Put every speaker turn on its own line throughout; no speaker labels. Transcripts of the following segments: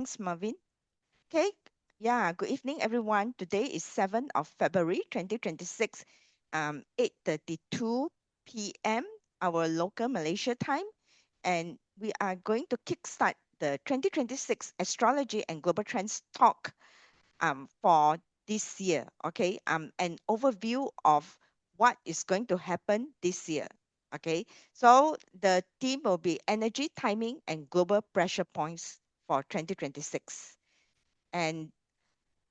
Thanks, Marvin. Okay. Yeah. Good evening, everyone. Today is 7th of February, 2026, 8:32 p.m. our local Malaysia time, and we are going to kickstart the 2026 Astrology and Global Trends talk for this year. Okay. An overview of what is going to happen this year. Okay. So the theme will be energy, timing, and global pressure points for 2026. And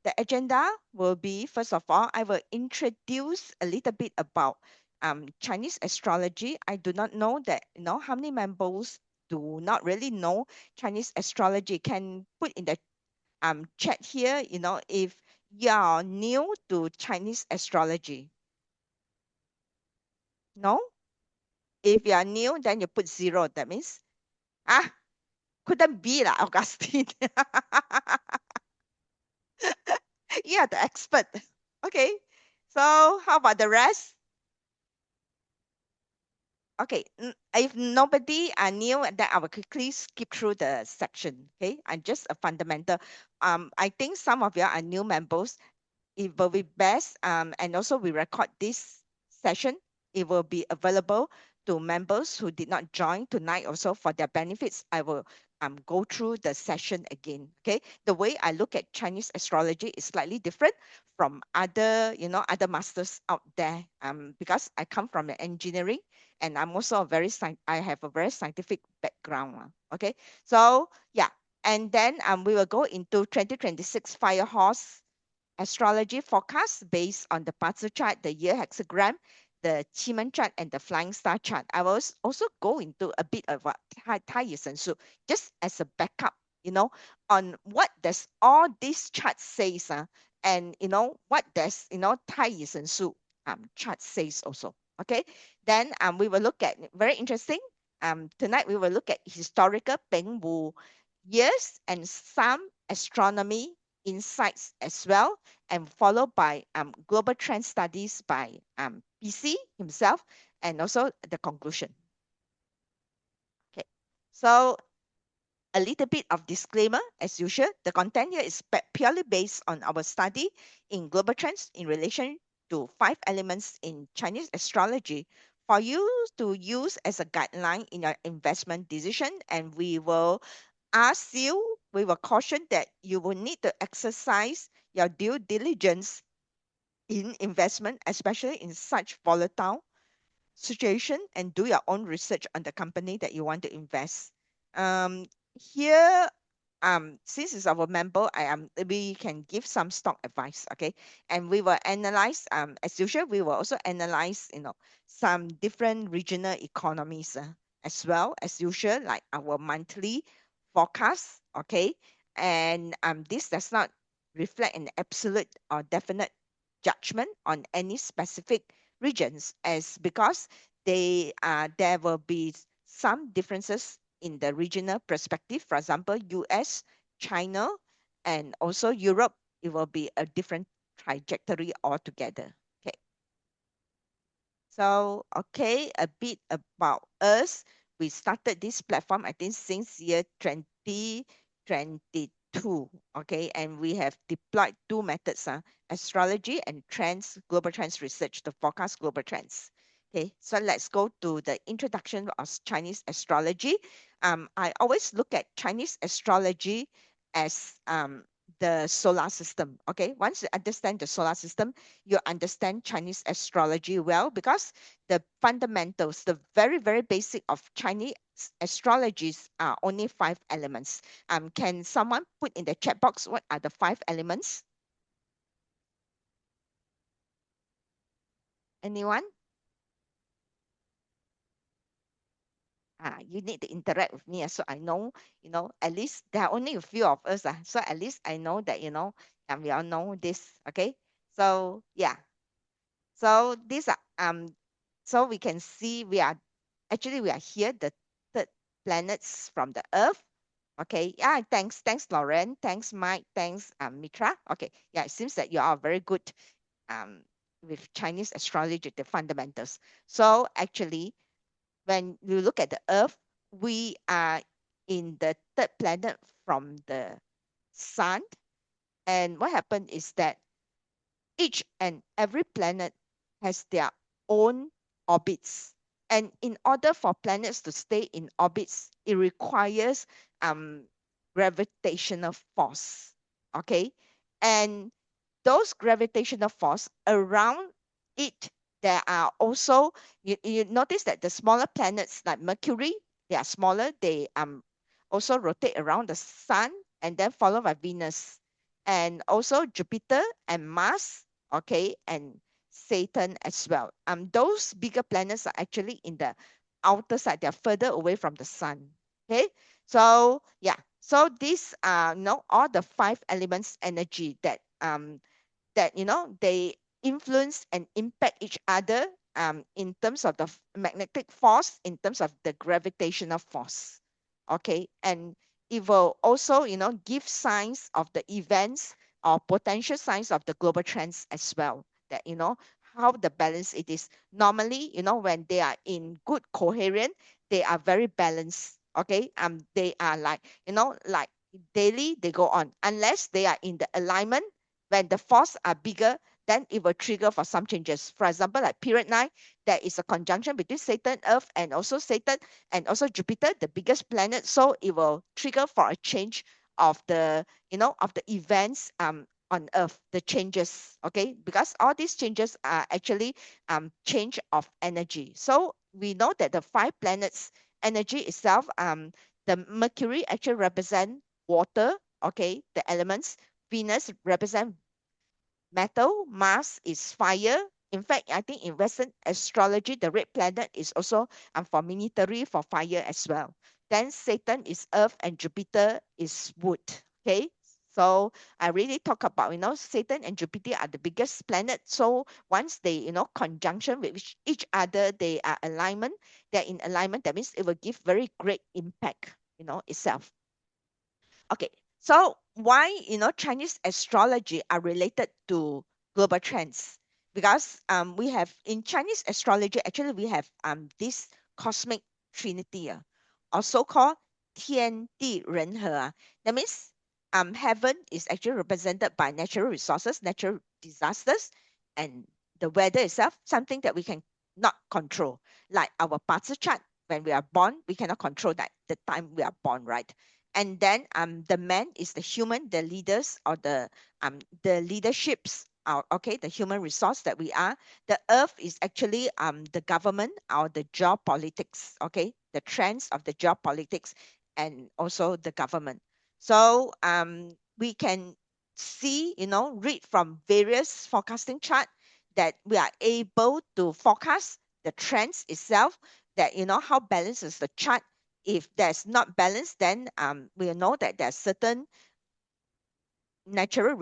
the agenda will be, first of all, I will introduce a little bit about Chinese astrology. I do not know that, how many members do not really know Chinese astrology. Can put in the chat here, if you are new to Chinese astrology. No? If you are new, then you put zero. That means, ah, couldn't be lah, Augustine. Yeah, the expert. Okay. So how about the rest? Okay, if nobody are new, then I will quickly skip through the section. Okay, and just a fundamental. I think some of you are new members. It will be best. And also we record this session. It will be available to members who did not join tonight. Also for their benefits, I will go through the session again. Okay, the way I look at Chinese astrology is slightly different from other, other masters out there. Because I come from the engineering, and I'm also I have a very scientific background. Okay, so yeah, and then we will go into 2026 fire horse astrology forecast based on the Bazi chart, the year hexagram, the Qimen chart, and the flying star chart. I will also go into a bit of what Tai Su, just as a backup, on what does all these charts says, and what does Tai Su chart says also. Okay, then we will look at very interesting. Tonight we will look at historical Peng Wu years and some astronomy insights as well, and followed by global trend studies by PC himself, and also the conclusion. Okay, so a little bit of disclaimer as usual. The content here is purely based on our study in global trends in relation to 5 elements in Chinese astrology for you to use as a guideline in your investment decision. And we will caution that you will need to exercise your due diligence in investment, especially in such volatile situation, and do your own research on the company that you want to invest. Um, Here, since it's our member, we can give some stock advice, okay? And we will analyze, as usual, we will also analyze, some different regional economies as well as usual, like our monthly forecast, okay? And this does not reflect an absolute or definite judgment on any specific regions, as because there will be some differences in the regional perspective. For example, US, China, and also Europe, it will be a different trajectory altogether. Okay. So, okay, a bit about us. We started this platform, I think, since year 2022. Okay, and we have deployed two methods, astrology and global trends research to forecast global trends. Okay, so let's go to the introduction of Chinese astrology. I always look at Chinese astrology as the solar system. Okay, once you understand the solar system, you understand Chinese astrology well, because the fundamentals, the very, very basic of Chinese astrologies are only 5 elements. Can someone put in the chat box what are the 5 elements? Anyone? You need to interact with me, so I know, at least there are only a few of us, so at least I know that, we all know this. Okay, so yeah, so these are so we can see we are here, the third planets from the Earth. Okay, yeah, thanks, Lauren, thanks, Mike, thanks, Mitra. Okay, yeah, it seems that you are very good um with Chinese astrology, the fundamentals. So actually, when you look at the Earth, we are in the third planet from the sun. And what happened is that each and every planet has their own orbits. And in order for planets to stay in orbits, it requires um, gravitational force. Okay. And those gravitational force around it, there are also, you notice that the smaller planets like Mercury, they are smaller. They also rotate around the sun and then followed by Venus. And also Jupiter and Mars, okay, and Saturn as well. Those bigger planets are actually in the outer side. They're further away from the sun. Okay, so yeah, so these are all the five elements energy that they influence and impact each other in terms of the magnetic force, in terms of the gravitational force. Okay, and it will also give signs of the events or potential signs of the global trends as well, that how the balance it is. Normally, when they are in good coherent, they are very balanced. Okay, they are like like daily they go on, unless they are in the alignment. When the force are bigger, then it will trigger for some changes. For example, like period 9, there is a conjunction between Saturn, Earth, and also Saturn, and also Jupiter, the biggest planet. So it will trigger for a change of the of the events on Earth, the changes. Okay, because all these changes are actually change of energy. So we know that the five planets energy itself, the Mercury actually represent water. Okay, the elements. Venus represent metal. Mars is fire. In fact, I think in Western astrology, the red planet is also for military, for fire as well. Then Saturn is earth and Jupiter is wood. Okay. So I really talk about, Saturn and Jupiter are the biggest planet. So once they, conjunction with each other, they are alignment. They're in alignment. That means it will give very great impact, itself. Okay, so why Chinese astrology are related to global trends? Because we have in Chinese astrology, actually we have this cosmic trinity, or so-called 天地人和 That means heaven is actually represented by natural resources, natural disasters, and the weather itself, something that we can not control, like our birth chart. When we are born, we cannot control that the time we are born, right? And then the man is the human, the leaders, or the leaderships, okay, the human resource that we are. The earth is actually the government or the geopolitics, okay, the trends of the geopolitics, and also the government. So we can see, read from various forecasting chart, that we are able to forecast the trends itself, that how balanced is the chart. If there's not balance, then we'll know that there's certain natural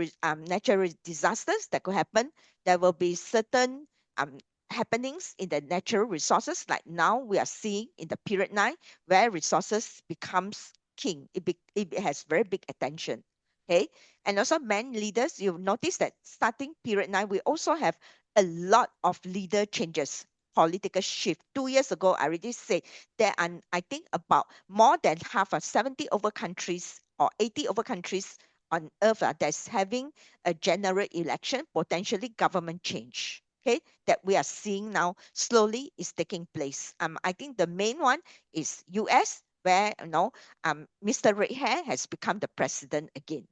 disasters that could happen. There will be certain um, happenings in the natural resources, like now we are seeing in the period 9, where resources becomes king. It has very big attention. Okay, and also man leaders. You notice that starting period 9, we also have a lot of leader changes, political shift. 2 years ago, I already said there are, I think, about more than half of 70 over countries or 80 over countries on earth that's having a general election, potentially government change. Okay, that we are seeing now slowly is taking place. I think the main one is US, where Mr. Red Hair has become the president again.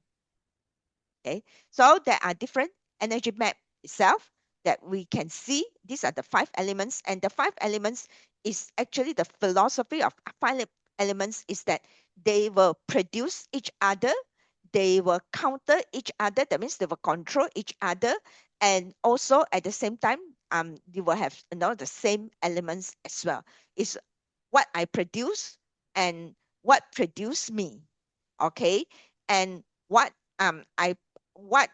Okay, so there are different energy map itself that we can see. These are the five elements, and the five elements is actually the philosophy of five elements is that they will produce each other, they will counter each other. That means they will control each other, and also at the same time, they will have the same elements as well. Is what I produce and what produce me. Okay, and what I what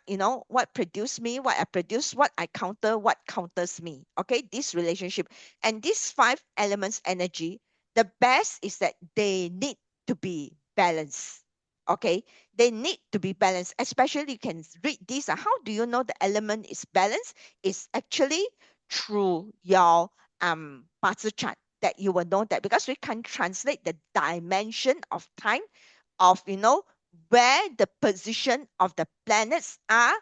what produce me, what I produce, what I counter, what counters me. Okay, this relationship and these five elements energy, the best is that they need to be balanced. Okay, they need to be balanced. Especially you can read this. How do you know the element is balanced? It's actually through your birth chart that you will know that, because we can translate the dimension of time of where the position of the planets are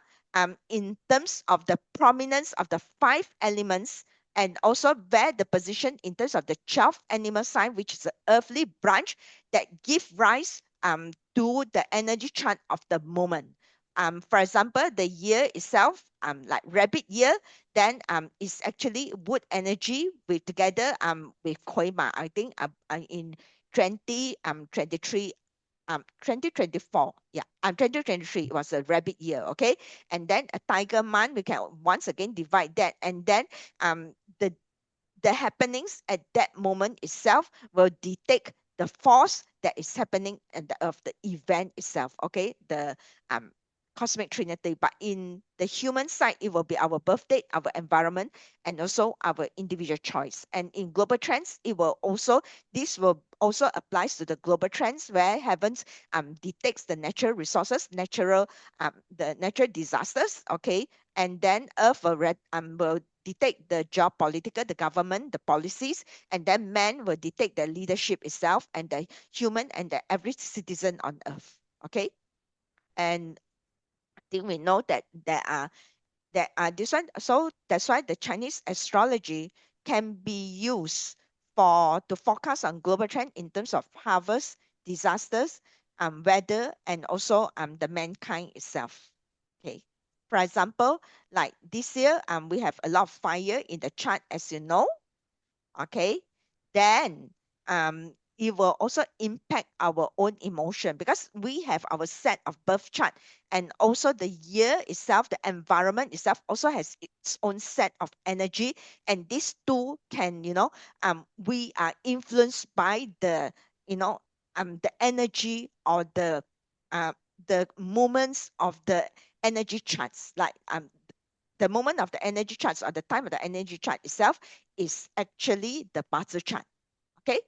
in terms of the prominence of the five elements, and also where the position in terms of the 12th animal sign, which is the earthly branch that give rise to the energy chart of the moment. For example, the year itself, like rabbit year, then is actually wood energy with together with Koima. I think in 2023 2024, yeah, 2023 was a rabbit year, okay, and then a tiger month, we can once again divide that, and then um the the happenings at that moment itself will dictate the force that is happening and of the event itself, okay, the um cosmic trinity. But in the human side, it will be our birth date, our environment, and also our individual choice. And in global trends, it will also, this will also applies to the global trends where heavens dictates the natural resources, the natural disasters, okay, and then earth will dictate the geopolitical, the government, the policies, and then man will dictate the leadership itself and the human and the every citizen on earth. Okay, and I think we know that there are this one. So that's why the Chinese astrology can be used for to forecast on global trend in terms of harvest, disasters, weather, and also the mankind itself. Okay. For example, like this year, we have a lot of fire in the chart, as you know. Okay, then it will also impact our own emotion because we have our set of birth chart, and also the year itself, the environment itself also has its own set of energy, and these two can, we are influenced by the energy or uh, the moments of the energy charts, like the moment of the energy charts or the time of the energy chart itself is actually the Bazi chart. Okay,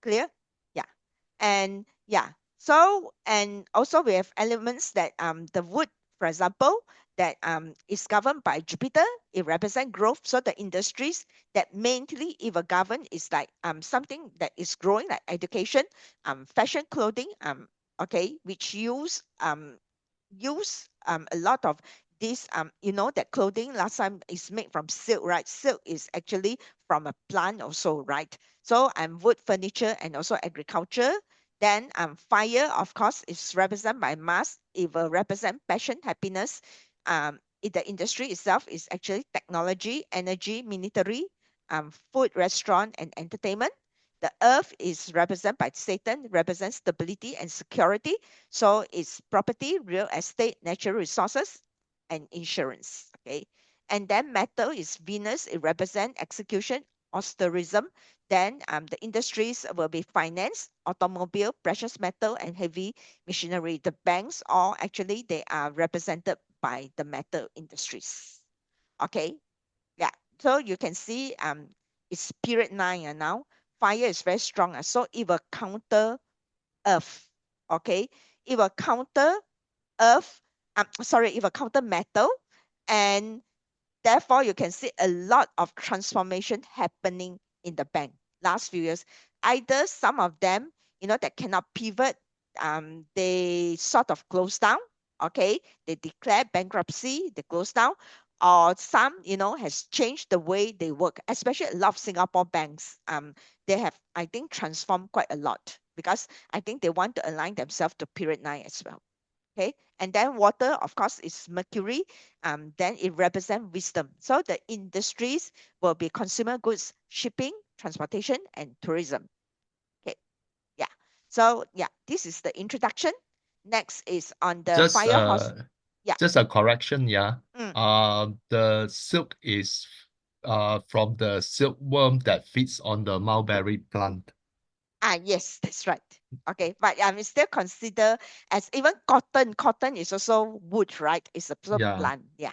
clear? Yeah. And yeah. So and also we have elements that the wood, for example, that is governed by Jupiter. It represents growth. So the industries that mainly it will govern is like something that is growing, like education, fashion, clothing, okay, which use a lot of this that clothing last time is made from silk, right? Silk is actually from a plant also, right? So wood, furniture, and also agriculture. Then fire, of course, is represented by Mars. It will represent passion, happiness. The industry itself is actually technology, energy, military, food, restaurant, and entertainment. The earth is represented by Saturn, represents stability and security. So it's property, real estate, natural resources, and insurance. Okay. And then metal is Venus. It represents execution, austerism. Then the industries will be finance, automobile, precious metal, and heavy machinery. The banks, all actually they are represented by the metal industries. Okay. Yeah. So you can see it's period 9 now. Fire is very strong. So it will counter earth. Okay. It will counter earth. Sorry, it will counter metal. And therefore, you can see a lot of transformation happening in the bank last few years. Either some of them, that cannot pivot, they sort of close down. Okay, they declare bankruptcy, they close down, or some, has changed the way they work. Especially a lot of Singapore banks, they have, I think, transformed quite a lot because I think they want to align themselves to period 9 as well. Okay, and then water, of course, is mercury. Then it represents wisdom. So the industries will be consumer goods, shipping, transportation, and tourism. Okay, yeah. So yeah, this is the introduction. Next is on the
Just
fire horse. Yeah.
just a correction, yeah.
Mm.
The silk is from the silkworm that feeds on the mulberry plant.
Yes, that's right. Okay, but it's still considered as even cotton. Cotton is also wood, right? It's a
Yeah,
plant. Yeah.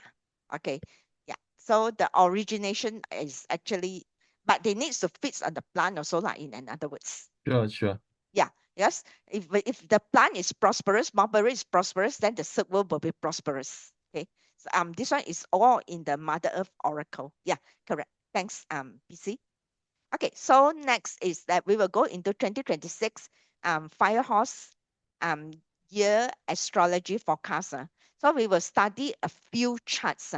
Okay. Yeah. So the origination is actually, but they need to fit on the plant also, like in other words.
sure, sure.
Yeah. Yes. If the plant is prosperous, mulberry is prosperous, then the silkworm will be prosperous. Okay. So this one is all in the Mother Earth Oracle. Yeah. Correct. Thanks, PC. Okay, so next is that we will go into 2026 fire horse year astrology forecast. So we will study a few charts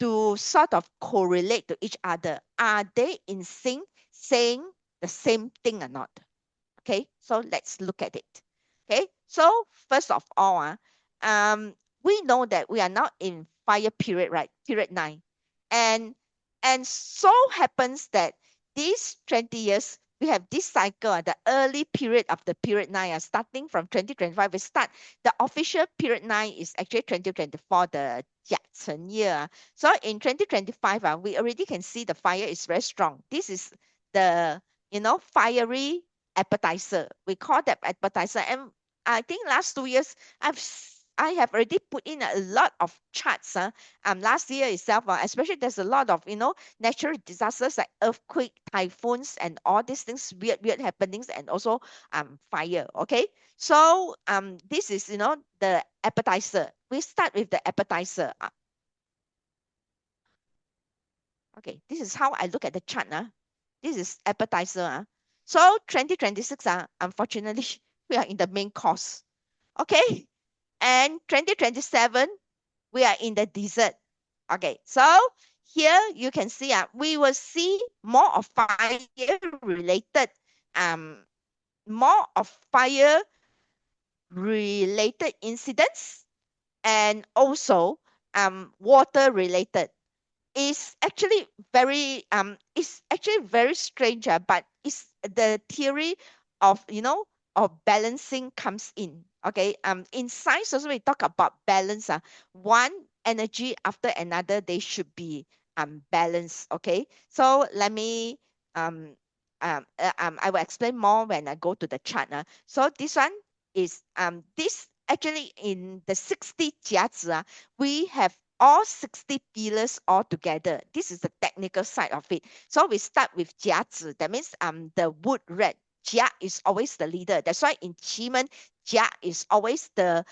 to sort of correlate to each other. Are they in sync, saying the same thing or not? Okay, so let's look at it. Okay, so first of all, we know that we are now in fire period, right? Period 9. And so happens that these 20 years, we have this cycle, the early period of the period 9, starting from 2025. We start the official period 9 is actually 2024, the Jiachen year. So in 2025, we already can see the fire is very strong. This is the fiery appetizer. We call that appetizer. And I think last 2 years, I have already put in a lot of charts. Last year itself, especially there's a lot of natural disasters like earthquake, typhoons, and all these things, weird happenings, and also fire. Okay, so this is the appetizer. We start with the appetizer. Okay, this is how I look at the chart. This is appetizer. So 2026, unfortunately, we are in the main course. Okay. And 2027, we are in the dessert. Okay. So here you can see we will see more of fire related, um, more of fire related incidents, and also water related. It's actually very strange, but it's the theory of of balancing comes in. Okay, in science also we talk about balance. One energy after another, they should be balanced. Okay, so let me I will explain more when I go to the chart. So this one is this actually in the 60 jiazi, we have all 60 pillars all together. This is the technical side of it. So we start with jiazi. That means the wood red. Jia is always the leader. That's why in Qi, Jia is always the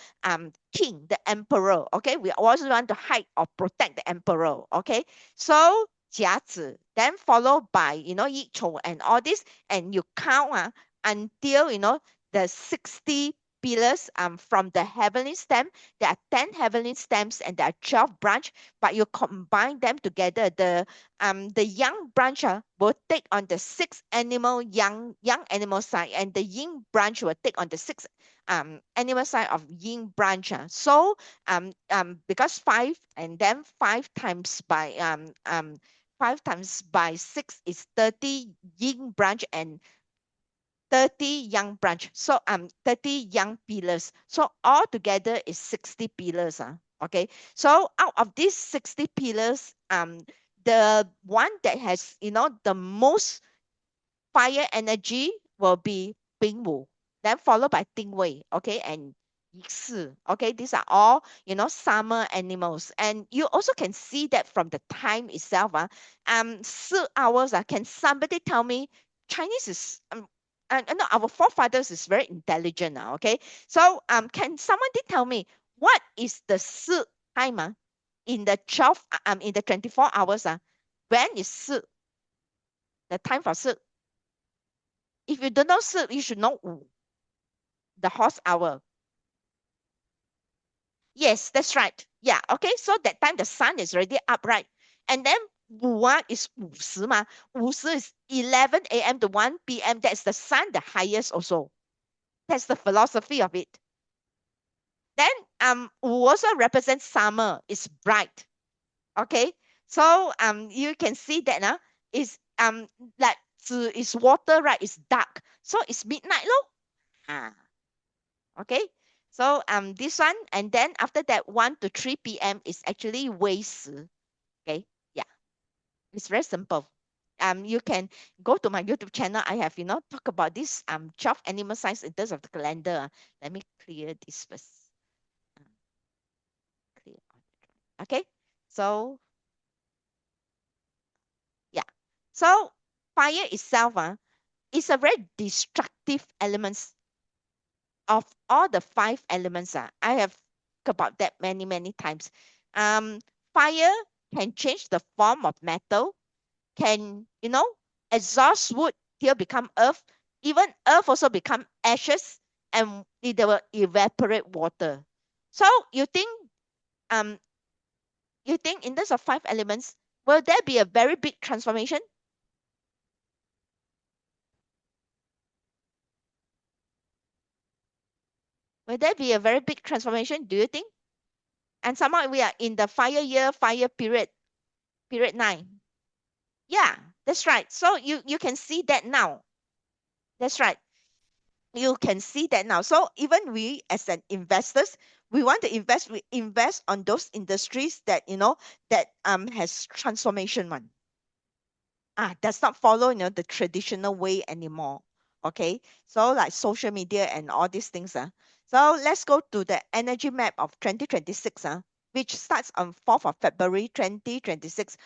king, the emperor. Okay, we always want to hide or protect the emperor. Okay, so jiazi, then followed by yi chou and all this, and you count until the 60 pillars from the heavenly stem. There are 10 heavenly stems and there are 12 branch, but you combine them together. The young branch will take on the six animal young animal side, and the yin branch will take on the six animal side of yin branch. So because five, and then five times by six is 30 yin branch and 30 young branch. So 30 young pillars. So all together is 60 pillars. Okay. So out of these 60 pillars, the one that has the most fire energy will be Bingwu, then followed by Dingwei, okay, and Yishi. Okay, these are all summer animals, and you also can see that from the time itself. 4 hours. Can somebody tell me Chinese is no, our forefathers is very intelligent. Okay, so can somebody tell me what is the 4 time in the 12 in the 24 hours when is 4, the time for 4? If you don't know 4, you should know 5, the horse hour. Yes, that's right. Yeah, okay. So that time the sun is already up, right? And then 5is 50嘛. 50 is 11 a.m. to 1 p.m. That's the sun, the highest also. That's the philosophy of it. Then 5 also represents summer. It's bright. Okay. So you can see that is like 子 is water, right? It's dark. So it's midnight, lo. Ah, okay. So this one, and then after that 1 to 3 p.m. is actually 微时. Okay. Yeah. It's very simple. You can go to my YouTube channel. I have talk about this 12 animal signs in terms of the calendar. Let me clear this first. Clear. Okay. So yeah. So fire itself is a very destructive element of all the 5 elements. I have talked about that many times. Fire can change the form of metal, can exhaust wood till become earth, even earth also become ashes, and it will evaporate water. So you think um in terms of five elements, will there be a very big transformation? Will there be a very big transformation? Do you think? And somehow we are in the fire period, period 9. Yeah, that's right. So you can see that now. That's right. You can see that now. So even we as an investors, we want to invest, we invest on those industries that that has transformation one. Does not follow the traditional way anymore. Okay, so like social media and all these things. So let's go to the energy map of 2026, which starts on 4th of February 2026,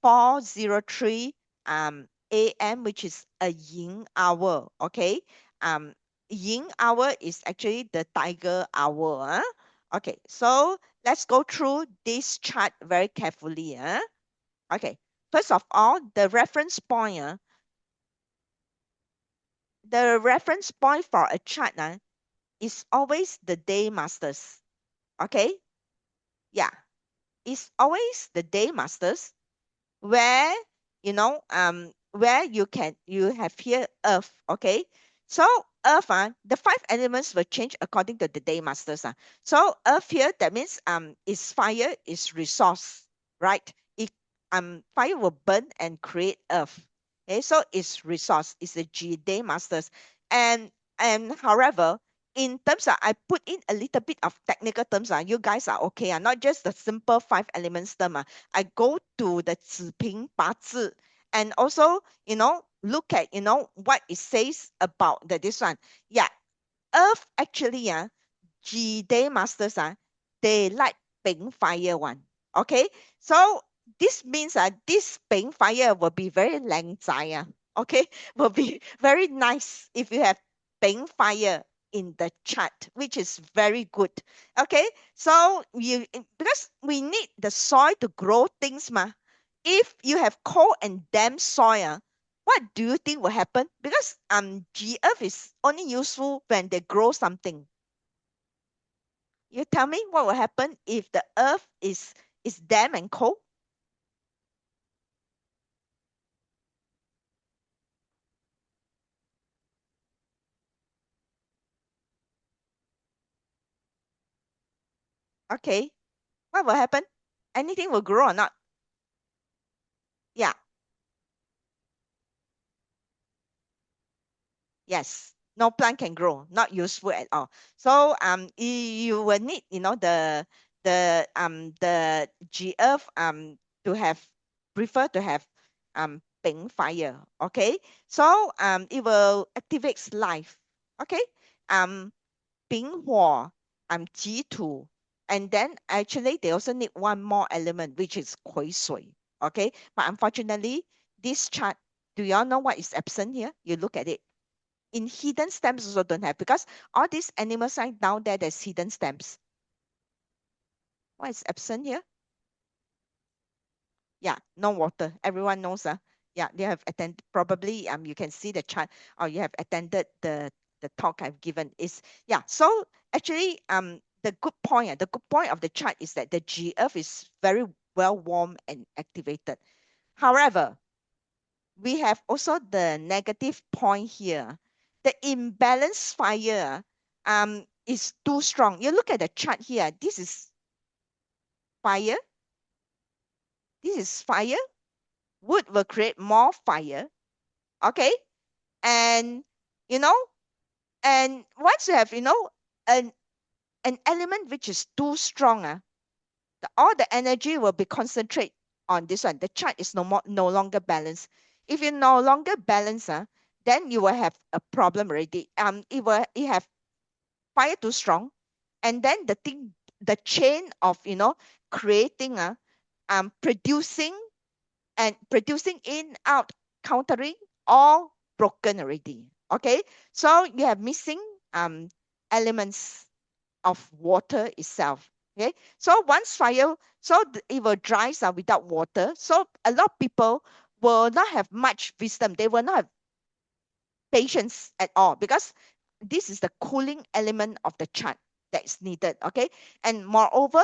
4:03 a.m., which is a yin hour. Okay, um yin hour is actually the tiger hour. Okay, so let's go through this chart very carefully. Okay, first of all, the reference point for a chart is always the day masters. Okay, yeah, it's always the day masters where where you have here earth. Okay, so earth, the five elements will change according to the day masters. So earth here, that means is fire, is resource, right? It fire will burn and create earth. Okay, so it's resource, is the G day masters. And however, in terms of, I put in a little bit of technical terms, you guys are okay, not just the simple five elements term. I go to the 子平八字 and also, look at, what it says about this one. Yeah, Earth actually, G-Day Masters, they like Ping Fire one. Okay, so this means this Ping Fire will be very lang zai, okay, will be very nice if you have Ping Fire in the chart, which is very good. Okay, so because we need the soil to grow things, if you have cold and damp soil, what do you think will happen? Because G Earth is only useful when they grow something. You tell me what will happen if the Earth is damp and cold? Okay, what will happen? Anything will grow or not? Yeah, yes. No plant can grow, not useful at all. So you will need the G Earth to have prefer to have ping fire. Okay, so it will activates life. Okay, um 丙火 G2, and then actually they also need one more element, which is 癸水. Okay, but unfortunately this chart, do y'all know what is absent here? You look at it. In hidden stamps also don't have, because all these animal sign down there, there's hidden stamps. What is absent here? Yeah, no water. Everyone knows. Yeah, they have attended. Probably you can see the chart, or you have attended the talk I've given. Is yeah. So actually the good point of the chart is that the G Earth is very well warm and activated. However, we have also the negative point here. The imbalanced fire is too strong. You look at the chart here. This is fire. This is fire. Wood will create more fire. Okay, and you know, and once you have an an element which is too strong, all the energy will be concentrated on this one. The chart is no longer balanced. If you no longer balance, then you will have a problem already. It have fire too strong, and then the chain of creating producing and producing in out countering all broken already. Okay, so you have missing elements of water itself. Okay, so once fire, so it will dry without water. So a lot of people will not have much wisdom. They will not have patience at all, because this is the cooling element of the chart that is needed. Okay, and moreover,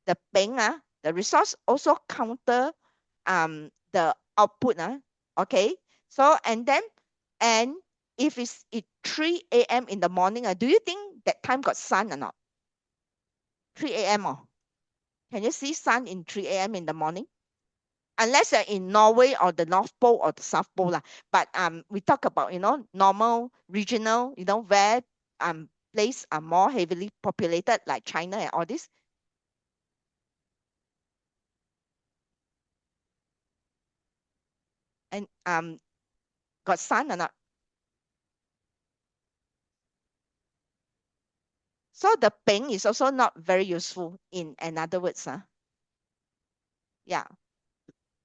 the peng the resource also counter the output okay. So and if it's at 3 a.m. in the morning do you think that time got sun or not? 3 a.m. Can you see sun in 3 a.m. in the morning? Unless you're in Norway or the North Pole or the South Pole lah. But we talk about normal regional where place are more heavily populated like China and all this. And got sun or not? So the peng is also not very useful in another words. Yeah.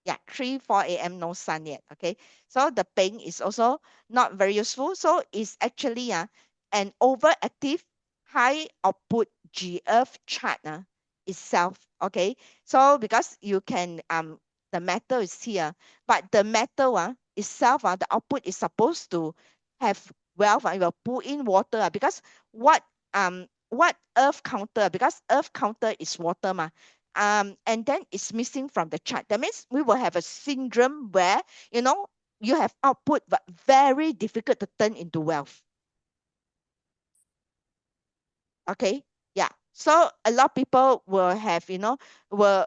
Yeah, 3, 4 a.m. no sun yet. Okay. So the ping is also not very useful. So it's actually an overactive high output GF chart itself. Okay. So because you can the metal is here, but the metal itself the output is supposed to have wealth. You will pull in water because what earth counter, because earth counter is water and then it's missing from the chart. That means we will have a syndrome where you have output but very difficult to turn into wealth. Okay. Yeah. So a lot of people will have will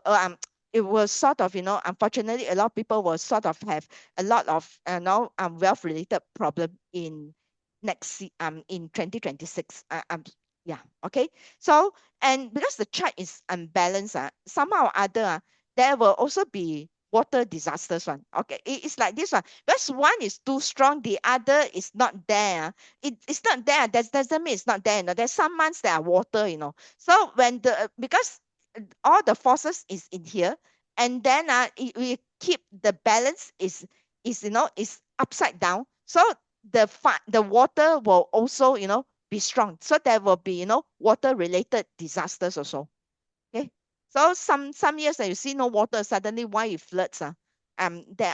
it will sort of unfortunately a lot of people will sort of have a lot of wealth related problem in in 2026 yeah. Okay. So and because the chart is unbalanced somehow or other there will also be water disasters one. Okay, it's like this one because one is too strong, the other is not there. It's not there. That doesn't mean it's not there. There's some months there are water. So when the because all the forces is in here, and then we keep the balance is upside down. So the water will also be strong. So there will be water related disasters also. Okay. So some years that you see no water, suddenly why it floods there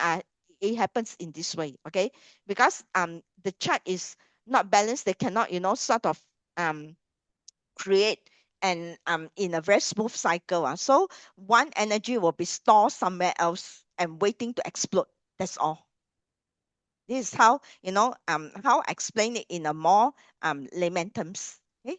are it happens in this way. Okay, because the chart is not balanced. They cannot sort of um create and in a very smooth cycle so one energy will be stored somewhere else and waiting to explode. That's all. This is how I explain it in a more layman terms. Okay.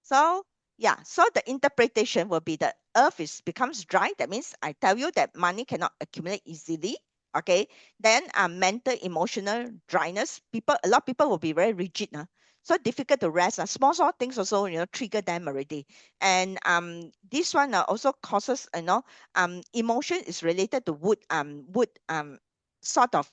So yeah, so the interpretation will be the earth is becomes dry. That means I tell you that money cannot accumulate easily. Okay. Then mental emotional dryness. A lot of people will be very rigid. So difficult to rest. Small things also trigger them already. And this one also causes emotion is related to wood sort of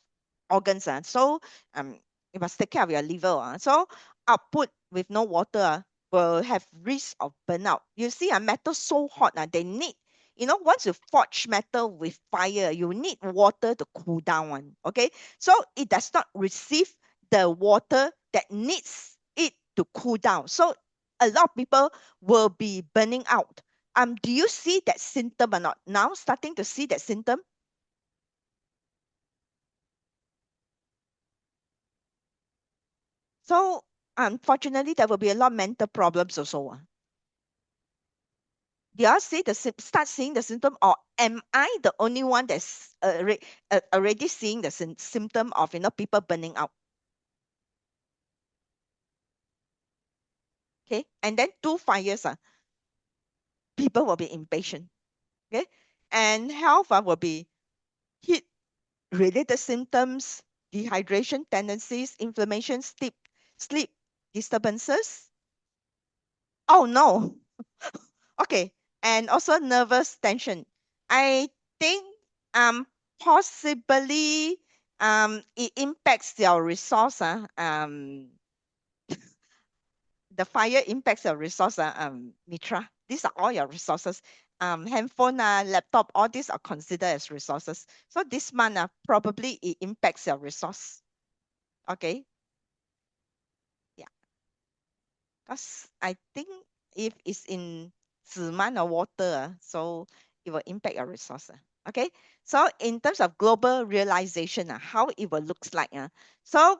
organs. So you must take care of your liver. So output with no water will have risk of burnout. You see, a metal so hot, they need, once you forge metal with fire, you need water to cool down one. Okay, so it does not receive the water that needs it to cool down. So a lot of people will be burning out. Do you see that symptom or not? Now starting to see that symptom. So unfortunately, there will be a lot of mental problems also. Do you all see start seeing the symptom, or am I the only one that's already seeing the symptom of people burning out? Okay, and then 2 5 years people will be impatient. Okay, and health will be heat related symptoms, dehydration tendencies, inflammation, sleep disturbances. Oh no. Okay, and also nervous tension. I think possibly it impacts your resource. The fire impacts your resource. Mitra. These are all your resources. Handphone, laptop, all these are considered as resources. So this month, probably it impacts your resource. Okay. Yeah. Because I think if it's in 子 or water, so it will impact your resource. Okay. So in terms of global realization, how it will looks like. So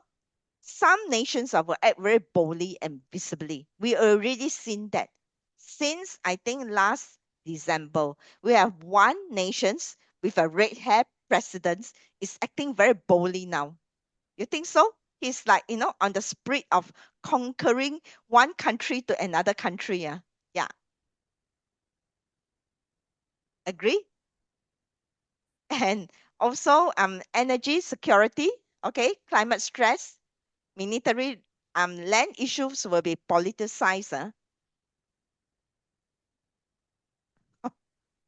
some nations will act very boldly and visibly. We already seen that since I think last December. We have one nations with a red hair president is acting very boldly now. You think so? He's like, on the spirit of conquering one country to another country. Yeah, agree? And also energy security, okay, climate stress, military land issues will be politicized.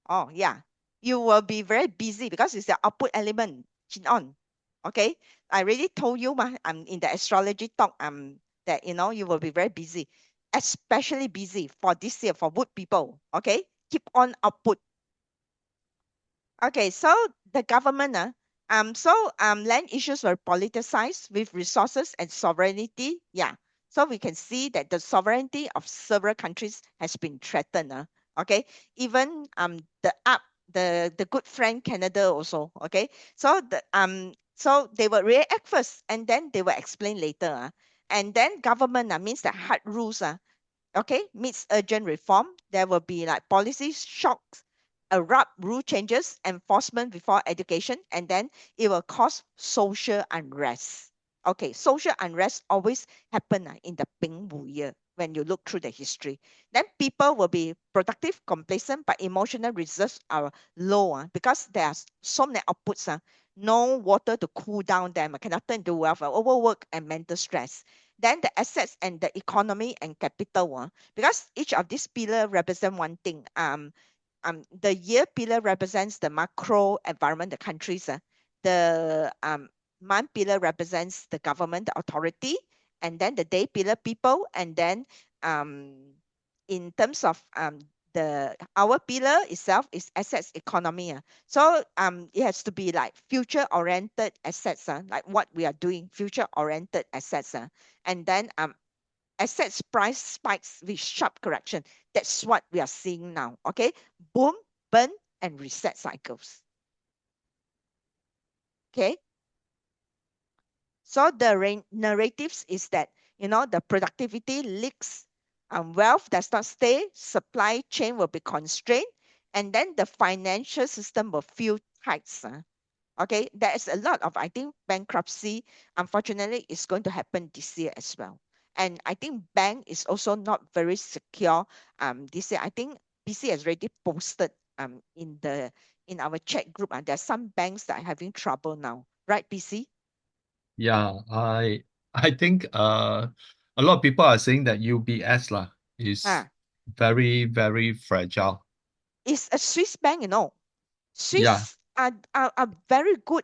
Oh, yeah. You will be very busy because it's the output element. Chin on. Okay. I already told you in the astrology talk that you will be very busy, especially busy for this year for wood people. Okay. Keep on output. Okay, so the government, land issues were politicized with resources and sovereignty. Yeah, so we can see that the sovereignty of several countries has been threatened. Okay, even the good friend Canada also. Okay, so they will react first and then they will explain later. And then government means the hard rules. Okay, meets urgent reform. There will be like policy shocks, abrupt rule changes, enforcement before education, and then it will cause social unrest. Okay, social unrest always happen in the Ping Wu year when you look through the history. Then people will be productive, complacent, but emotional reserves are low because there's so many outputs. No water to cool down them, cannot turn into wealth, overwork and mental stress. Then the assets and the economy and capital, because each of these pillar represent one thing. The year pillar represents the macro environment, the countries. The month pillar represents the government, the authority, and then the day pillar people, and then um, in terms of the our pillar itself is assets economy. So it has to be like future oriented assets, like what we are doing, future oriented assets. And then assets price spikes with sharp correction. That's what we are seeing now. Okay, boom, burn, and reset cycles. Okay, so the narratives is that the productivity leaks, wealth does not stay, supply chain will be constrained, and then the financial system will feel tight. Okay, there is a lot of, I think, bankruptcy. Unfortunately, is going to happen this year as well. And I think bank is also not very secure. This year, I think BC has already posted in our chat group. There's some banks that are having trouble now, right, BC?
Yeah, I think a lot of people are saying that UBS is
Ah,
very, very fragile.
it's a Swiss bank,
Yeah,
Swiss are very good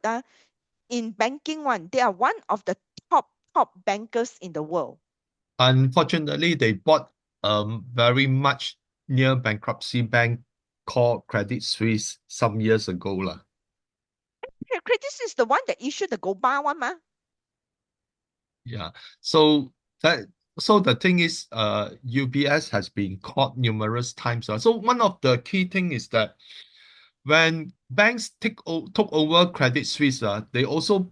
in banking one. They are one of the top bankers in the world.
unfortunately, they bought very much near bankruptcy bank called Credit Suisse some years ago lah.
Credit Suisse is the one that issued the gold bar one, ma.
Yeah. So that so the thing is, UBS has been caught numerous times. So one of the key thing is that when banks took over Credit Suisse, they also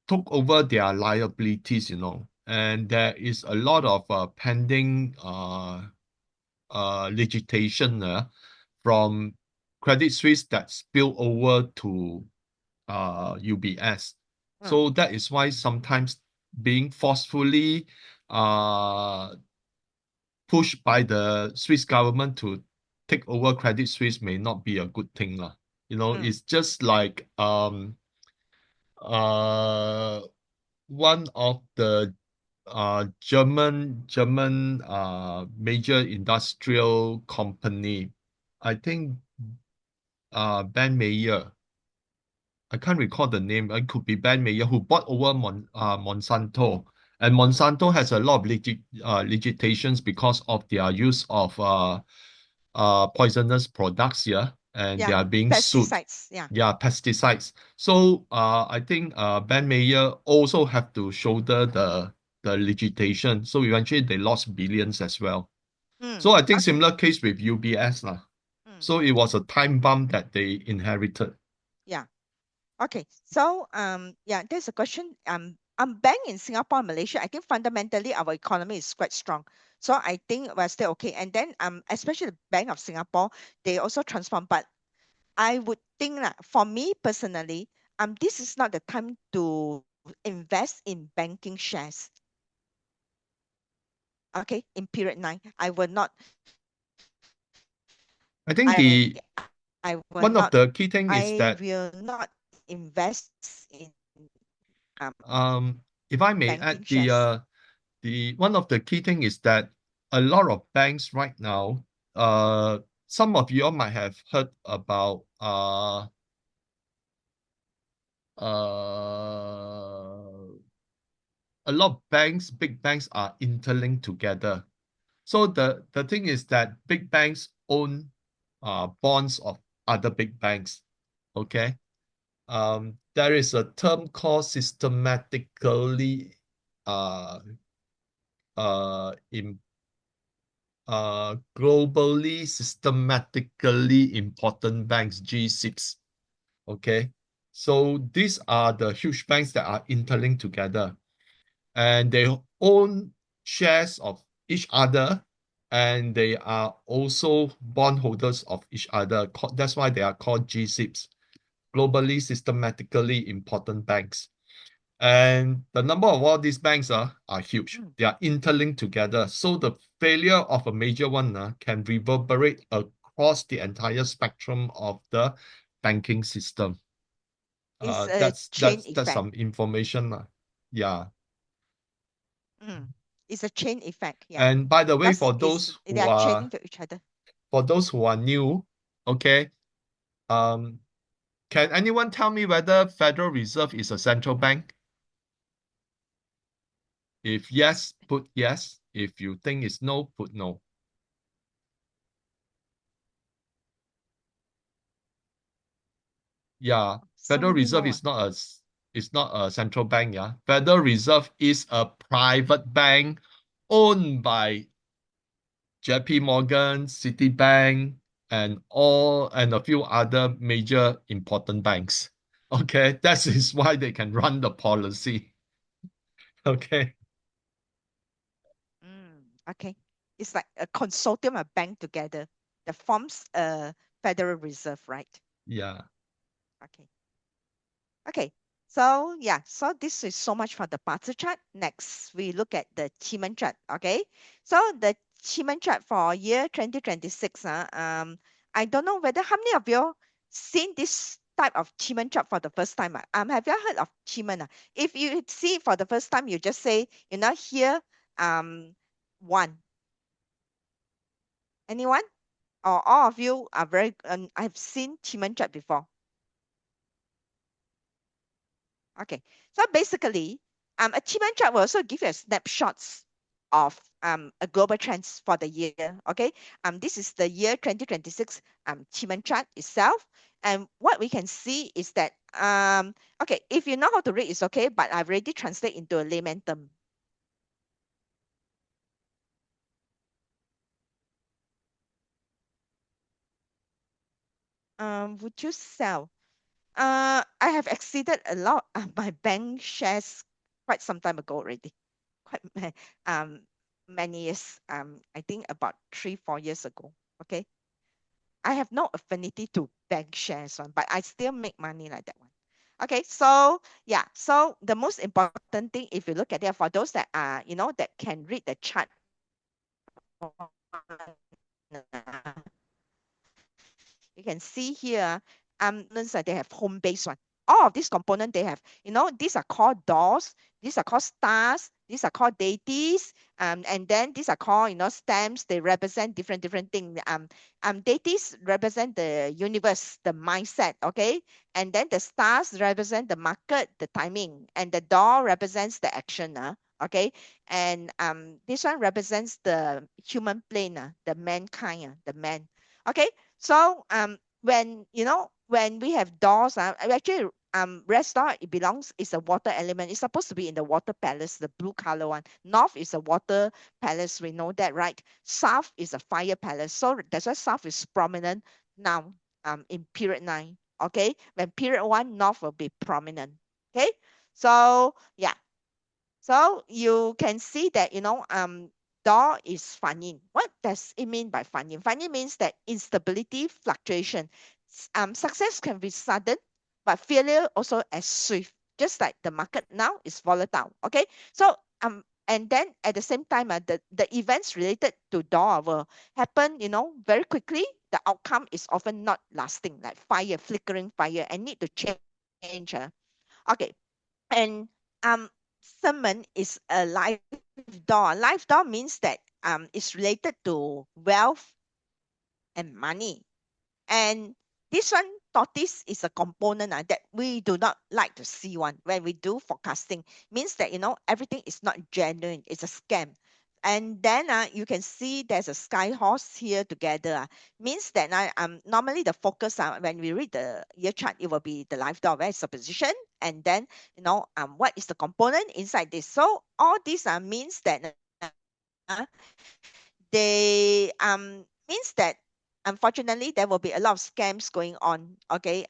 took over their liabilities, and there is a lot of pending litigation from Credit Suisse that spill over to UBS.
Mm,
So that is why sometimes being forcefully uh, pushed by the Swiss government to take over Credit Suisse may not be a good thing lah.
mm,
It's just like uh one of the German major industrial company, I think Ben Mayer, I can't recall the name. It could be Ben Mayer who bought over Monsanto. And Monsanto has a lot of litigations because of their use of poisonous products here, and they
yeah,
are being sued.
pesticides. Yeah.
Yeah, pesticides. So I think Ben Mayer also have to shoulder the litigation. So eventually they lost billions as well. So I think
Okay.
similar case with UBS lah.
Mm,
So it was a time bomb that they inherited.
yeah. Okay. So yeah, there's a question. bank in Singapore and Malaysia, I think fundamentally our economy is quite strong. So I think we're still okay. And then especially the Bank of Singapore, they also transform. But I would think that for me personally, this is not the time to invest in banking shares. Okay, in period 9, I will not.
I think
I will not.
one of the key thing is
I
that
will not invest in
if I may
banking
add,
shares.
the one of the key thing is that a lot of banks right now, some of you all might have heard about a lot of banks, big banks are interlinked together. So the thing is that big banks own bonds of other big banks. Okay. There is a term called systematically uh, in globally systematically important banks, G6. Okay. So these are the huge banks that are interlinked together, and they own shares of each other, and they are also bondholders of each other. That's why they are called G-SIBs, globally systematically important banks. And the number of all these banks are huge.
Mm.
They are interlinked together. So the failure of a major one can reverberate across the entire spectrum of the banking system.
It's a
That's
chain
that's that's
effect.
some information. Yeah.
Mm. It's a chain effect, yeah.
And by the way,
Because they are chaining to each other.
for those who are new, okay, um, can anyone tell me whether Federal Reserve is a central bank? If yes, put yes. If you think it's no, put no. Yeah,
So
Federal
many
Reserve
no.
is not a central bank. Yeah, Federal Reserve is a private bank owned by JP Morgan, Citibank, and a few other major important banks. Okay, that is why they can run the policy. Okay,
Okay. It's like a consortium of bank together that forms a Federal Reserve, right?
yeah.
Okay. Okay. So yeah, so this is so much for the Barter chart. Next, we look at the Chiman chart. Okay. So the Chiman chart for year 2026. I don't know whether how many of you seen this type of Chiman chart for the first time. Have you heard of Chiman? If you see it for the first time, you just say, here, one. Anyone? Or all of you are very, I've seen Chiman chart before. Okay. So basically, achievement chart will also give you a snapshots of a global trends for the year. Okay. This is the year 2026 achievement chart itself. And what we can see is that okay, if you know how to read, it's okay, but I've already translated into a layman term. Would you sell? I have exceeded a lot of my bank shares quite some time ago already. Quite um many years. I think about 3-4 years ago. Okay. I have no affinity to bank shares one, but I still make money like that one. Okay, so yeah, so the most important thing, if you look at it, for those that are, that can read the chart, you can see here, notice that they have home base one. All of these components they have, these are called doors, these are called stars, these are called deities, and then these are called, stamps. They represent different things. Deities represent the universe, the mindset, okay, and then the stars represent the market, the timing, and the door represents the action, okay, and this one represents the human plane, the mankind, the man, okay. So when we have doors, actually red star, it belongs, is a water element. It's supposed to be in the water palace, the blue color one. North is a water palace, we know that, right? South is a fire palace. So that's why south is prominent now in period 9. Okay. When period 1, north will be prominent. Okay. So yeah. So you can see that, door is funny. What does it mean by funny? Funny means that instability, fluctuation. Success can be sudden, but failure also as swift. Just like the market now is volatile. Okay, so and then at the same time, the events related to door will happen, very quickly. The outcome is often not lasting, like fire, flickering fire, and need to change. Okay, and summon is a live door. Live door means that it's related to wealth and money. And this one, tortoise is a component that we do not like to see one when we do forecasting. Means that, everything is not genuine. It's a scam. And then you can see there's a sky horse here together. Means that normally the focus when we read the year chart, it will be the life door, where is the position, and then what is the component inside this. So all these means that they means that unfortunately there will be a lot of scams going on, okay,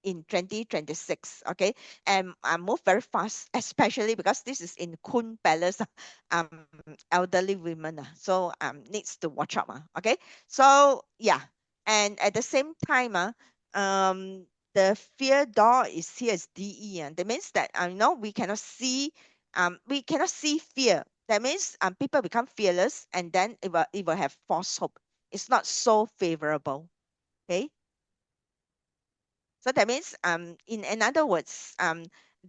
in 2026, okay, and move very fast, especially because this is in Kun Palace, elderly women, so needs to watch out, okay. So yeah, and at the same time, the fear door is here is DE, and that means that we cannot see fear. That means people become fearless, and then it will have false hope. It's not so favorable. Okay. So that means in another words,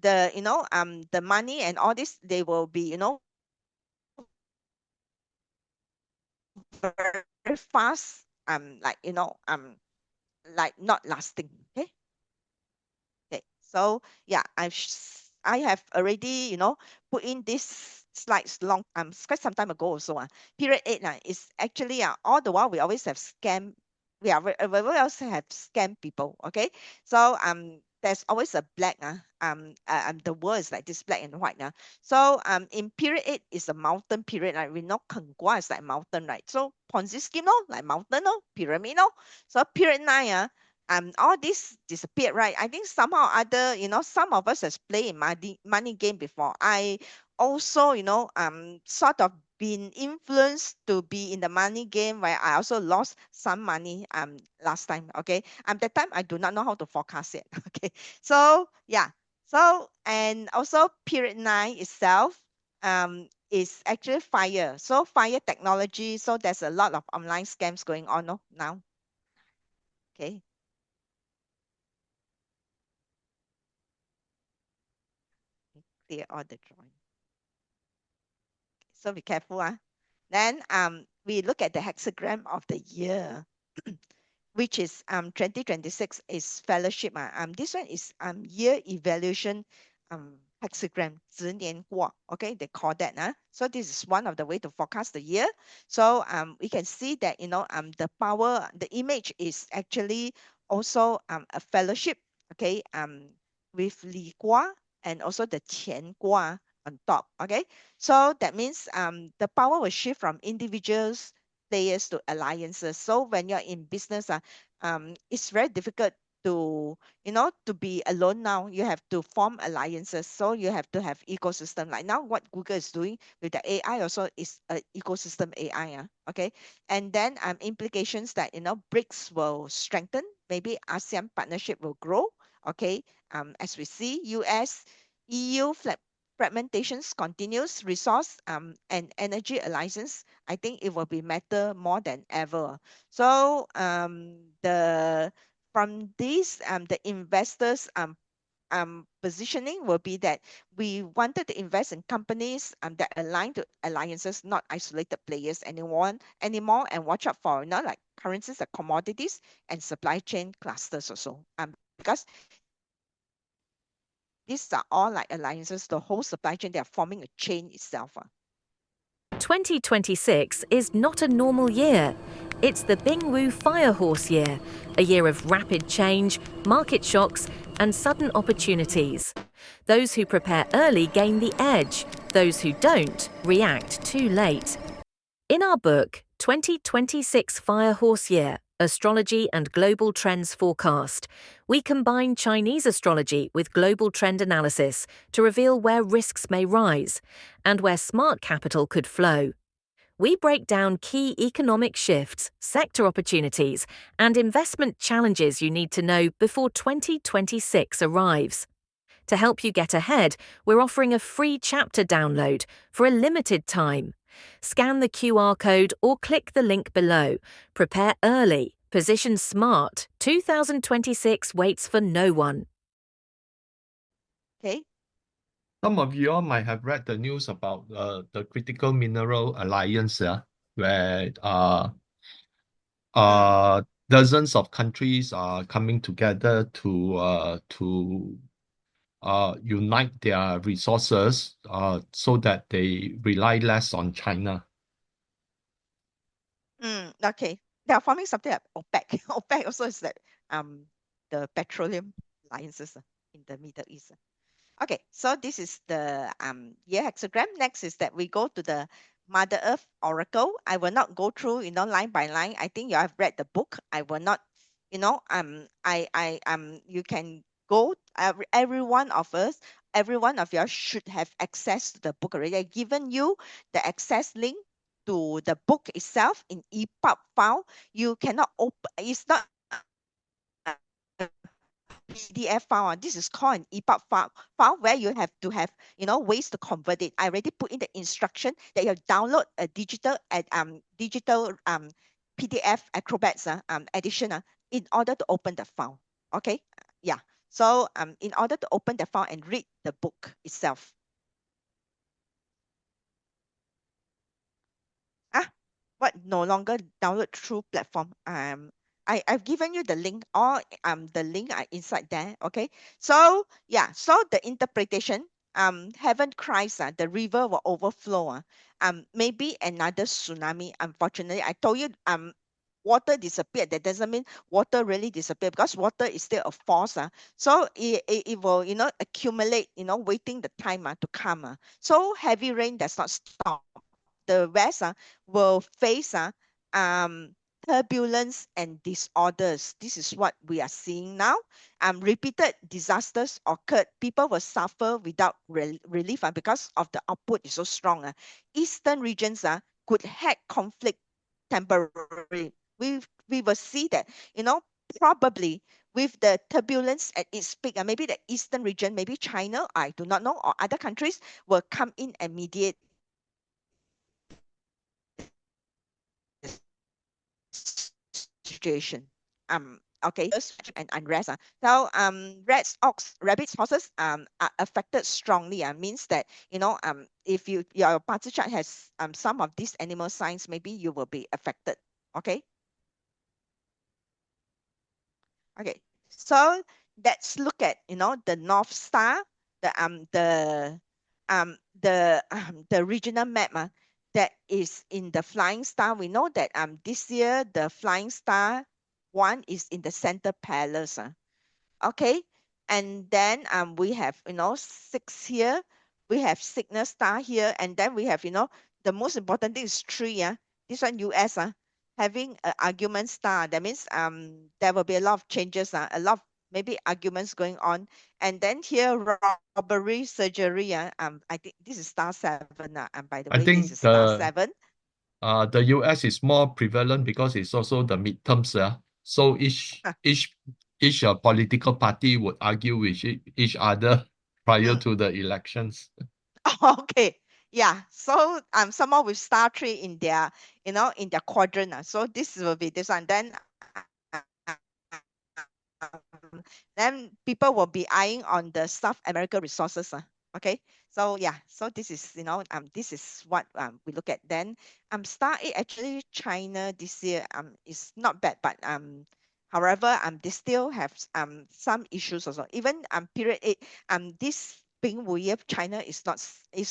the money and all this, they will be, very fast, like not lasting. Okay. Okay, so yeah, I have already, put in this slides long quite some time ago also. Period 8 is actually all the while we always have scam. We also have scam people. Okay, so there's always a black the world is like this black and white So in period 8 is a mountain period, right? We know Kengua is like mountain, right? So Ponzi scheme, no, like mountain, no, pyramid, no. So period 9 all this disappeared, right? I think somehow or other, some of us has played in money game before. I also, sort of been influenced to be in the money game, where I also lost some money last time. Okay. That time I do not know how to forecast it. Okay. So yeah. So and also period 9 itself is actually fire. So fire technology. So there's a lot of online scams going on, no, now. Okay. Clear all the drawing. So be careful. Then we look at the hexagram of the year, which is 2026 is fellowship. This one is year evaluation hexagram 十年过. Okay, they call that. So this is one of the way to forecast the year. So we can see that the power, the image is actually also a fellowship. Okay, with 离卦 and also the 乾卦on top. Okay, so that means the power will shift from individuals, players to alliances. So when you're in business, it's very difficult to to be alone now. You have to form alliances. So you have to have ecosystem. Like now, what Google is doing with the AI also is a ecosystem AI. Okay, and then implications that BRICS will strengthen. Maybe ASEAN partnership will grow. Okay, as we see, US, EU fragmentations continues, resource and energy alliance, I think it will be matter more than ever. So the from this the investors positioning will be that we wanted to invest in companies that align to alliances, not isolated players anymore, and watch out for like currencies like commodities and supply chain clusters also. Because these are all like alliances, the whole supply chain, they are forming a chain itself.
2026 is not a normal year. It's the Bingwu Firehorse year, a year of rapid change, market shocks, and sudden opportunities. Those who prepare early gain the edge. Those who don't react too late. In our book, 2026 Firehorse Year, Astrology and Global Trends Forecast. We combine Chinese astrology with global trend analysis to reveal where risks may rise and where smart capital could flow. We break down key economic shifts, sector opportunities, and investment challenges you need to know before 2026 arrives. To help you get ahead, we're offering a free chapter download for a limited time. Scan the QR code or click the link below. Prepare early. Position smart. 2026 waits for no one.
Okay.
Some of you all might have read the news about the Critical Mineral Alliance, where dozens of countries are coming together to unite their resources so that they rely less on China.
Okay. They are forming something like OPEC. OPEC also is that the petroleum alliances in the Middle East. Okay, so this is the year hexagram. Next is that we go to the Mother Earth Oracle. I will not go through, line by line. I think you have read the book. I will not, you can go, every one of us, every one of you should have access to the book already. I've given you the access link to the book itself in EPUB file. You cannot open, it's not a PDF file. This is called an EPUB file where you have to have ways to convert it. I already put in the instruction that you download a digital PDF Acrobats edition in order to open the file. Okay, yeah. So in order to open the file and read the book itself. What no longer download through platform. I've given you the link. All the link are inside there. Okay. So yeah. So the interpretation. Heaven cries. The river will overflow. Maybe another tsunami. Unfortunately, I told you. Water disappeared. That doesn't mean water really disappeared because water is still a force. So it will accumulate. Waiting the time to come. So heavy rain does not stop. The West will face turbulence and disorders. This is what we are seeing now. Repeated disasters occurred. People will suffer without relief because of the output is so strong. Eastern regions could hack conflict temporarily. We will see that, probably with the turbulence at its peak, and maybe the eastern region, maybe China, I do not know, or other countries will come in and mediate situation. Okay, and unrest. So rabbits, horses are affected strongly. Means that if your party chart has some of these animal signs, maybe you will be affected. Okay. Okay. So let's look at the North Star, the regional map that is in the flying star. We know that this year the flying star one is in the center palace. Okay, and then we have 6 here, we have signal star here, and then we have the most important thing is 3. This one US having an argument star. That means there will be a lot of changes, a lot of maybe arguments going on. And then here robbery, surgery. I think this is star 7. And by the
I
way, this
think
is star 7.
the US is more prevalent because it's also the midterms. So each political party would argue with each other prior to the elections.
Okay. Yeah. So someone with star 3 in their in their quadrant. So this will be this one. Then people will be eyeing on the South America resources. Okay. So yeah. So this is this is what we look at. Then star 8 actually China this year is not bad, but however they still have some issues also. Even period 8 this Ping Wu Ye, China is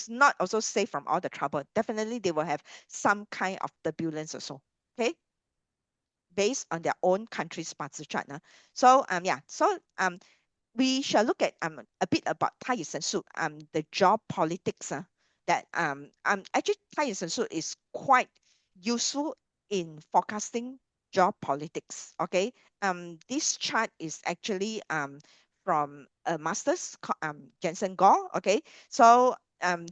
not also safe from all the trouble. Definitely they will have some kind of turbulence also. Okay, based on their own country's party chart. So yeah, so we shall look at a bit about 太乙神术 the geopolitics that actually 太乙神术 is quite useful in forecasting Geopolitics. Okay. This chart is actually from a master's Jensen Gore. Okay. So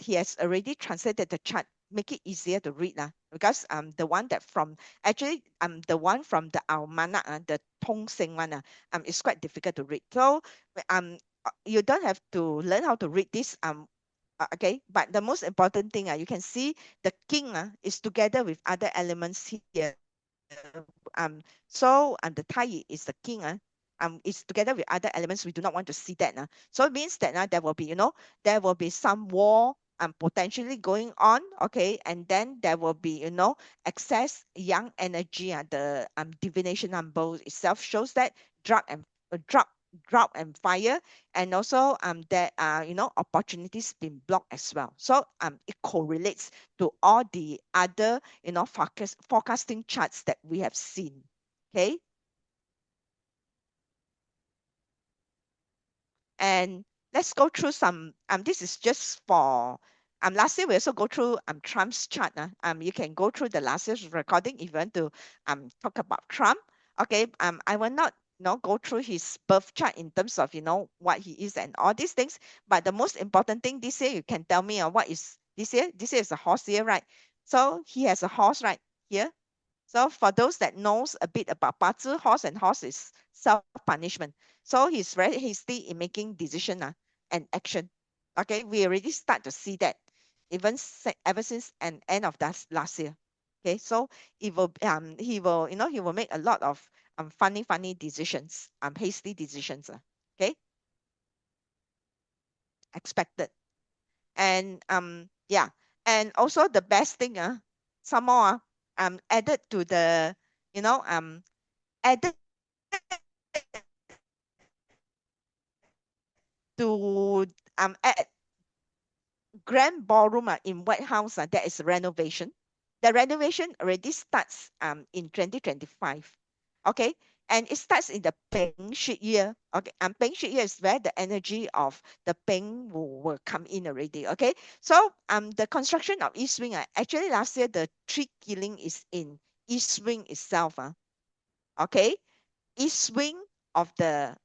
he has already translated the chart, make it easier to read because the one that from actually the one from the almanac the Tong Seng one is quite difficult to read. So you don't have to learn how to read this okay, but the most important thing you can see the king is together with other elements here. So the Tai is the king is together with other elements. We do not want to see that so it means that there will be there will be some war potentially going on. Okay, and then there will be excess young energy the divination number itself shows that drug and drug drought and fire, and also there are opportunities being blocked as well. So it correlates to all the other forecasting charts that we have seen. Okay, and let's go through some this is just for last year we also go through Trump's chart you can go through the last year's recording if you want to talk about Trump. Okay, I will not go through his birth chart in terms of what he is and all these things, but the most important thing this year, you can tell me what is this year. This year is a horse year, right? So he has a horse right here. So for those that knows a bit about 八字 horse, and horse is self-punishment. So he's very hasty in making decision and action. Okay, we already start to see that even ever since an end of last year. Okay, so he will he will make a lot of funny decisions, hasty decisions. Okay, expected. And yeah, and also the best thing some more added to the added to at grand ballroom in White House there is renovation. The renovation already starts in 2025. Okay, and it starts in the Peng Shi year. Okay, and Peng Shi year is where the energy of the Peng will come in already. Okay, so the construction of East Wing actually last year the tree killing is in East Wing itself. Okay, East Wing of the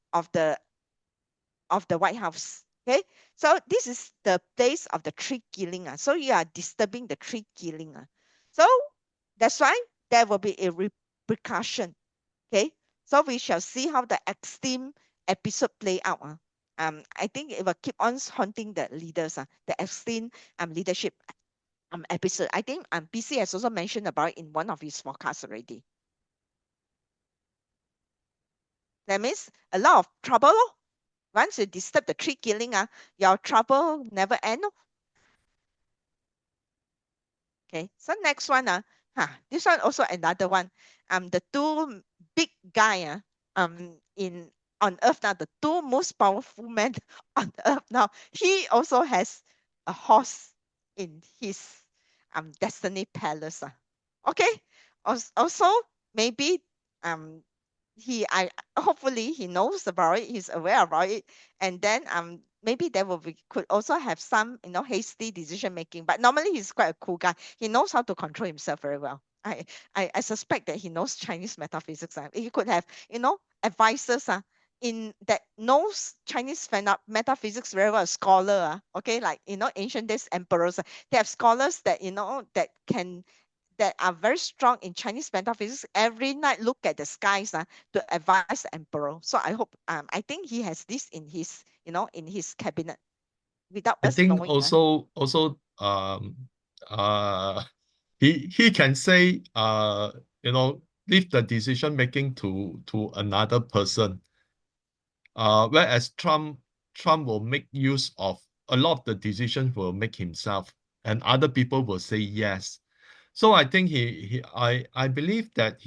White House. Okay, so this is the place of the tree killing. So you are disturbing the tree killing. So that's why there will be a repercussion. Okay, so we shall see how the extreme episode play out. I think it will keep on haunting the leaders. The extreme leadership episode. I think PC has also mentioned about it in one of his forecasts already. That means a lot of trouble. Once you disturb the tree killing, your trouble never end. Okay, so next one, this one also another one. The two big guy, in on Earth now, the two most powerful men on Earth now. He also has a horse in his destiny palace. Okay, also maybe I hopefully he knows about it, he's aware about it, and then maybe there will be could also have some hasty decision making, but normally he's quite a cool guy. He knows how to control himself very well. I suspect that he knows Chinese metaphysics. He could have advisors in that knows Chinese metaphysics very well, scholar okay, like ancient days emperors. They have scholars that that are very strong in Chinese metaphysics. Every night look at the skies to advise the emperor. So I hope I think he has this in his in his cabinet without
I
us
think
knowing.
also uh he can say leave the decision making to another person. Whereas Trump will make use of a lot of the decisions will make himself, and other people will say yes. So I think I believe that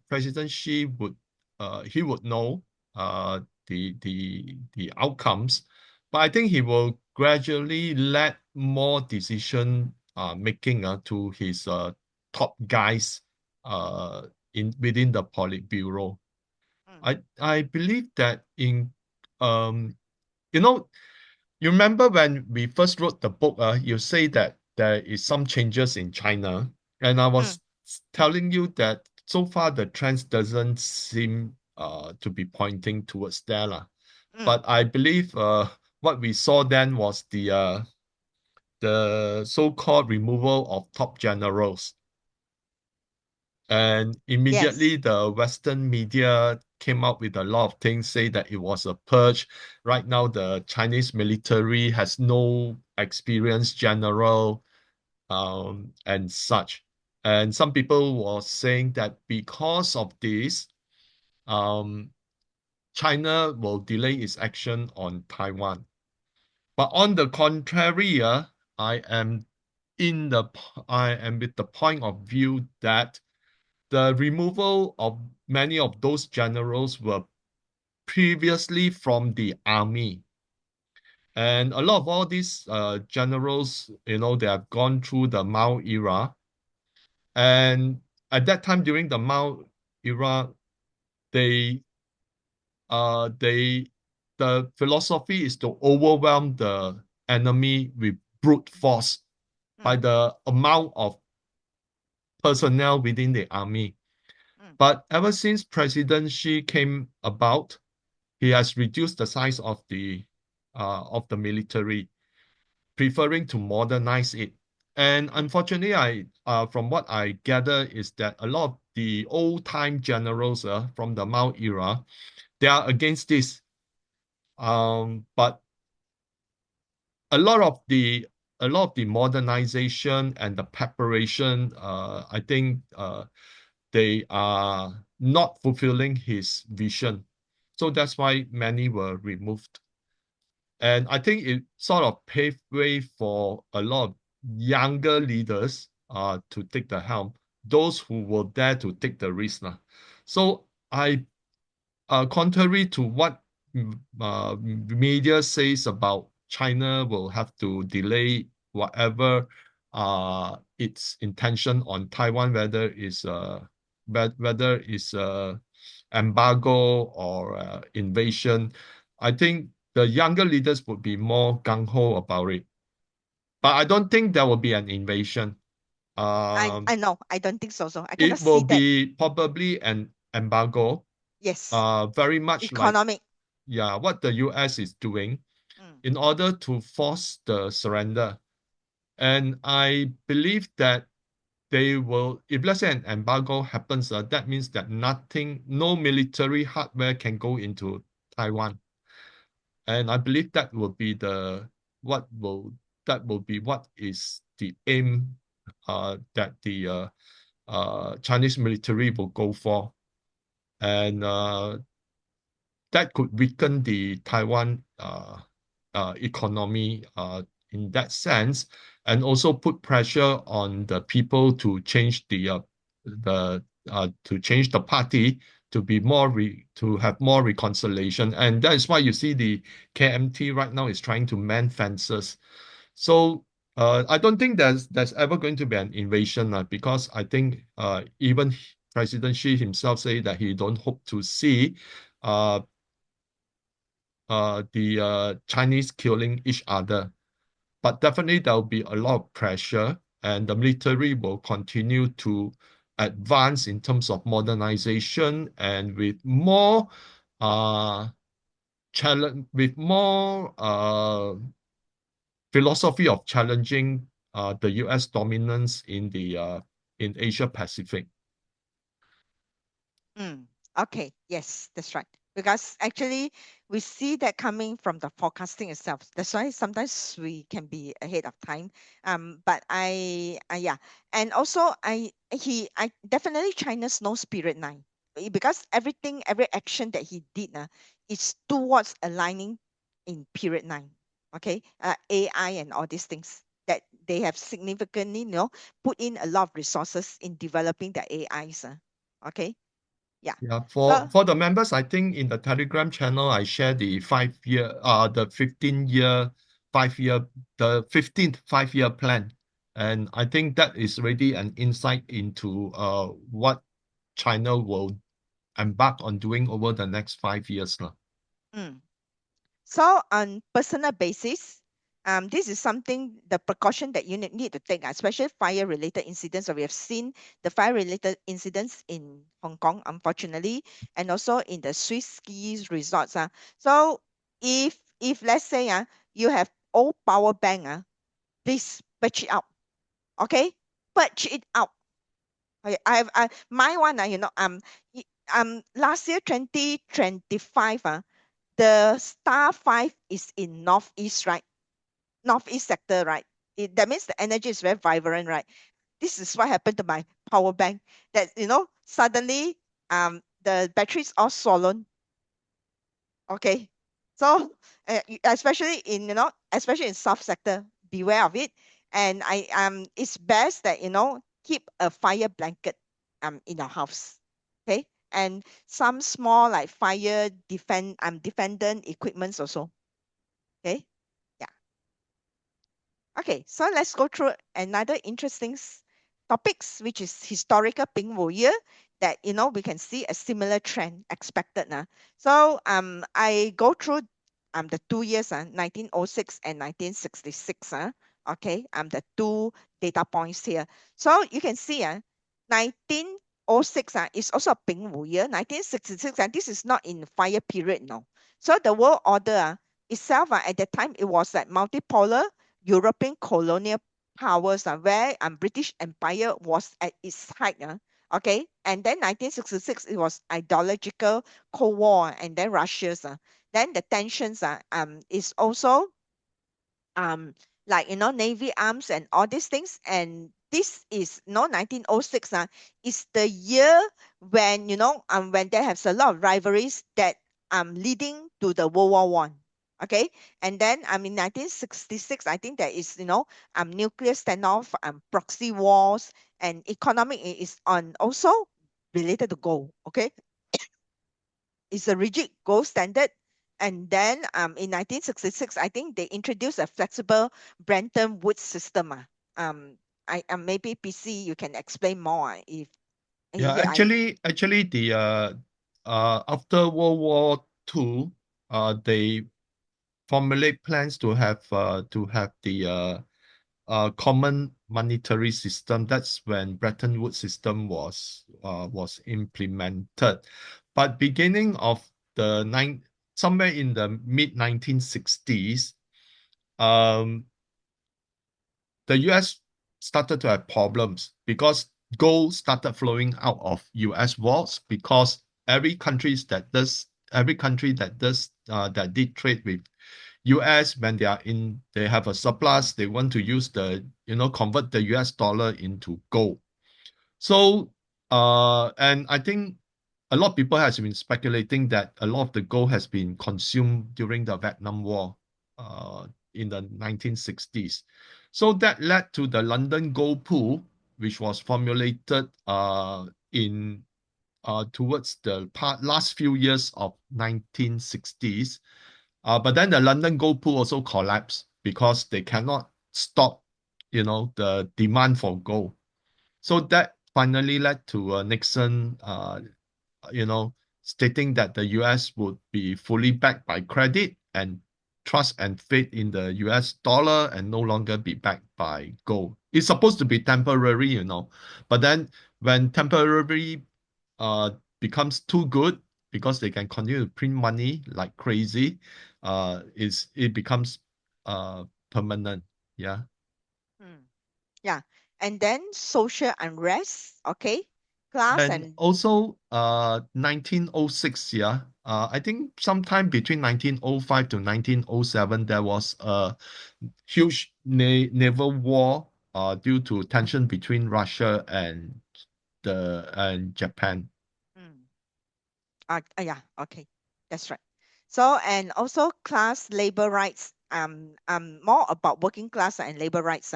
President Xi would know the outcomes, but I think he will gradually let more decision making to his top guys in within the Politburo. I believe that um you know you remember when we first wrote the book, you say that there is some changes in China, and I was telling you that so far the trends doesn't seem to be pointing towards there lah. But I believe what we saw then was the so-called removal of top generals. And immediately
Yes.
the Western media came up with a lot of things, say that it was a purge. Right now, the Chinese military has no experienced general and such. And some people were saying that because of this, um, China will delay its action on Taiwan. But on the contrary, I am I am with the point of view that the removal of many of those generals were previously from the army. And a lot of all these generals, they have gone through the Mao era. And at that time, during the Mao era, they the philosophy is to overwhelm the enemy with brute force by the amount of personnel within the army. But ever since President Xi came about, he has reduced the size of the military, preferring to modernize it. And unfortunately, from what I gather is that a lot of the old-time generals from the Mao era, they are against this. But a lot of the modernization and the preparation, I think they are not fulfilling his vision. So that's why many were removed. And I think it sort of paved way for a lot of younger leaders to take the helm, those who will dare to take the risk. So contrary to what media says about China will have to delay whatever its intention on Taiwan, whether it's embargo or invasion, I think the younger leaders would be more gung-ho about it. But I don't think there will be an invasion.
I know. I don't think so. So I cannot
It will
see that.
be probably an embargo,
Yes.
very much like
Economic.
what the US is doing
Mm.
in order to force the surrender. And I believe that they will, if let's say an embargo happens, that means that no military hardware can go into Taiwan. And I believe what will be what is the aim that the Chinese military will go for. And that could weaken the Taiwan economy in that sense, and also put pressure on the people to change the party to be to have more reconciliation. And that is why you see the KMT right now is trying to mend fences. So I don't think there's ever going to be an invasion because I think even President Xi himself say that he don't hope to see uh, the Chinese killing each other. But definitely there will be a lot of pressure, and the military will continue to advance in terms of modernization and with more philosophy of challenging the US dominance in Asia Pacific.
Okay. Yes, that's right. Because actually, we see that coming from the forecasting itself. That's why sometimes we can be ahead of time. But yeah, and also I definitely China's no spirit nine, because every action that he did, is towards aligning in period nine. Okay, AI and all these things that they have significantly, put in a lot of resources in developing the AIs. Okay, yeah.
Yeah,
So
for the members, I think in the Telegram channel, I share the 5-year, the 15-year, 5-year, the 15th 5-year plan. And I think that is really an insight into what China will embark on doing over the next 5 years.
Mm. So on personal basis, This is something, the precaution that you need to take, especially fire-related incidents. So we have seen the fire-related incidents in Hong Kong, unfortunately, and also in the Swiss ski resorts. So if let's say you have old power bank, please patch it out. Okay, patch it out. Okay, my one, last year 2025, the star five is in northeast, right? Northeast sector, right? That means the energy is very vibrant, right? This is what happened to my power bank. That suddenly the batteries all swollen. Okay, so especially in especially in south sector, beware of it. And it's best that keep a fire blanket in your house. Okay, and some small like fire defendant equipments also. Okay. Yeah. Okay, so let's go through another interesting topics, which is historical Pingwu year, that we can see a similar trend expected now. So I go through the 2 years 1906 and 1966 okay, the two data points here. So you can see 1906 is also a Pingwu year. 1966 and this is not in fire period, no. So the world order itself at that time it was like multipolar European colonial powers where British Empire was at its height. Okay, and then 1966 it was ideological Cold War, and then Russia's. Then the tensions is also um like navy arms and all these things, and this is 1906 is the year when when there has a lot of rivalries that leading to the World War I. Okay, and then in 1966 I think there is nuclear standoff, proxy wars, and economic is on also related to gold. Okay, it's a rigid gold standard. And then in 1966, I think they introduced a flexible Bretton Woods system. Maybe PC, you can explain more if
Yeah,
here I.
actually, the after World War II, they formulate plans to have the common monetary system. That's when Bretton Woods system was implemented. But beginning of somewhere in the mid 1960s, um, the US started to have problems because gold started flowing out of US vaults because every country that did trade with US, when they have a surplus, they want to use convert the US dollar into gold. So and I think a lot of people has been speculating that a lot of the gold has been consumed during the Vietnam War uh, in the 1960s. So that led to the London Gold Pool, which was formulated in towards the last few years of 1960s. But then the London Gold Pool also collapsed because they cannot stop, the demand for gold. So that finally led to Nixon, you know, stating that the US would be fully backed by credit and trust and faith in the US dollar and no longer be backed by gold. It's supposed to be temporary, but then when temporary uh, becomes too good because they can continue to print money like crazy, it becomes permanent. Yeah.
Hmm. Yeah, and then social unrest. Okay, class
And
and.
also 1906, yeah. I think sometime between 1905 to 1907, there was a huge naval war due to tension between Russia and Japan.
Mm. Yeah, okay, that's right. So, and also class labor rights, more about working class and labor rights.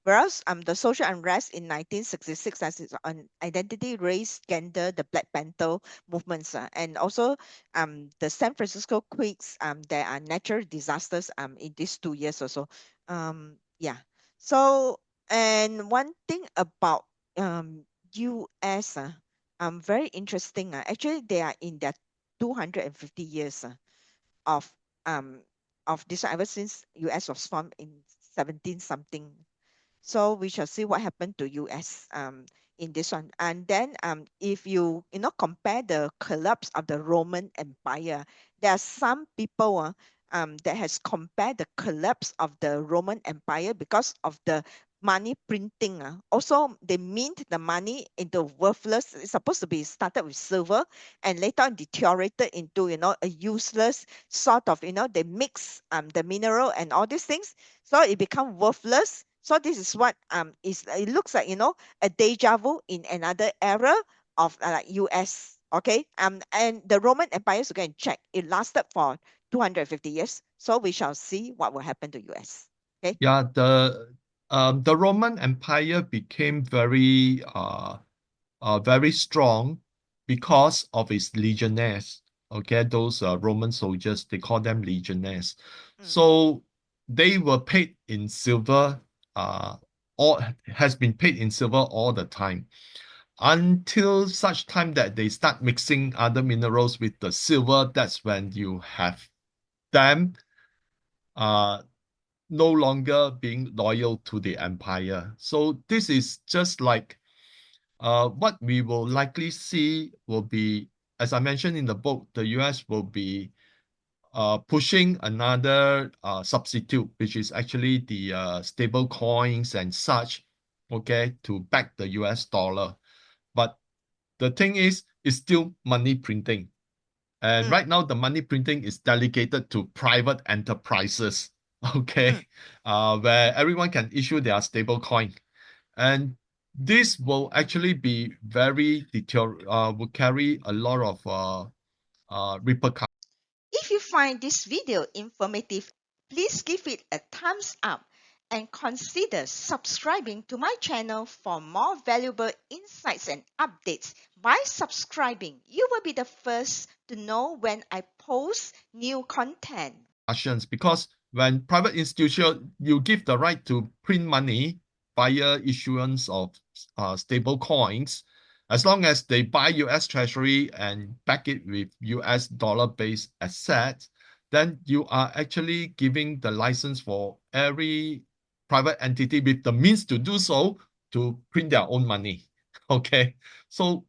Whereas the social unrest in 1966 as its on identity, race, gender, the Black Panther movements, and also the San Francisco quakes, there are natural disasters in these 2 years also. Yeah. So, and one thing about US very interesting. Actually, they are in their 250 years of um of this one ever since US was formed in 17 something. So we shall see what happened to US in this one. And then if you know compare the collapse of the Roman Empire, there are some people that has compared the collapse of the Roman Empire because of the money printing. Also, they mint the money into worthless. It's supposed to be started with silver and later on deteriorated into, you know, a useless sort of, you know, they mix the mineral and all these things. So it become worthless. So this is what is it looks like, you know, a deja vu in another era of like US. Okay. And the Roman Empire, you can check, it lasted for 250 years. So we shall see what will happen to US. Okay.
Yeah, the Roman Empire became very strong because of its legionnaires. Okay, those Roman soldiers, they call them legionnaires.
Mm,
So they were paid in silver, all has been paid in silver all the time until such time that they start mixing other minerals with the silver. That's when you have them uh no longer being loyal to the empire. So this is just like what we will likely see will be, as I mentioned in the book, the US will be pushing another substitute, which is actually the stable coins and such, okay, to back the US dollar. But the thing is, it's still money printing. And
mm,
right now, the money printing is delegated to private enterprises,
mm.
okay, where everyone can issue their stable coin. And this will actually be will carry a lot of repercussions.
If you find this video informative, please give it a thumbs up and consider subscribing to my channel for more valuable insights and updates. By subscribing, you will be the first to know when I post new content.
Because when private institution, you give the right to print money via issuance of stable coins, as long as they buy US Treasury and back it with US dollar-based assets, then you are actually giving the license for every private entity with the means to do so to print their own money. Okay, so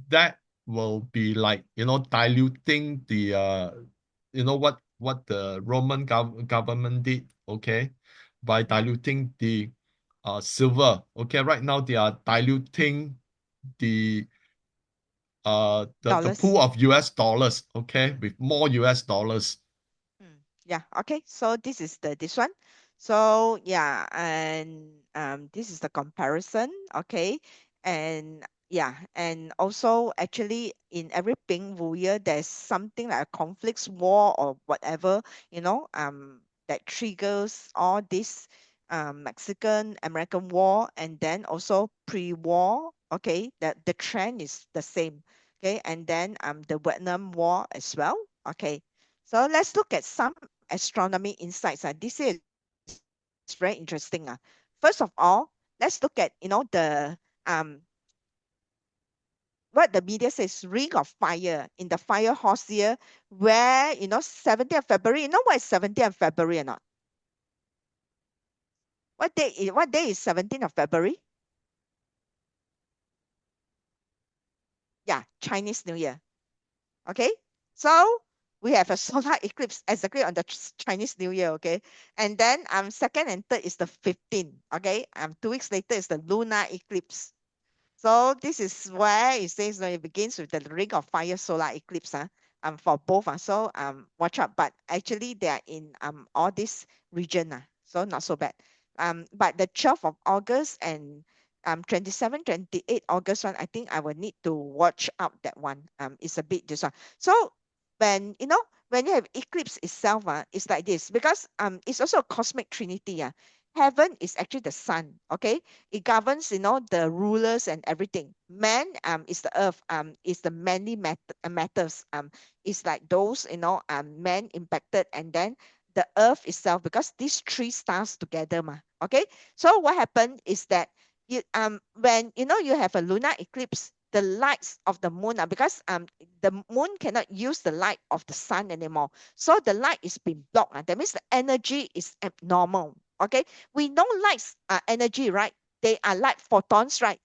that will be like, diluting the what the Roman government did, okay, by diluting the silver. Okay, right now they are diluting the the
Dollars.
pool of US dollars, okay, with more US dollars.
Yeah, okay. So this is this one. So yeah, and this is the comparison, okay? And yeah, and also actually in every Ping Wu year there's something like a conflicts, war or whatever, you know, that triggers all this Mexican American war, and then also pre-war, okay, that the trend is the same. Okay, and then the Vietnam War as well. Okay. So let's look at some astronomy insights. This is very interesting. First of all, let's look at, you know, the what the media says, ring of fire in the fire horse year, where, you know, 17th of February. You know what is 17th of February or not? What day is 17th of February? Yeah, Chinese New Year. Okay. So we have a solar eclipse exactly on the Chinese New Year. Okay. And then second and third is the 15th. Okay. 2 weeks later is the lunar eclipse. So this is where it says that it begins with the ring of fire solar eclipse for both. So watch out. But actually they are in all this region. So not so bad. But the 12th of August and 27, 28 August one, I think I will need to watch out that one. It's a bit this one. So when you know when you have eclipse itself, it's like this because it's also a cosmic trinity. Heaven is actually the sun. Okay, it governs, you know, the rulers and everything. Man is the earth, is the manly matters, is like those, you know, man impacted, and then the earth itself, because these three stars together okay. So what happened is that you when you know you have a lunar eclipse, the lights of the moon, because the moon cannot use the light of the sun anymore. So the light is being blocked. That means the energy is abnormal. Okay. We know lights are energy, right? They are like photons, right?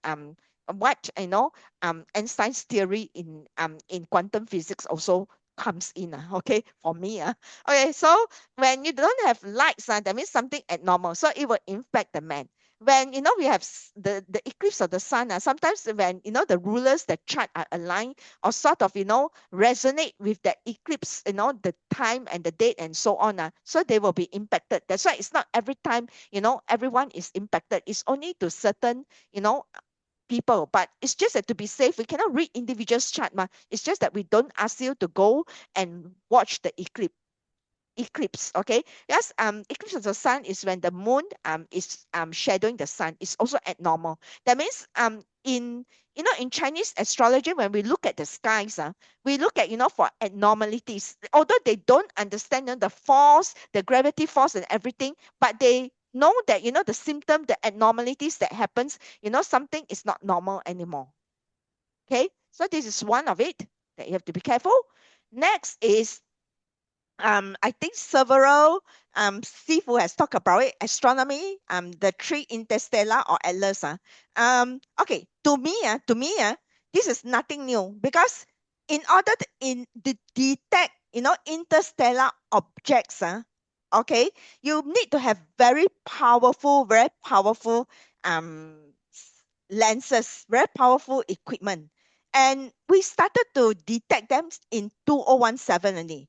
What Einstein's theory in quantum physics also comes in. Okay, for me. Okay, so when you don't have lights, that means something abnormal. So it will infect the man. When we have the eclipse of the sun, sometimes when the rulers, the chart are aligned or sort of resonate with the eclipse, the time and the date and so on, so they will be impacted. That's why it's not every time everyone is impacted. It's only to certain people, but it's just that to be safe, we cannot read individuals chart. It's just that we don't ask you to go and watch the eclipse. Okay, yes. Eclipse of the sun is when the moon is shadowing the sun. It's also abnormal. That means in Chinese astrology, when we look at the skies, we look at for abnormalities. Although they don't understand the force, the gravity force and everything, but they know that the symptom, the abnormalities that happens, something is not normal anymore. Okay, so this is one of it that you have to be careful. Next is I think several Sifu has talked about it. Astronomy, the three interstellar or atlas. Okay, to me, this is nothing new, because in order to detect, interstellar objects, okay, you need to have very powerful lenses, very powerful equipment. And we started to detect them in 2017 only.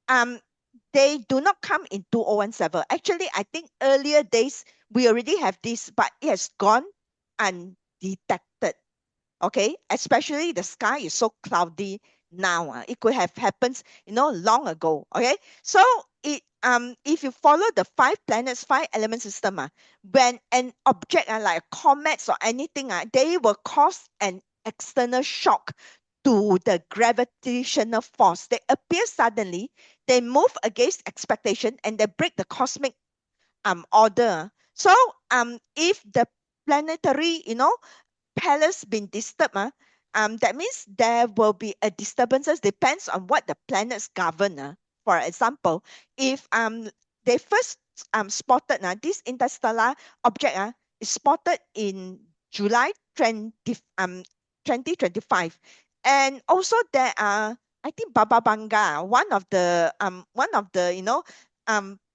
um they do not come in 2017. Actually, I think earlier days we already have this, but it has gone undetected. Okay, especially the sky is so cloudy now. It could have happened long ago. Okay, so if you follow the five planets, five element system, when an object like comets or anything, they will cause an external shock to the gravitational force. They appear suddenly, they move against expectation, and they break the cosmic order. So if the planetary palace been disturbed, that means there will be a disturbances, depends on what the planets govern. For example, if they first spotted this interstellar object is spotted in July 2025. And also there are, I think, Baba Banga, one of the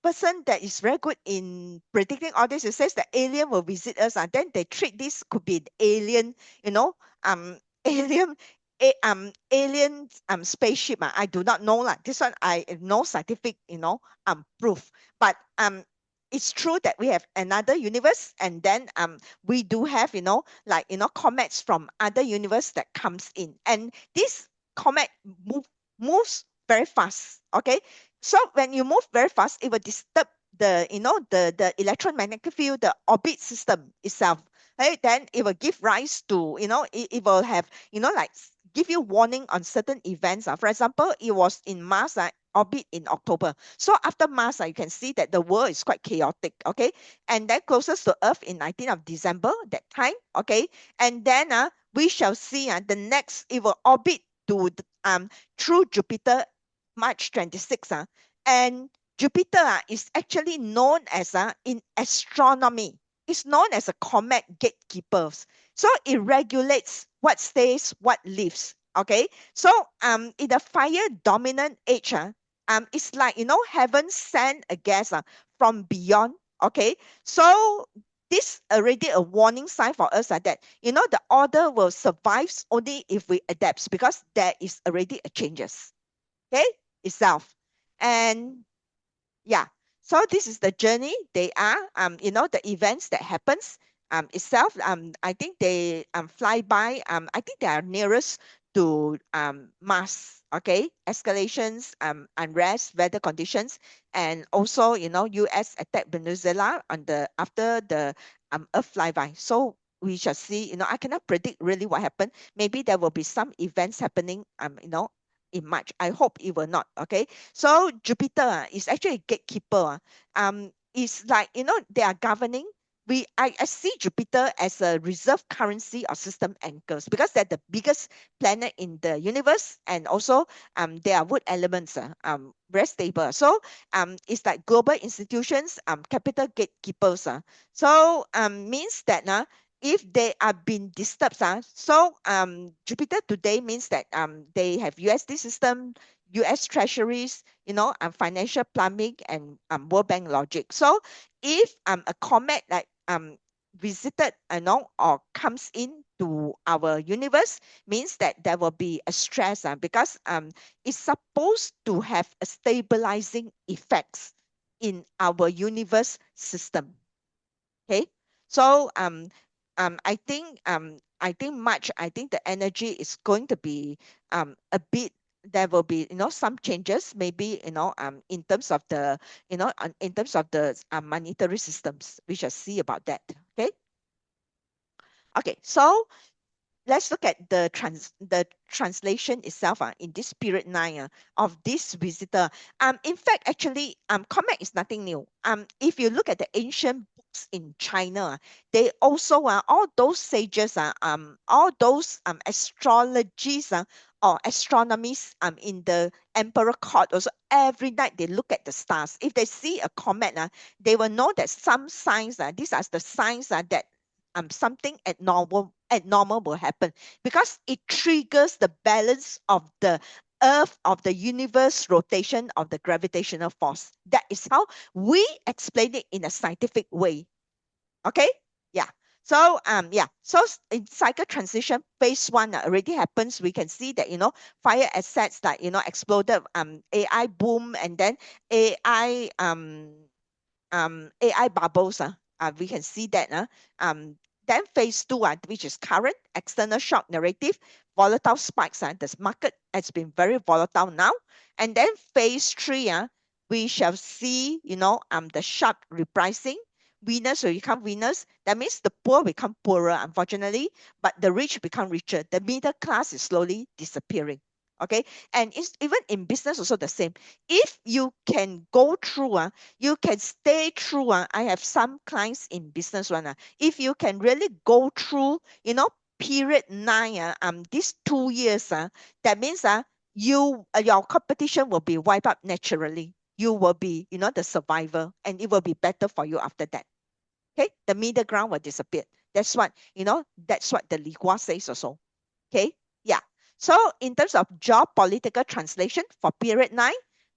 person that is very good in predicting all this. It says that alien will visit us, then they treat this could be alien, you know alien alien spaceship. I do not know this one. I no scientific proof, but it's true that we have another universe, and then we do have comets from other universe that comes in, and this comet moves very fast. Okay, so when you move very fast, it will disturb the electromagnetic field, the orbit system itself. Right? Then it will give rise to, it will have, give you warning on certain events. For example, it was in Mars orbit in October. So after Mars, you can see that the world is quite chaotic. Okay, and then closest to Earth in 19th of December that time. Okay, and then we shall see the next, it will orbit to through Jupiter March 26th. And Jupiter is actually known as in astronomy, it's known as a comet gatekeepers. So it regulates what stays, what leaves. Okay. So in the fire dominant age, it's like heaven sent a guest from beyond. Okay. So this already a warning sign for us that the order will survive only if we adapt, because there is already a changes. Okay, itself. And yeah, so this is the journey. They are the events that happens itself. I think they fly by. I think they are nearest to Mars. Okay, escalations, unrest, weather conditions, and also US attack Venezuela on the after the Earth flyby. So we shall see. I cannot predict really what happened. Maybe there will be some events happening in March. I hope it will not. Okay, so Jupiter is actually a gatekeeper. It's like they are governing I see Jupiter as a reserve currency or system anchors because they're the biggest planet in the universe, and also they are wood elements, very stable. So it's like global institutions, capital gatekeepers. So means that if they are being disturbed, so Jupiter today means that they have USD system, US treasuries, financial plumbing, and World Bank logic. So if a comet like visited, or comes into our universe, means that there will be a stress, because it's supposed to have a stabilizing effects in our universe system. Okay, so I think the energy is going to be a bit. There will be some changes, maybe in terms of the in terms of the monetary systems. We shall see about that. Okay. Okay, so let's look at the translation itself, in this period 9, of this visitor. In fact, actually, comet is nothing new. If you look at the ancient books in China, they also all those sages, all those astrologies, or astronomies, in the emperor court, also every night they look at the stars. If they see a comet, they will know that some signs, these are the signs, that something abnormal will happen, because it triggers the balance of the earth, of the universe rotation, of the gravitational force. That is how we explain it in a scientific way. Okay. Yeah. So in cycle transition phase 1, already happens. We can see that fire assets, like exploded, AI boom, and then AI AI bubbles, we can see that, then phase 2, which is current external shock narrative, volatile spikes, the market has been very volatile now. And then phase 3, we shall see the sharp repricing. Winners will become winners. That means the poor become poorer, unfortunately, but the rich become richer. The middle class is slowly disappearing. Okay, and it's even in business also the same. If you can go through, you can stay through. I have some clients in business one. If you can really go through, period 9, these 2 years, that means your competition will be wiped out naturally. You will be, the survivor, and it will be better for you after that. Okay, the middle ground will disappear. That's what the Li Hua says also. Okay, yeah. So in terms of geopolitical translation for period 9,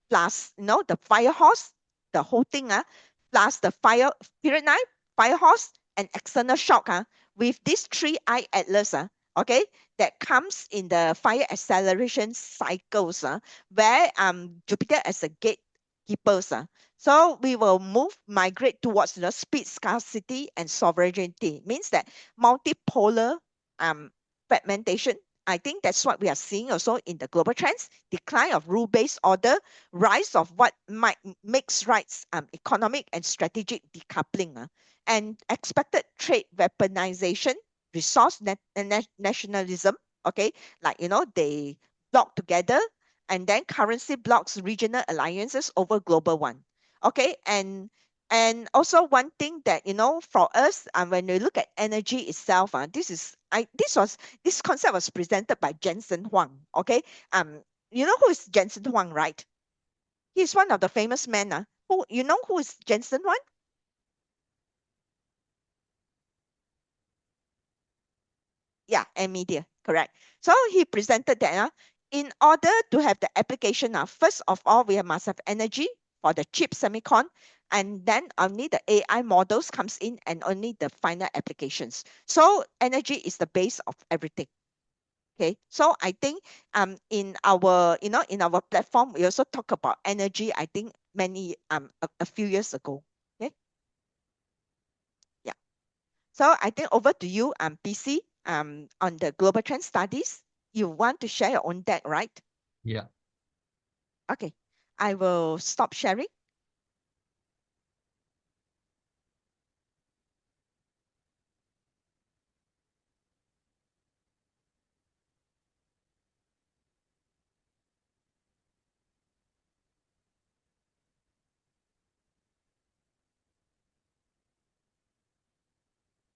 plus the fire horse, the whole thing, plus the fire period 9, fire horse, and external shock, with these three eye atlas, okay, that comes in the fire acceleration cycles, where Jupiter as a gatekeepers. So we will migrate towards the speed, scarcity, and sovereignty. Means that multipolar fragmentation. I think that's what we are seeing also in the global trends: decline of rule-based order, rise of what might makes rights, economic and strategic decoupling, and expected trade weaponization, resource nationalism. Okay, like they block together, and then currency blocks regional alliances over global one. Okay, and also one thing that for us, when we look at energy itself, this concept was presented by Jensen Huang. Okay, you know who is Jensen Huang, right? He's one of the famous men. Who is Jensen Huang? Yeah, and media, correct. So he presented that, in order to have the application, first of all, we must have energy for the chip semicon, and then only the AI models comes in, and only the final applications. So energy is the base of everything. Okay, so I think in our in our platform, we also talk about energy, I think many a few years ago. Okay, yeah. So I think over to you, PC, on the global trend studies. You want to share your own deck, right?
Yeah.
Okay, I will stop sharing.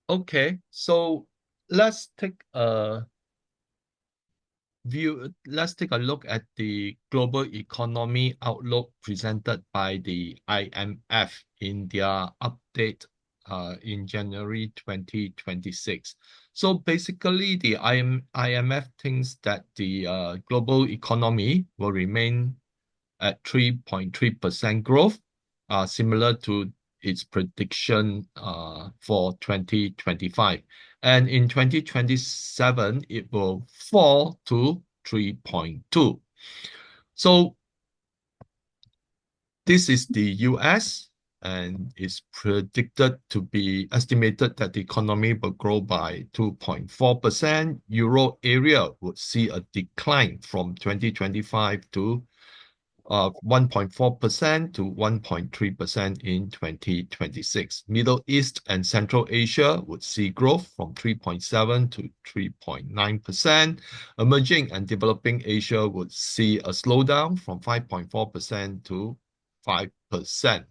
Okay, so let's take a let's take a look at the global economy outlook presented by the IMF in their update in January 2026. So basically, the IMF thinks that the global economy will remain at 3.3% growth, similar to its prediction for 2025. And in 2027, it will fall to 3.2. So this is the US, and it's predicted to be estimated that the economy will grow by 2.4%. Euro area would see a decline from 2025 to 1.4% to 1.3% in 2026. Middle East and Central Asia would see growth from 3.7 to 3.9%. Emerging and developing Asia would see a slowdown from 5.4% to 5%.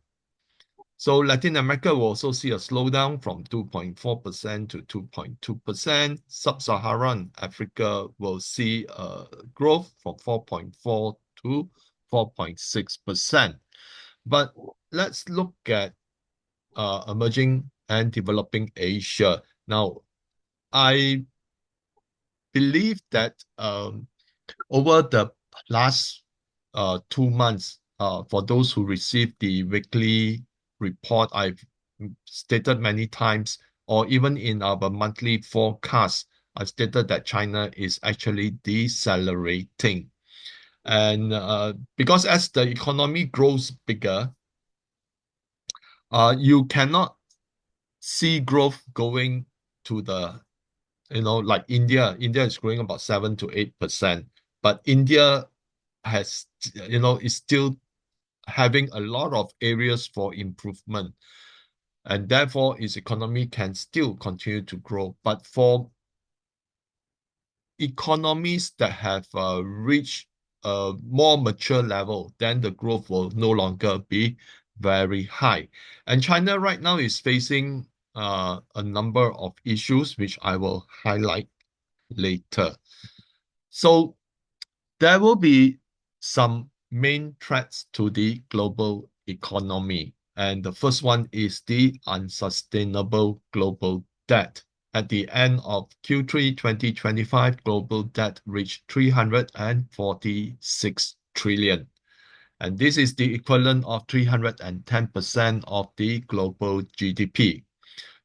So Latin America will also see a slowdown from 2.4% to 2.2%. Sub-Saharan Africa will see a growth from 4.4 to 4.6%. But let's look at emerging and developing Asia. Now, I believe that over the last 2 months, for those who received the weekly report, I've stated many times, or even in our monthly forecast, I've stated that China is actually decelerating. And because as the economy grows bigger, you cannot see growth going to the, like India. India is growing about 7 to 8%, but India has, is still having a lot of areas for improvement, and therefore its economy can still continue to grow. But for economies that have reached a more mature level, then the growth will no longer be very high. And China right now is facing a number of issues, which I will highlight later. So there will be some main threats to the global economy. And the first one is the unsustainable global debt. At the end of Q3 2025, global debt reached 346 trillion. And this is the equivalent of 310% of the global GDP.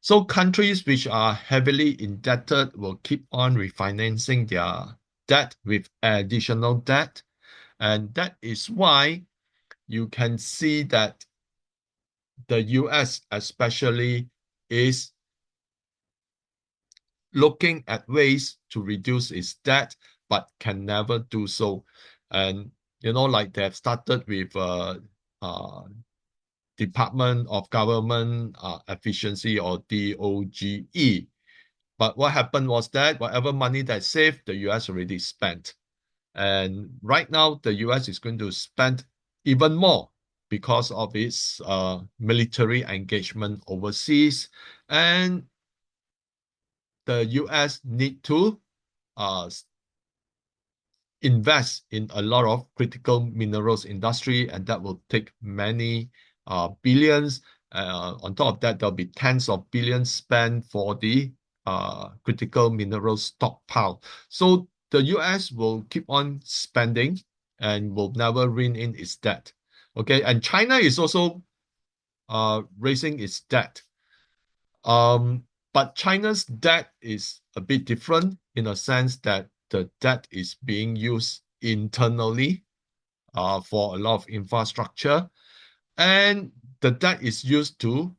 So countries which are heavily indebted will keep on refinancing their debt with additional debt. And that is why you can see that the US especially is looking at ways to reduce its debt, but can never do so. And, like they have started with Department of Government Efficiency, or DOGE. But what happened was that whatever money they saved, the US already spent. And right now, the US is going to spend even more because of its military engagement overseas. And the US need to invest in a lot of critical minerals industry, and that will take many billions. On top of that, there'll be tens of billions spent for the critical minerals stockpile. So the US will keep on spending and will never rein in its debt. Okay, and China is also raising its debt. But China's debt is a bit different in a sense that the debt is being used internally for a lot of infrastructure, and the debt is used to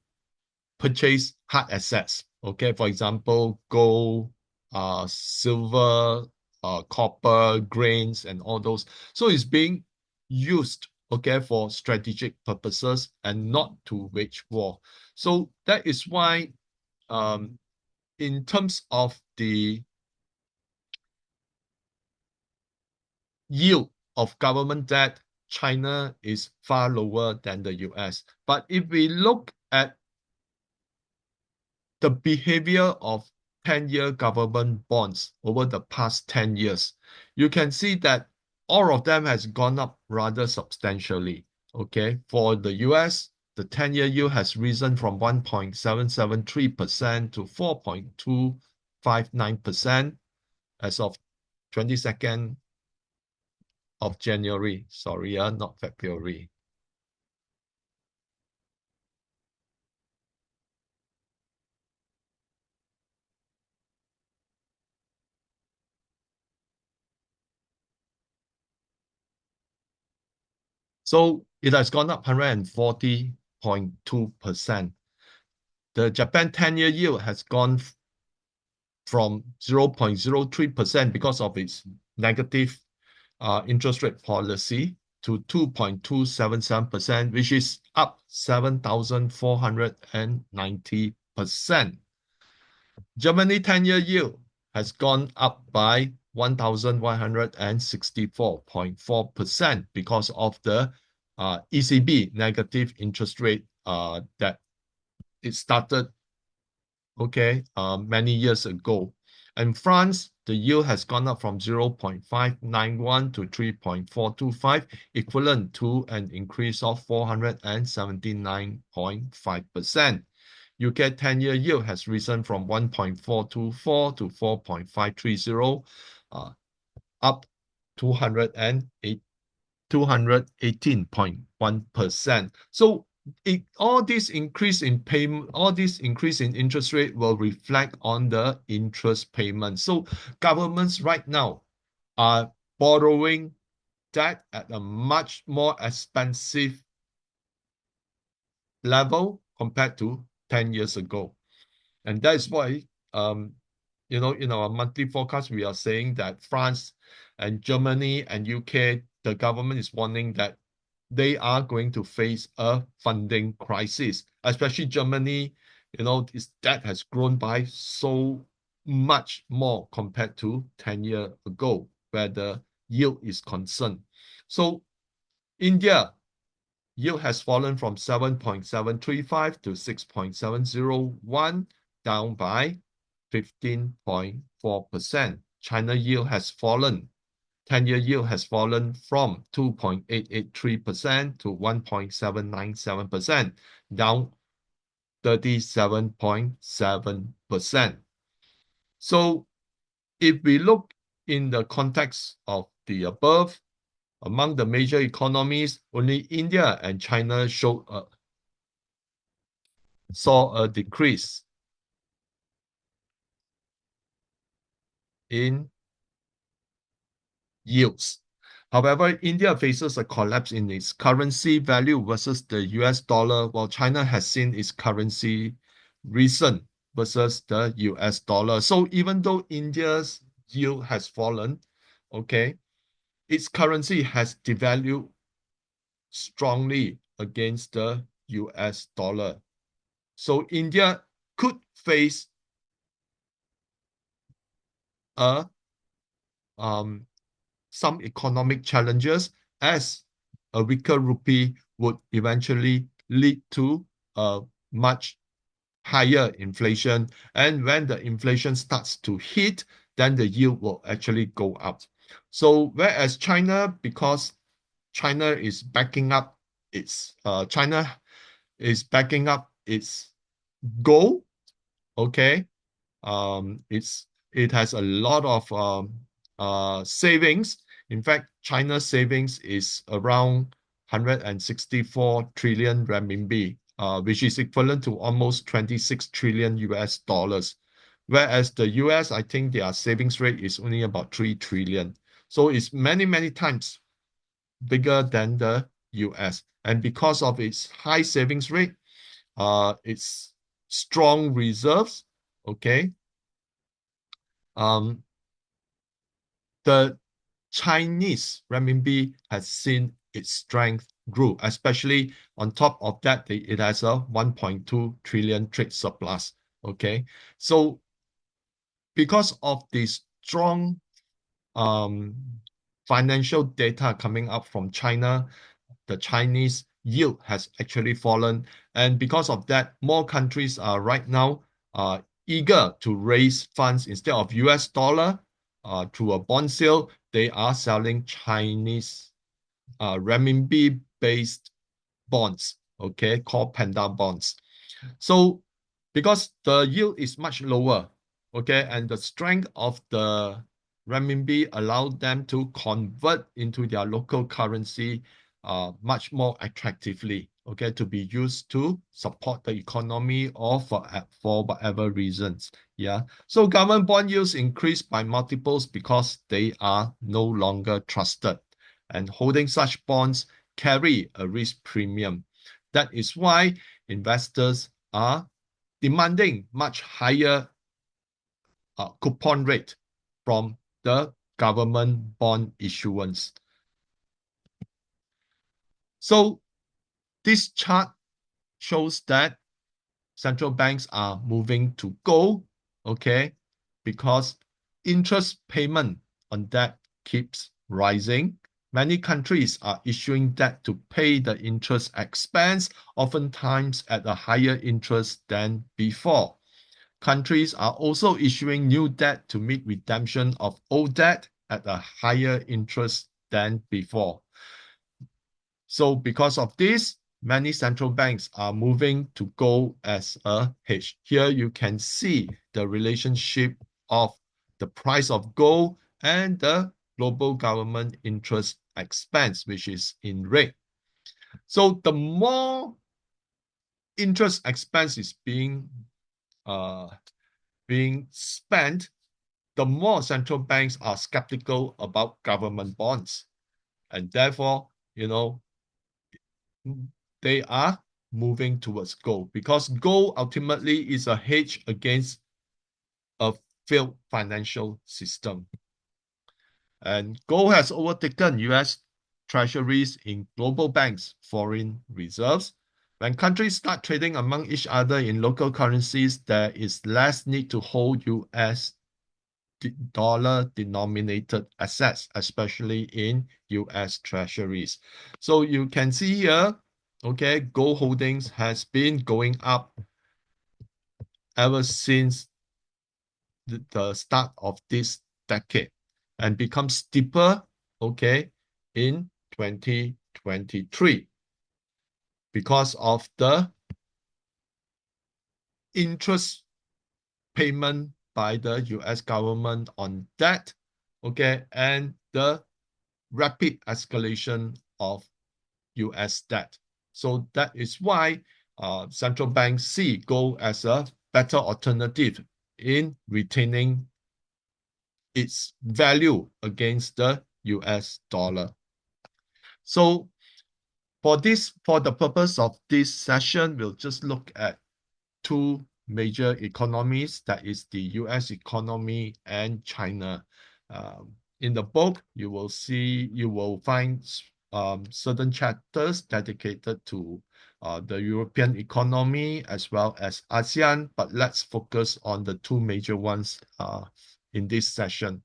purchase hard assets. Okay, for example, gold, silver, copper, grains, and all those. So it's being used, okay, for strategic purposes and not to wage war. So that is why, in terms of the yield of government debt, China is far lower than the US. But if we look at the behavior of 10-year government bonds over the past 10 years, you can see that all of them has gone up rather substantially. Okay, for the US, the 10-year yield has risen from 1.773% to 4.259% as of 22nd of January. Sorry, not February. So it has gone up 140.2%. The Japan 10-year yield has gone from 0.03% because of its negative interest rate policy to 2.277%, which is up 7,490%. Germany 10-year yield has gone up by 1,164.4% because of the ECB negative interest rate that it started many years ago. And France, the yield has gone up from 0.591 to 3.425, equivalent to an increase of 479.5%. UK 10-year yield has risen from 1.424 to 4.530, up 218.1%. So all this increase in payment, all this increase in interest rate will reflect on the interest payment. So governments right now are borrowing debt at a much more expensive level compared to 10 years ago. And that is why, in our monthly forecast, we are saying that France and Germany and UK, the government is warning that they are going to face a funding crisis, especially Germany. Its debt has grown by so much more compared to 10 years ago, where the yield is concerned. So India, yield has fallen from 7.735 to 6.701, down by 15.4%. China yield has fallen. 10-year yield has fallen from 2.883% to 1.797%, down 37.7%. So if we look in the context of the above, among the major economies, only India and China saw a decrease in yields. However, India faces a collapse in its currency value versus the US dollar, while China has seen its currency risen versus the US dollar. So even though India's yield has fallen, its currency has devalued strongly against the US dollar. So India could face some economic challenges, as a weaker rupee would eventually lead to a much higher inflation. And when the inflation starts to hit, then the yield will actually go up. So whereas China, because China is backing up its goal, it has a lot of savings. In fact, China's savings is around 164 trillion renminbi, which is equivalent to almost 26 trillion US dollars. Whereas the US, I think their savings rate is only about 3 trillion. So it's many, many times bigger than the US. And because of its high savings rate, its strong reserves, the Chinese renminbi has seen its strength grew, especially on top of that, it has a 1.2 trillion trade surplus. So because of the strong financial data coming up from China, the Chinese yield has actually fallen. And because of that, more countries are right now eager to raise funds instead of US dollar through a bond sale, they are selling Chinese renminbi-based bonds, okay, called panda bonds. So because the yield is much lower, okay, and the strength of the renminbi allowed them to convert into their local currency much more attractively, okay, to be used to support the economy or for whatever reasons. Yeah. So government bond yields increase by multiples because they are no longer trusted. And holding such bonds carry a risk premium. That is why investors are demanding much higher coupon rate from the government bond issuance. So this chart shows that central banks are moving to gold, okay, because interest payment on debt keeps rising. Many countries are issuing debt to pay the interest expense, oftentimes at a higher interest than before. Countries are also issuing new debt to meet redemption of old debt at a higher interest than before. So because of this, many central banks are moving to gold as a hedge. Here you can see the relationship of the price of gold and the global government interest expense, which is in red. So the more interest expense is being spent, the more central banks are skeptical about government bonds. And therefore, they are moving towards gold because gold ultimately is a hedge against a failed financial system. And gold has overtaken US treasuries in global banks' foreign reserves. When countries start trading among each other in local currencies, there is less need to hold US dollar-denominated assets, especially in US treasuries. So you can see here, okay, gold holdings has been going up ever since the start of this decade and becomes steeper, okay, in 2023 because of the interest payment by the US government on debt, okay, and the rapid escalation of US debt. So that is why central banks see gold as a better alternative in retaining its value against the US dollar. So for the purpose of this session, we'll just look at two major economies, that is the US economy and China. In the book, you will find certain chapters dedicated to the European economy as well as ASEAN, but let's focus on the two major ones in this session.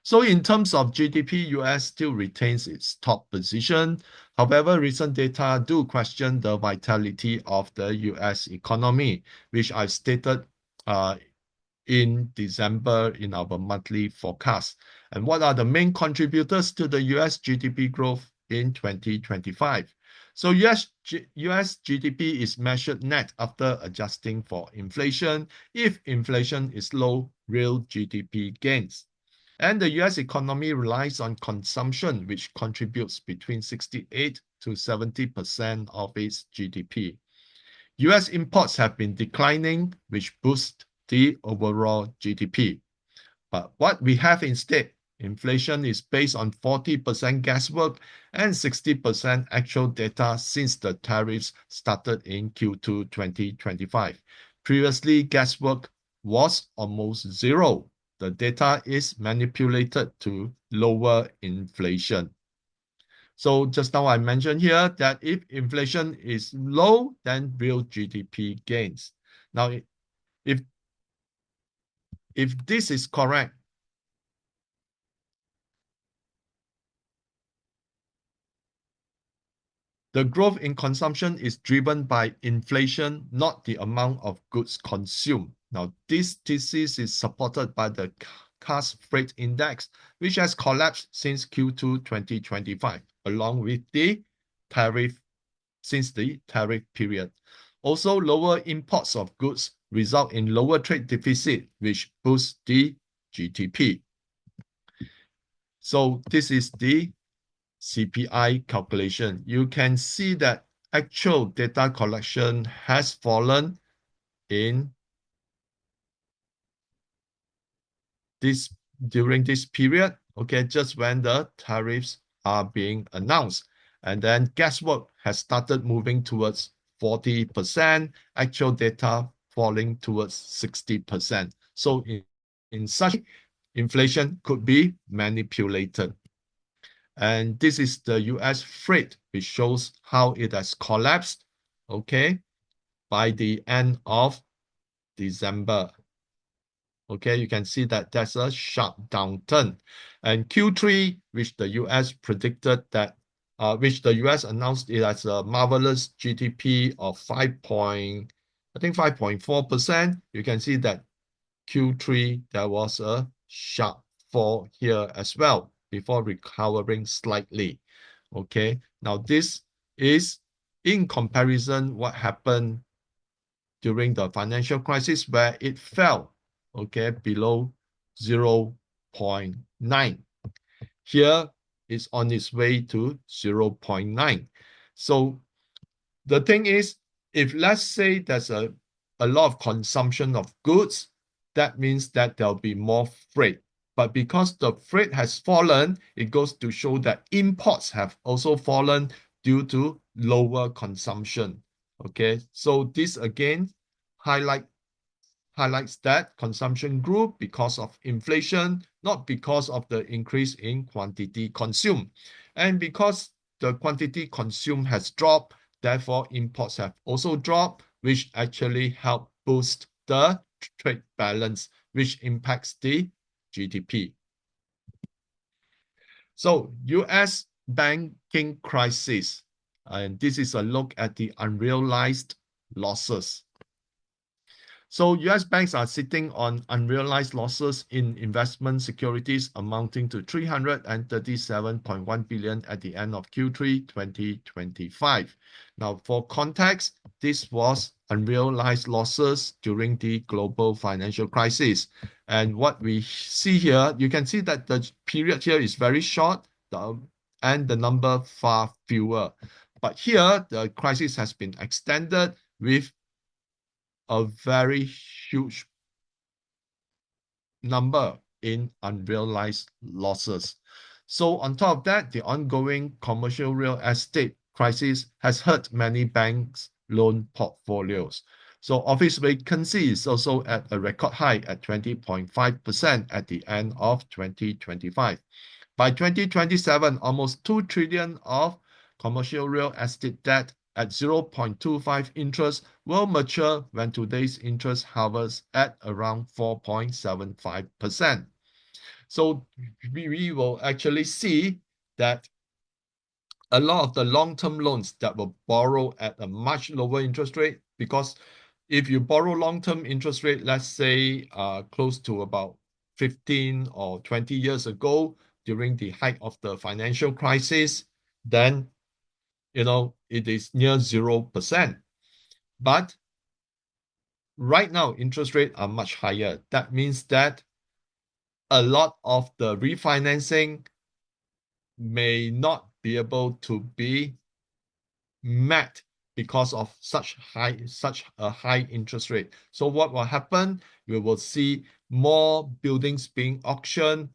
So in terms of GDP, US still retains its top position. However, recent data do question the vitality of the US economy, which I stated in December in our monthly forecast. And what are the main contributors to the US GDP growth in 2025? So US GDP is measured net after adjusting for inflation. If inflation is low, real GDP gains. And the US economy relies on consumption, which contributes between 68 to 70% of its GDP. US imports have been declining, which boosts the overall GDP. But what we have instead, inflation is based on 40% guesswork and 60% actual data since the tariffs started in Q2 2025. Previously, guesswork was almost zero. The data is manipulated to lower inflation. So just now I mentioned here that if inflation is low, then real GDP gains. Now, if this is correct, the growth in consumption is driven by inflation, not the amount of goods consumed. Now, this thesis is supported by the CAS freight index, which has collapsed since Q2 2025, along with the tariff since the tariff period. Also, lower imports of goods result in lower trade deficit, which boosts the GDP. So this is the CPI calculation. You can see that actual data collection has fallen in this during this period, okay, just when the tariffs are being announced. And then guesswork has started moving towards 40%, actual data falling towards 60%. So in such, inflation could be manipulated. And this is the US freight, which shows how it has collapsed, okay, by the end of December. Okay, you can see that that's a sharp downturn. And Q3, which the US predicted that, which the US announced it as a marvelous GDP of 5.4%. You can see that Q3, there was a sharp fall here as well before recovering slightly. Okay, now this is in comparison what happened during the financial crisis where it fell, okay, below 0.9. Here it's on its way to 0.9. So the thing is, if let's say there's a lot of consumption of goods, that means that there'll be more freight. But because the freight has fallen, it goes to show that imports have also fallen due to lower consumption. Okay, so this again highlights that consumption grew because of inflation, not because of the increase in quantity consumed. And because the quantity consumed has dropped, therefore imports have also dropped, which actually help boost the trade balance, which impacts the GDP. So US banking crisis, and this is a look at the unrealized losses. So US banks are sitting on unrealized losses in investment securities amounting to 337.1 billion at the end of Q3 2025. Now, for context, this was unrealized losses during the global financial crisis. And what we see here, you can see that the period here is very short and the number far fewer. But here, the crisis has been extended with a very huge number in unrealized losses. So on top of that, the ongoing commercial real estate crisis has hurt many banks' loan portfolios. So office vacancy is also at a record high at 20.5% at the end of 2025. By 2027, almost 2 trillion of commercial real estate debt at 0.25 interest will mature when today's interest hovers at around 4.75%. So we will actually see that a lot of the long-term loans that were borrowed at a much lower interest rate, because if you borrow long-term interest rate, let's say close to about 15 or 20 years ago, during the height of the financial crisis, then it is near 0%. But right now, interest rates are much higher. That means that a lot of the refinancing may not be able to be met because of such a high interest rate. So what will happen? We will see more buildings being auctioned,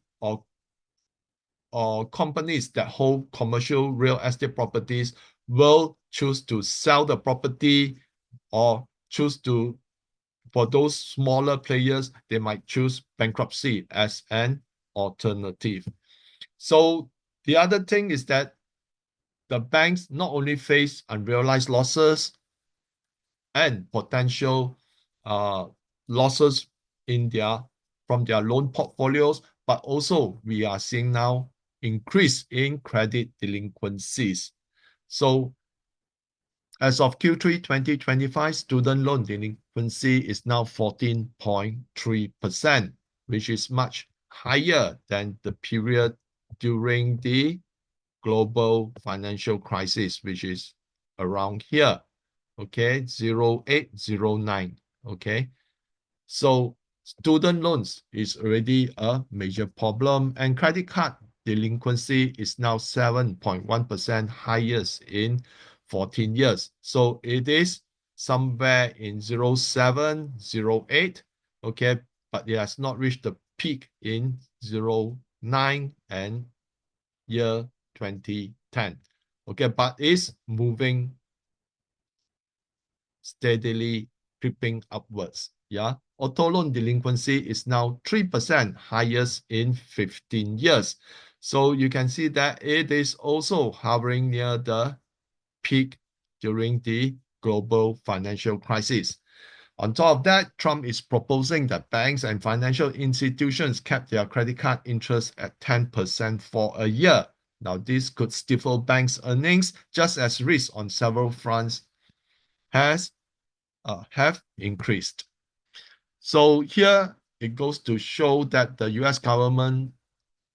or companies that hold commercial real estate properties will choose to sell the property, or for those smaller players, they might choose bankruptcy as an alternative. So the other thing is that the banks not only face unrealized losses and potential losses from their loan portfolios, but also we are seeing now increase in credit delinquencies. So as of Q3 2025, student loan delinquency is now 14.3%, which is much higher than the period during the global financial crisis, which is around here, okay, 0809, okay. So student loans is already a major problem, and credit card delinquency is now 7.1% highest in 14 years. So it is somewhere in 07, 08, okay, but it has not reached the peak in 09 and year 2010. Okay, but it's moving steadily creeping upwards. Yeah, auto loan delinquency is now 3% highest in 15 years. So you can see that it is also hovering near the peak during the global financial crisis. On top of that, Trump is proposing that banks and financial institutions cap their credit card interest at 10% for a year. Now, this could stifle banks' earnings, just as risks on several fronts have increased. So here it goes to show that the US government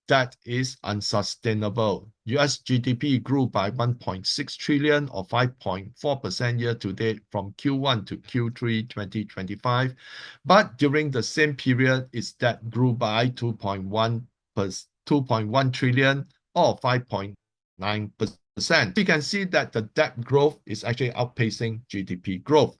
debt is unsustainable. US GDP grew by 1.6 trillion or 5.4% year to date from Q1 to Q3 2025. But during the same period, its debt grew by 2.1 trillion or 5.9%. We can see that the debt growth is actually outpacing GDP growth.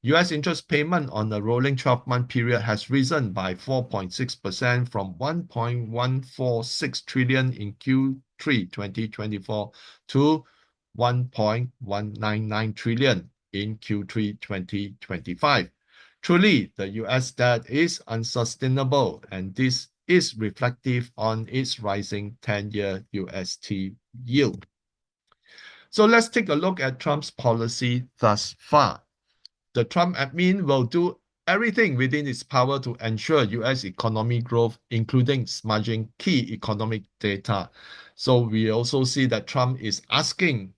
US interest payment on the rolling 12-month period has risen by 4.6% from 1.146 trillion in Q3 2024 to 1.199 trillion in Q3 2025. Truly, the US debt is unsustainable, and this is reflective on its rising 10-year UST yield. So let's take a look at Trump's policy thus far. The Trump admin will do everything within its power to ensure US economy growth, including smudging key economic data. So we also see that Trump is asking,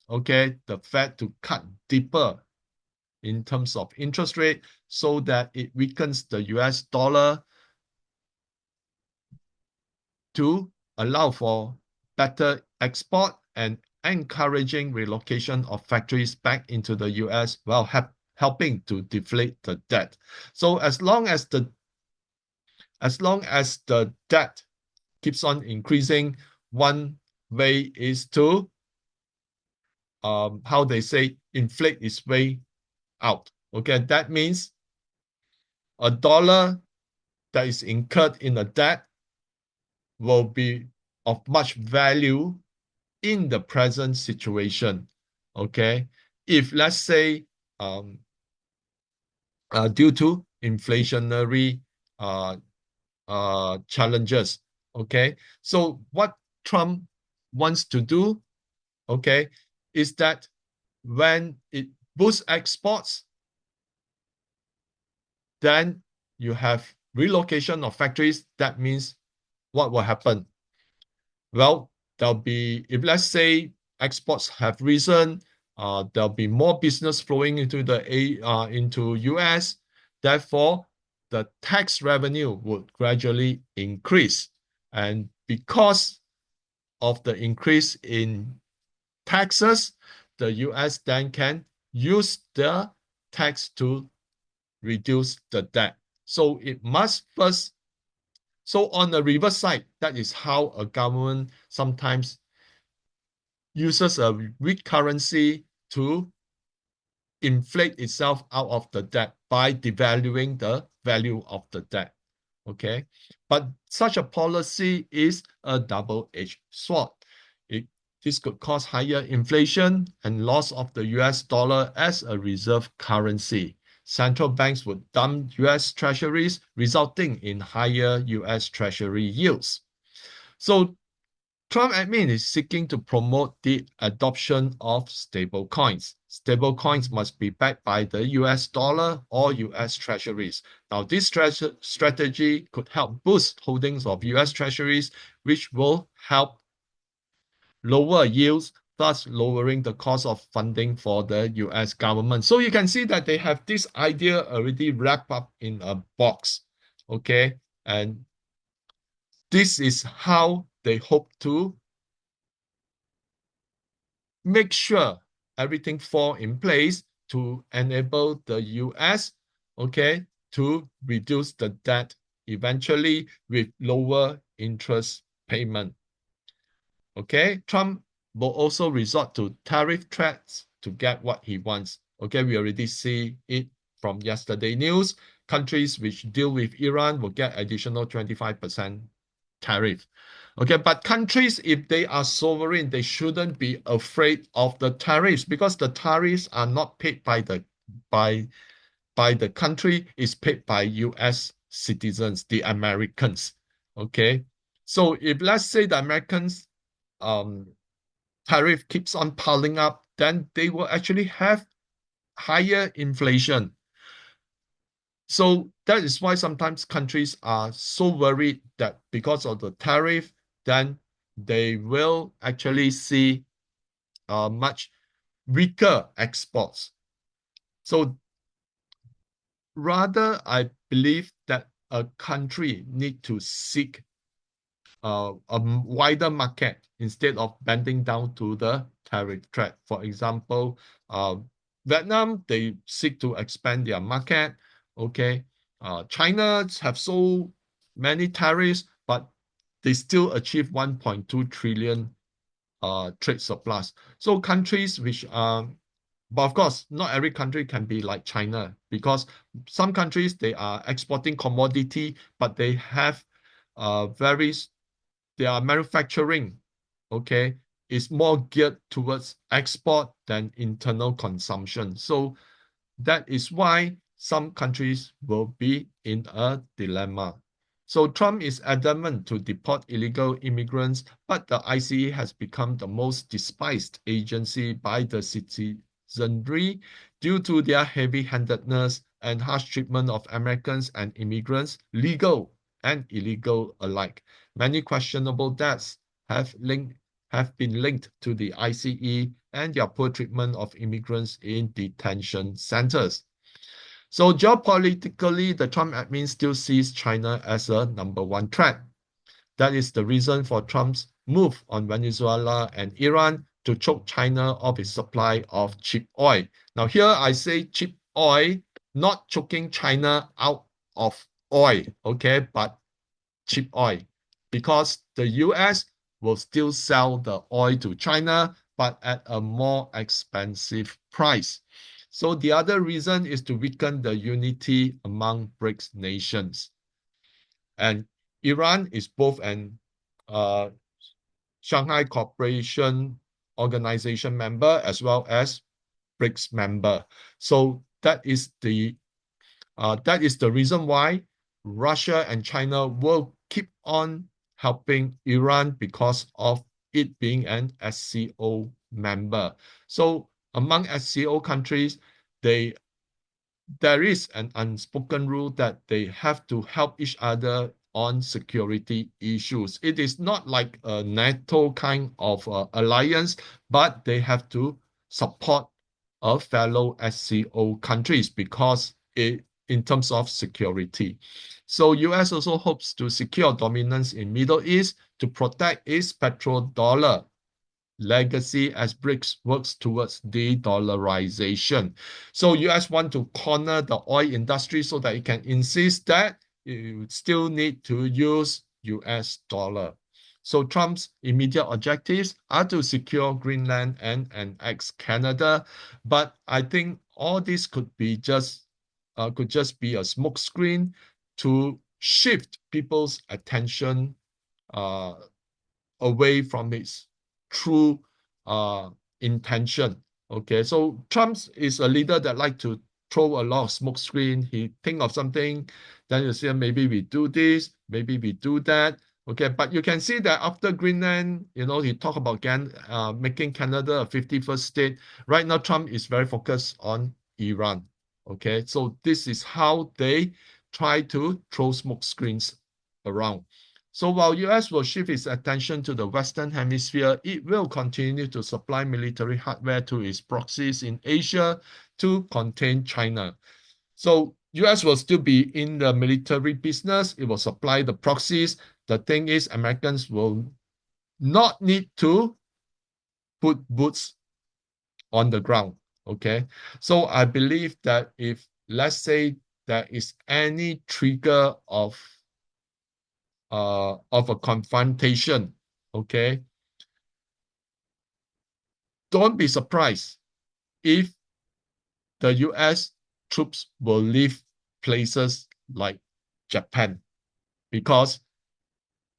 okay, the Fed to cut deeper in terms of interest rate so that it weakens the US dollar to allow for better export and encouraging relocation of factories back into the US while helping to deflate the debt. So as long as the debt keeps on increasing, one way is to how they say, inflate its way out. Okay, that means a dollar that is incurred in a debt will be of much value in the present situation. Okay, if let's say due to inflationary challenges, okay, so what Trump wants to do, okay, is that when it boosts exports, then you have relocation of factories. That means what will happen? Well, there'll be, if let's say exports have risen, there'll be more business flowing into into US. Therefore, the tax revenue would gradually increase. And because of the increase in taxes, the US then can use the tax to reduce the debt. So it must first. So on the reverse side, that is how a government sometimes uses a weak currency to inflate itself out of the debt by devaluing the value of the debt. Okay, but such a policy is a double-edged sword. This could cause higher inflation and loss of the US dollar as a reserve currency. Central banks would dump US treasuries, resulting in higher US treasury yields. So Trump admin is seeking to promote the adoption of stable coins. Stable coins must be backed by the US dollar or US treasuries. Now, this strategy could help boost holdings of US treasuries, which will help lower yields, thus lowering the cost of funding for the US government. So you can see that they have this idea already wrapped up in a box, okay? And this is how they hope to make sure everything fall in place to enable the US, okay, to reduce the debt eventually with lower interest payment. Okay, Trump will also resort to tariff threats to get what he wants. Okay, we already see it from yesterday news. Countries which deal with Iran will get additional 25% tariff. Okay, but countries, if they are sovereign, they shouldn't be afraid of the tariffs because the tariffs are not paid by the country, it's paid by US citizens, the Americans. Okay, so if let's say the Americans tariff keeps on piling up, then they will actually have higher inflation. So that is why sometimes countries are so worried that because of the tariff, then they will actually see much weaker exports. So rather, I believe that a country need to seek a wider market instead of bending down to the tariff threat. For example, Vietnam, they seek to expand their market. Okay, China have so many tariffs, but they still achieve 1.2 trillion trade surplus. So countries which are, but of course, not every country can be like China because some countries, they are exporting commodity, but they have very their manufacturing, okay, is more geared towards export than internal consumption. So that is why some countries will be in a dilemma. So Trump is adamant to deport illegal immigrants, but the ICE has become the most despised agency by the citizenry due to their heavy-handedness and harsh treatment of Americans and immigrants, legal and illegal alike. Many questionable deaths have been linked to the ICE and their poor treatment of immigrants in detention centers. So geopolitically, the Trump admin still sees China as a #1 threat. That is the reason for Trump's move on Venezuela and Iran to choke China of its supply of cheap oil. Now here I say cheap oil, not choking China out of oil, okay, but cheap oil, because the US will still sell the oil to China, but at a more expensive price. So the other reason is to weaken the unity among BRICS nations. And Iran is both an Shanghai Cooperation Organization member as well as BRICS member. So that is the reason why Russia and China will keep on helping Iran because of it being an SCO member. So among SCO countries, there is an unspoken rule that they have to help each other on security issues. It is not like a NATO kind of alliance, but they have to support a fellow SCO countries because in terms of security. So US also hopes to secure dominance in Middle East to protect its petrodollar legacy as BRICS works towards de-dollarization. So US want to corner the oil industry so that it can insist that you still need to use US dollar. So Trump's immediate objectives are to secure Greenland and annex Canada, but I think all this could just be a smokescreen to shift people's attention away from its true intention. Okay, so Trump is a leader that like to throw a lot of smoke screen. He think of something, then you say maybe we do this, maybe we do that. Okay, but you can see that after Greenland, he talked about making Canada a 51st state. Right now, Trump is very focused on Iran. Okay, so this is how they try to throw smoke screens around. So while US will shift its attention to the Western Hemisphere, it will continue to supply military hardware to its proxies in Asia to contain China. So US will still be in the military business. It will supply the proxies. The thing is, Americans will not need to put boots on the ground. Okay. So I believe that if, let's say, there is any trigger of a confrontation, okay, don't be surprised if the US troops will leave places like Japan, because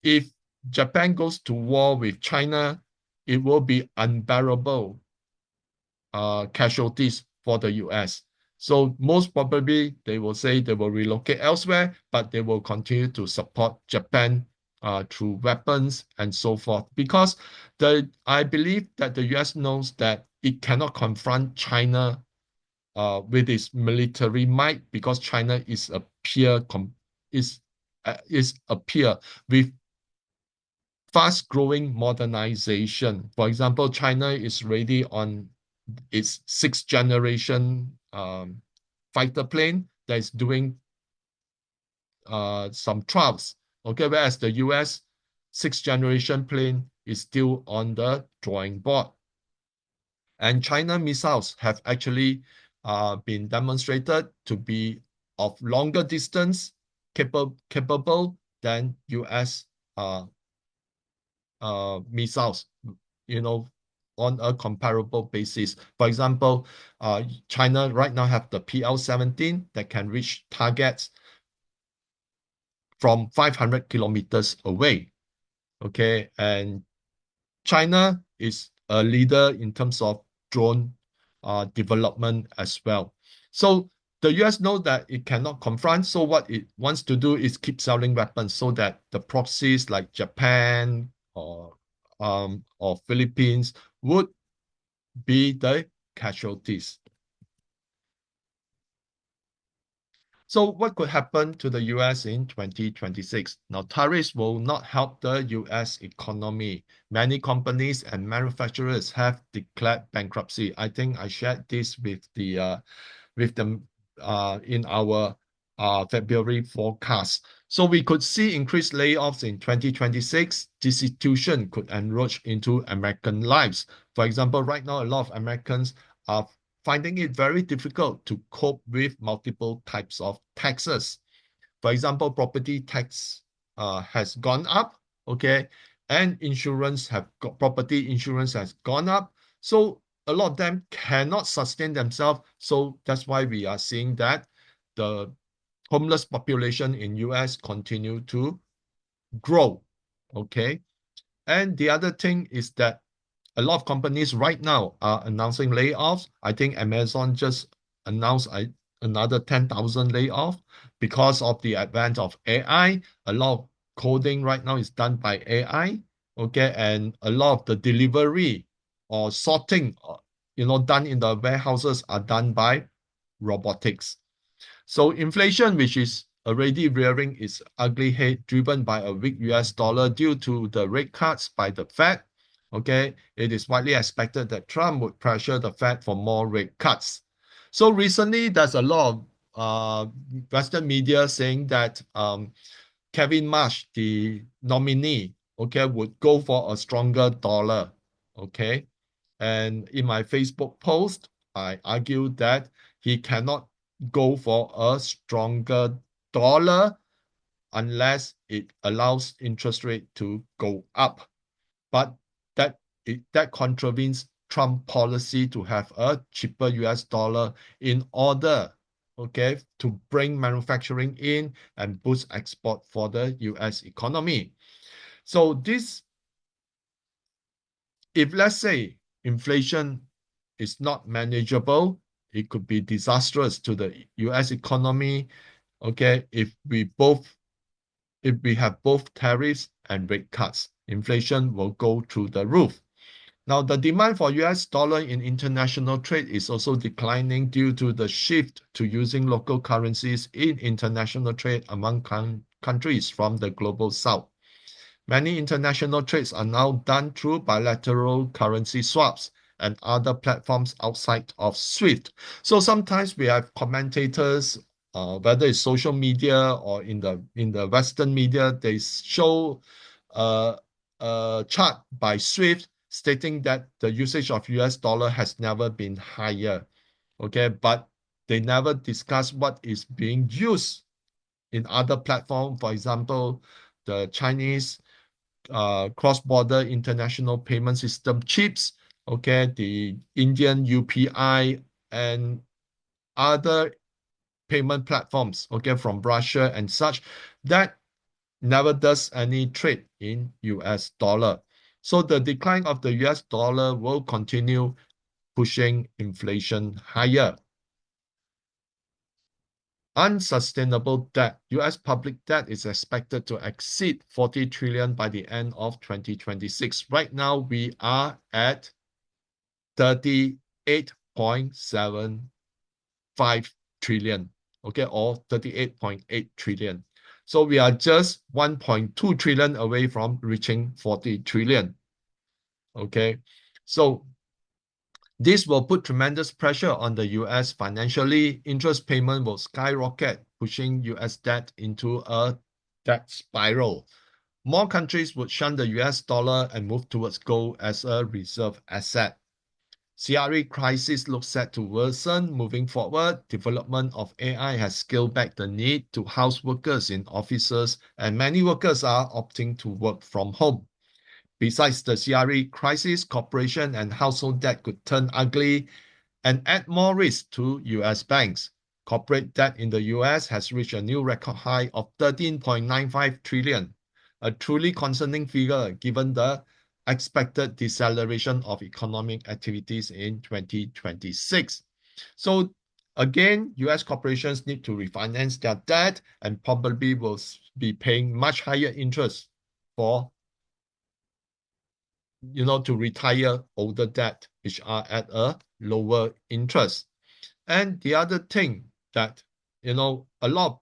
if Japan goes to war with China, it will be unbearable casualties for the US. So most probably they will say they will relocate elsewhere, but they will continue to support Japan through weapons and so forth. Because I believe that the US knows that it cannot confront China with its military might, because China is a peer is a peer with fast-growing modernization. For example, China is ready on its sixth generation fighter plane that is doing some trials. Okay, whereas the US sixth generation plane is still on the drawing board. And China missiles have actually been demonstrated to be of longer distance capable than US missiles, on a comparable basis. For example, China right now have the PL-17 that can reach targets from 500 kilometers away. Okay, and China is a leader in terms of drone development as well. So the US knows that it cannot confront, so what it wants to do is keep selling weapons so that the proxies like Japan or Philippines would be the casualties. So what could happen to the US in 2026? Now, tariffs will not help the US economy. Many companies and manufacturers have declared bankruptcy. I think I shared this with them in our February forecast. So we could see increased layoffs in 2026. This situation could encroach into American lives. For example, right now, a lot of Americans are finding it very difficult to cope with multiple types of taxes. For example, property tax has gone up, okay, and property insurance has gone up. So a lot of them cannot sustain themselves. So that's why we are seeing that the homeless population in US continue to grow, okay. And the other thing is that a lot of companies right now are announcing layoffs. I think Amazon just announced another 10,000 layoff because of the advent of AI. A lot of coding right now is done by AI, okay, and a lot of the delivery or sorting, done in the warehouses are done by robotics. So inflation, which is already rearing its ugly head, driven by a weak US dollar due to the rate cuts by the Fed. Okay, it is widely expected that Trump would pressure the Fed for more rate cuts. So recently, there's a lot of Western media saying that Kevin Marsh, the nominee, okay, would go for a stronger dollar. Okay, and in my Facebook post, I argued that he cannot go for a stronger dollar unless it allows interest rate to go up. But that contravenes Trump policy to have a cheaper US dollar in order, okay, to bring manufacturing in and boost export for the US economy. So if let's say inflation is not manageable, it could be disastrous to the US economy. Okay, if we have both tariffs and rate cuts, inflation will go through the roof. Now, the demand for US dollar in international trade is also declining due to the shift to using local currencies in international trade among countries from the global south. Many international trades are now done through bilateral currency swaps and other platforms outside of SWIFT. So sometimes we have commentators, whether it's social media or in the Western media, they show a chart by SWIFT stating that the usage of US dollar has never been higher. Okay, but they never discuss what is being used in other platforms. For example, the Chinese cross-border international payment system chips, okay, the Indian UPI and other payment platforms, okay, from Russia and such, that never does any trade in US dollar. So the decline of the US dollar will continue pushing inflation higher. Unsustainable debt. US public debt is expected to exceed 40 trillion by the end of 2026. Right now, we are at 38.75 trillion, okay, or 38.8 trillion. So we are just 1.2 trillion away from reaching 40 trillion, okay? So this will put tremendous pressure on the US financially. Interest payment will skyrocket, pushing US debt into a debt spiral. More countries would shun the US dollar and move towards gold as a reserve asset. CRE crisis looks set to worsen moving forward. Development of AI has scaled back the need to house workers in offices, and many workers are opting to work from home. Besides the CRE crisis, corporation and household debt could turn ugly and add more risk to US banks. Corporate debt in the US has reached a new record high of 13.95 trillion, a truly concerning figure given the expected deceleration of economic activities in 2026. So again, US corporations need to refinance their debt and probably will be paying much higher interest for to retire older debt, which are at a lower interest. And the other thing that, a lot of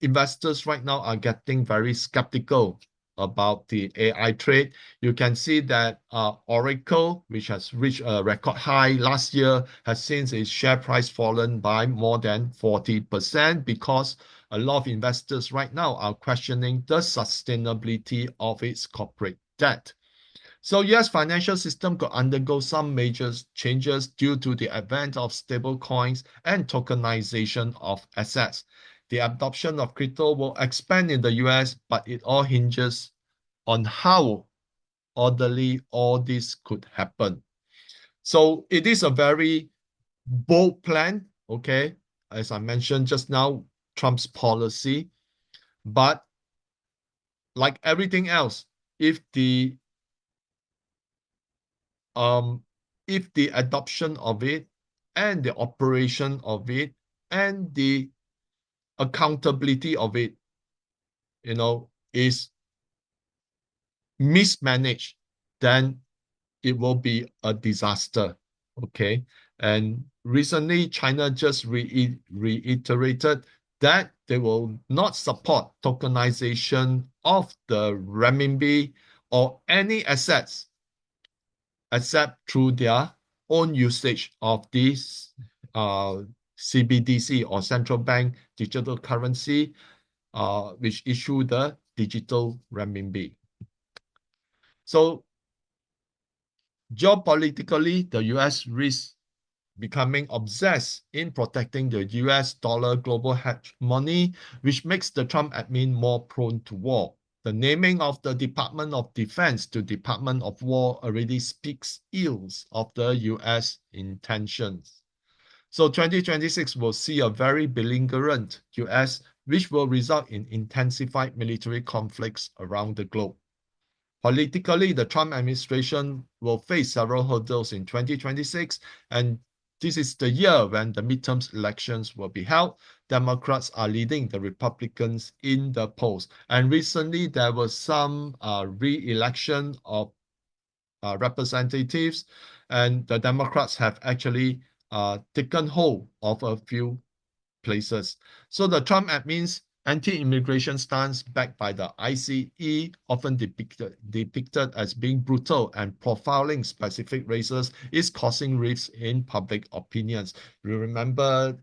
investors right now are getting very skeptical about the AI trade. You can see that Oracle, which has reached a record high last year, has since its share price fallen by more than 40% because a lot of investors right now are questioning the sustainability of its corporate debt. So US financial system could undergo some major changes due to the advent of stable coins and tokenization of assets. The adoption of crypto will expand in the US, but it all hinges on how orderly all this could happen. So it is a very bold plan, okay? As I mentioned just now, Trump's policy, but like everything else, if the adoption of it and the operation of it and the accountability of it, is mismanaged, then it will be a disaster. Okay. And recently, China just reiterated that they will not support tokenization of the renminbi or any assets except through their own usage of this CBDC or central bank digital currency, which issue the digital renminbi. So geopolitically, the US risks becoming obsessed in protecting the US dollar global hegemony, which makes the Trump admin more prone to war. The naming of the Department of Defense to Department of War already speaks ills of the US intentions. So 2026 will see a very belligerent US, which will result in intensified military conflicts around the globe. Politically, the Trump administration will face several hurdles in 2026, and this is the year when the midterm elections will be held. Democrats are leading the Republicans in the polls. And recently, there was some re-election of representatives, and the Democrats have actually taken hold of a few places. So the Trump admins Anti-immigration stance backed by the ICE, often depicted as being brutal and profiling specific races, is causing rifts in public opinions. You remember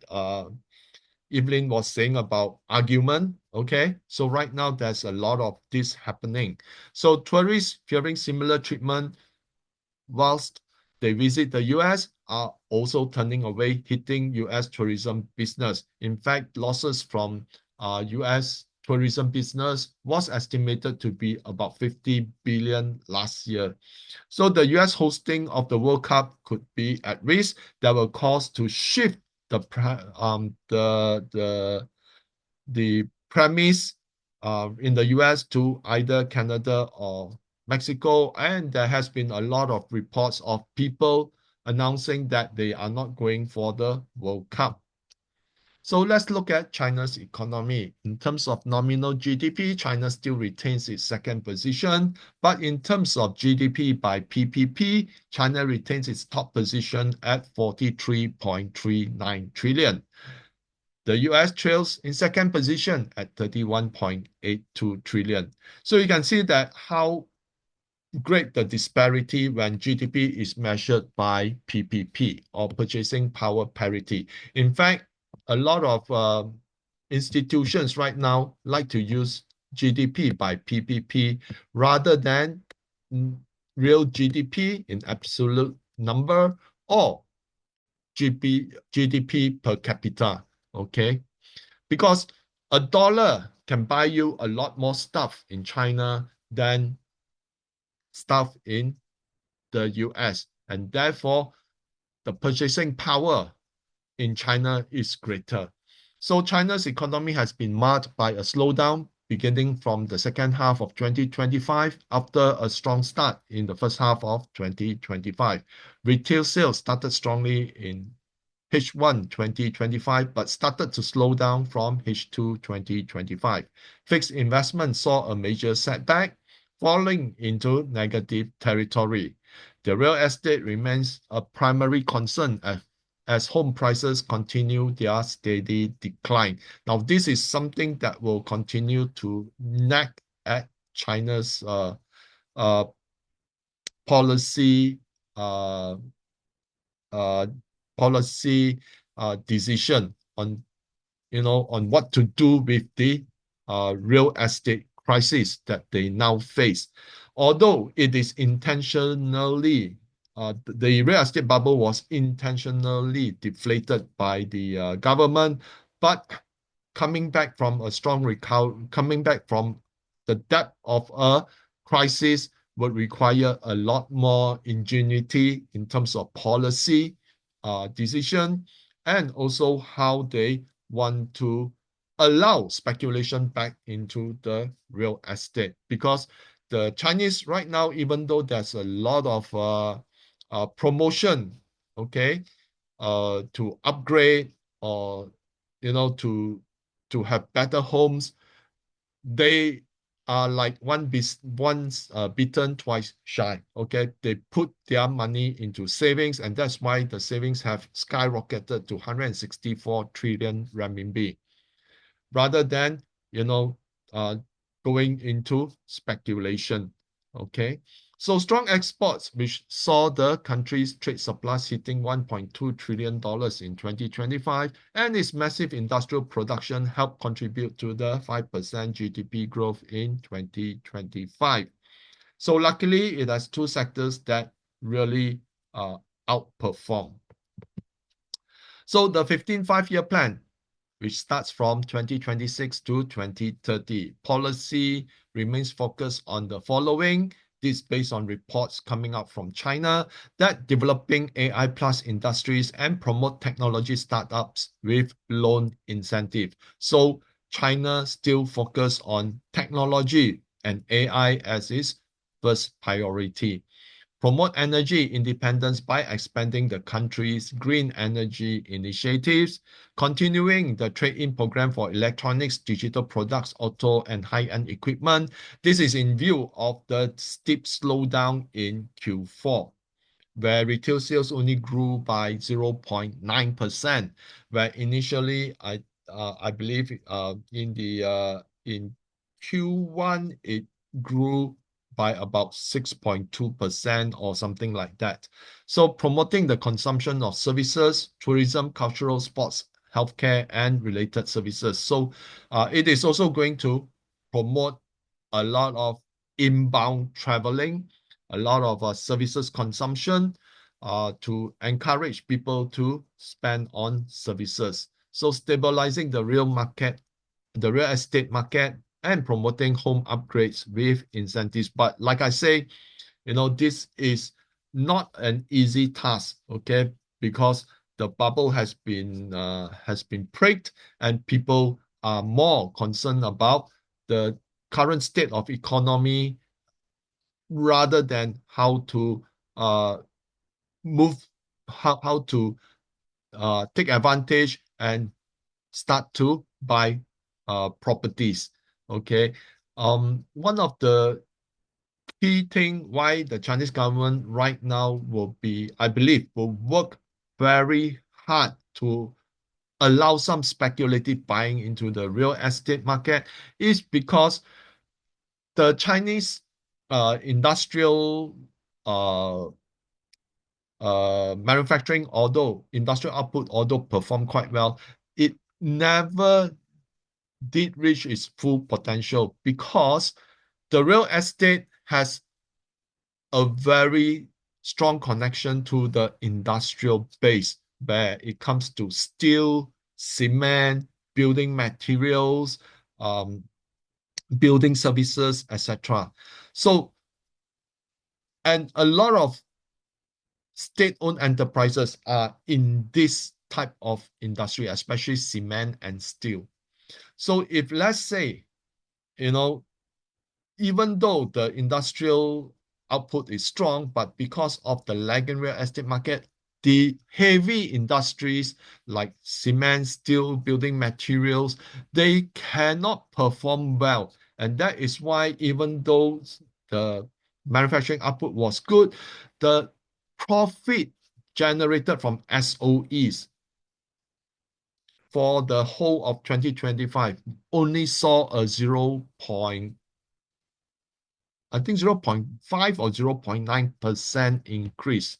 Evelyn was saying about argument, okay? So right now there's a lot of this happening. So tourists fearing similar treatment whilst they visit the US are also turning away, hitting US tourism business. In fact, losses from US tourism business was estimated to be about 50 billion last year. So the US hosting of the World Cup could be at risk. That will cause to shift the premise in the US to either Canada or Mexico. And there has been a lot of reports of people announcing that they are not going for the World Cup. So let's look at China's economy. In terms of nominal GDP, China still retains its second position. But in terms of GDP by PPP, China retains its top position at 43.39 trillion. The US trails in second position at 31.82 trillion. So you can see that how great the disparity when GDP is measured by PPP or purchasing power parity. In fact, a lot of institutions right now like to use GDP by PPP rather than real GDP in absolute number or GDP per capita, okay? Because a dollar can buy you a lot more stuff in China than stuff in the US. And therefore, the purchasing power in China is greater. So China's economy has been marred by a slowdown beginning from the second half of 2025 after a strong start in the first half of 2025. Retail sales started strongly in H1 2025, but started to slow down from H2 2025. Fixed investment saw a major setback, falling into negative territory. The real estate remains a primary concern as home prices continue their steady decline. Now, this is something that will continue to nag at China's policy uh, uh, policy decision on on what to do with the real estate crisis that they now face. Although it is intentionally the real estate bubble was intentionally deflated by the government, but coming back from a strong recovery, coming back from the depth of a crisis would require a lot more ingenuity in terms of policy decision and also how they want to allow speculation back into the real estate. Because the Chinese right now, even though there's a lot of promotion, okay, to upgrade or to have better homes, they are like once bitten, twice shy. Okay, they put their money into savings, and that's why the savings have skyrocketed to 164 trillion renminbi, rather than uh, going into speculation. Okay, so strong exports, which saw the country's trade surplus hitting $1.2 trillion in 2025, and its massive industrial production helped contribute to the 5% GDP growth in 2025. So luckily, it has two sectors that really outperform. So the 15 five-year plan, which starts from 2026 to 2030. Policy remains focused on the following. This based on reports coming out from China that developing AI plus industries and promote technology startups with loan incentive. So China still focus on technology and AI as its first priority. Promote energy independence by expanding the country's green energy initiatives, continuing the trade-in program for electronics, digital products, auto, and high-end equipment. This is in view of the steep slowdown in Q4, where retail sales only grew by 0.9%, where initially I believe in Q1 it grew by about 6.2% or something like that. So promoting the consumption of services, tourism, cultural, sports, healthcare, and related services. So it is also going to promote a lot of inbound traveling, a lot of services consumption to encourage people to spend on services. So stabilizing the real market, the real estate market, and promoting home upgrades with incentives. But like I say, this is not an easy task, okay? Because the bubble has been pricked, and people are more concerned about the current state of economy rather than how to move, how to take advantage and start to buy properties. Okay. One of the key thing why the Chinese government right now will be, I believe, will work very hard to allow some speculative buying into the real estate market is because the Chinese industrial uh, manufacturing, although industrial output, although performed quite well, it never did reach its full potential because the real estate has a very strong connection to the industrial base where it comes to steel, cement, building materials, um, building services, etc. So, and a lot of state-owned enterprises are in this type of industry, especially cement and steel. So if let's say, even though the industrial output is strong, but because of the lagging real estate market, the heavy industries like cement, steel, building materials, they cannot perform well. And that is why even though the manufacturing output was good, the profit generated from SOEs for the whole of 2025 only saw a 0.5 or 0.9% increase.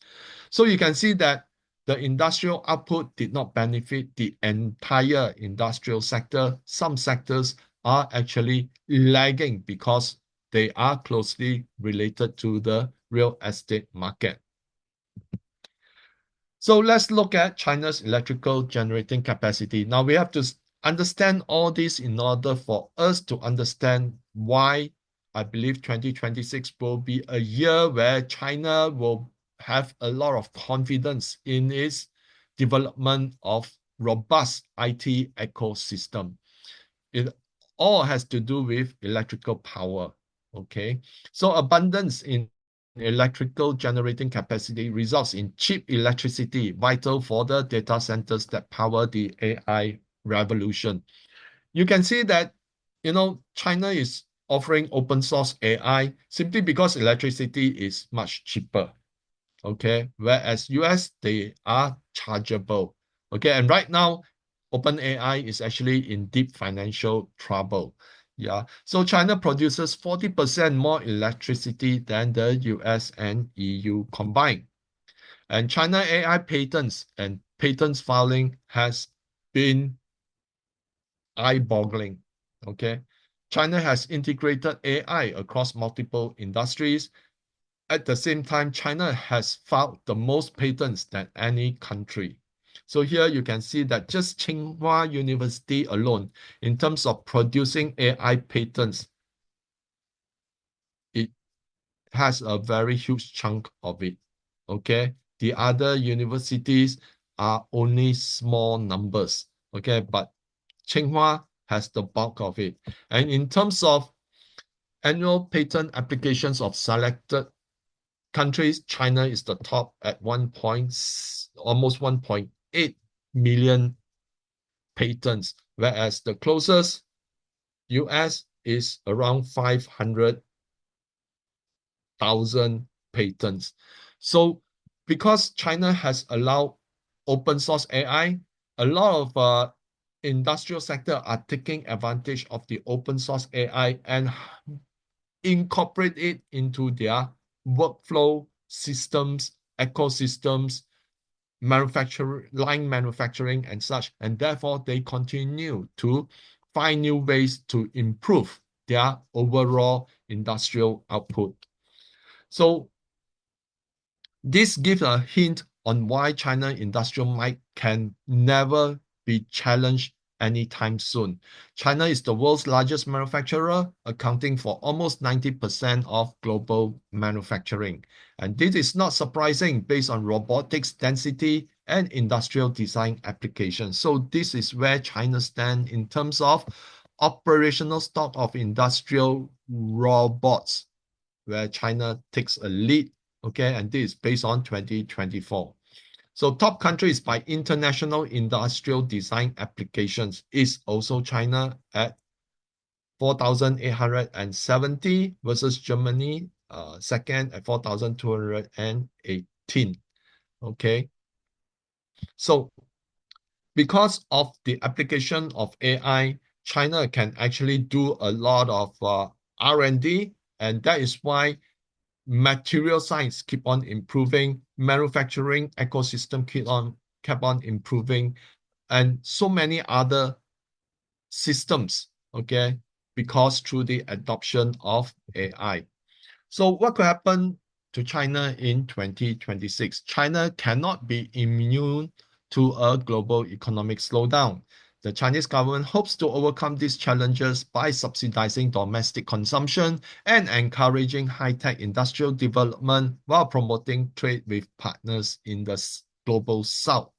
So you can see that the industrial output did not benefit the entire industrial sector. Some sectors are actually lagging because they are closely related to the real estate market. So let's look at China's electrical generating capacity. Now we have to understand all this in order for us to understand why I believe 2026 will be a year where China will have a lot of confidence in its development of robust IT ecosystem. It all has to do with electrical power. Okay, so abundance in electrical generating capacity results in cheap electricity, vital for the data centers that power the AI revolution. You can see that, China is offering open source AI simply because electricity is much cheaper. Okay, whereas US, they are chargeable. Okay, and right now, OpenAI is actually in deep financial trouble. Yeah, so China produces 40% more electricity than the US and EU combined. And China AI patents and patents filing has been eye-boggling. Okay, China has integrated AI across multiple industries. At the same time, China has filed the most patents than any country. So here you can see that just Tsinghua University alone, in terms of producing AI patents, it has a very huge chunk of it. Okay, the other universities are only small numbers. Okay, but Tsinghua has the bulk of it. And in terms of annual patent applications of selected countries, China is the top at almost 1.8 million patents, whereas the closest US is around 500,000 patents. So because China has allowed open source AI, a lot of industrial sector are taking advantage of the open source AI and incorporate it into their workflow systems, ecosystems, line manufacturing and such, and therefore they continue to find new ways to improve their overall industrial output. So this gives a hint on why China industrial might can never be challenged anytime soon. China is the world's largest manufacturer, accounting for almost 90% of global manufacturing. And this is not surprising based on robotics density and industrial design applications. So this is where China stands in terms of operational stock of industrial robots, where China takes a lead, okay, and this is based on 2024. So top countries by international industrial design applications is also China at 4,870 versus Germany second at 4,218. Okay, so because of the application of AI, China can actually do a lot of R&D, and that is why material science keep on improving, manufacturing ecosystem kept on improving, and so many other systems, okay, because through the adoption of AI. So what could happen to China in 2026? China cannot be immune to a global economic slowdown. The Chinese government hopes to overcome these challenges by subsidizing domestic consumption and encouraging high-tech industrial development while promoting trade with partners in the global south.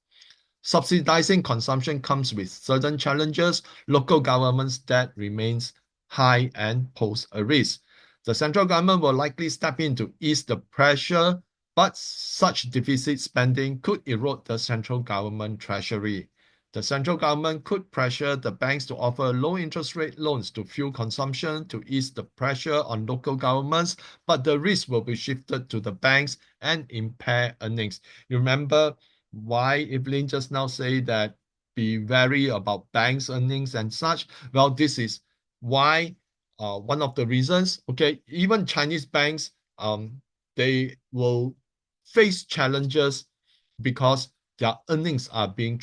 Subsidizing consumption comes with certain challenges. Local government's debt remains high and pose a risk. The central government will likely step in to ease the pressure, but such deficit spending could erode the central government treasury. The central government could pressure the banks to offer low interest rate loans to fuel consumption to ease the pressure on local governments, but the risk will be shifted to the banks and impair earnings. You remember why Evelyn just now say that be wary about banks' earnings and such? Well, this is why one of the reasons, okay, even Chinese banks, they will face challenges because their earnings are being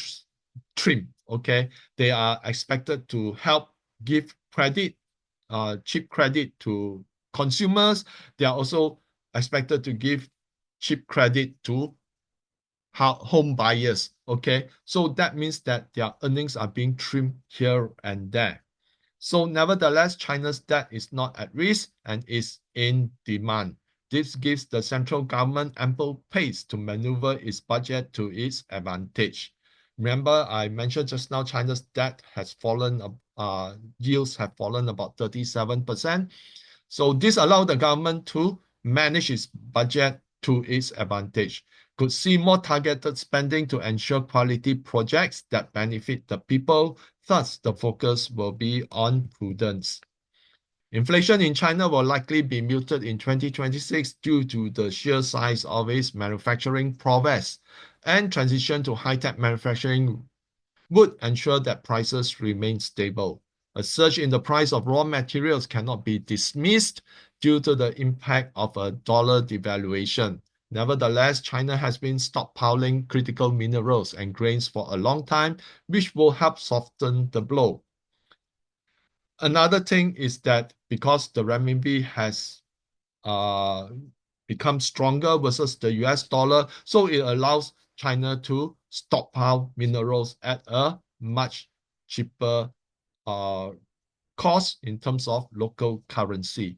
trimmed, okay? They are expected to help give credit, cheap credit to consumers. They are also expected to give cheap credit to home buyers, okay? So that means that their earnings are being trimmed here and there. So nevertheless, China's debt is not at risk and is in demand. This gives the central government ample pace to maneuver its budget to its advantage. Remember, I mentioned just now, China's debt has fallen, yields have fallen about 37%. So this allowed the government to manage its budget to its advantage. Could see more targeted spending to ensure quality projects that benefit the people. Thus, the focus will be on prudence. Inflation in China will likely be muted in 2026 due to the sheer size of its manufacturing prowess, and transition to high-tech manufacturing would ensure that prices remain stable. A surge in the price of raw materials cannot be dismissed due to the impact of a dollar devaluation. Nevertheless, China has been stockpiling critical minerals and grains for a long time, which will help soften the blow. Another thing is that because the renminbi has become stronger versus the US dollar, so it allows China to stockpile minerals at a much cheaper cost in terms of local currency.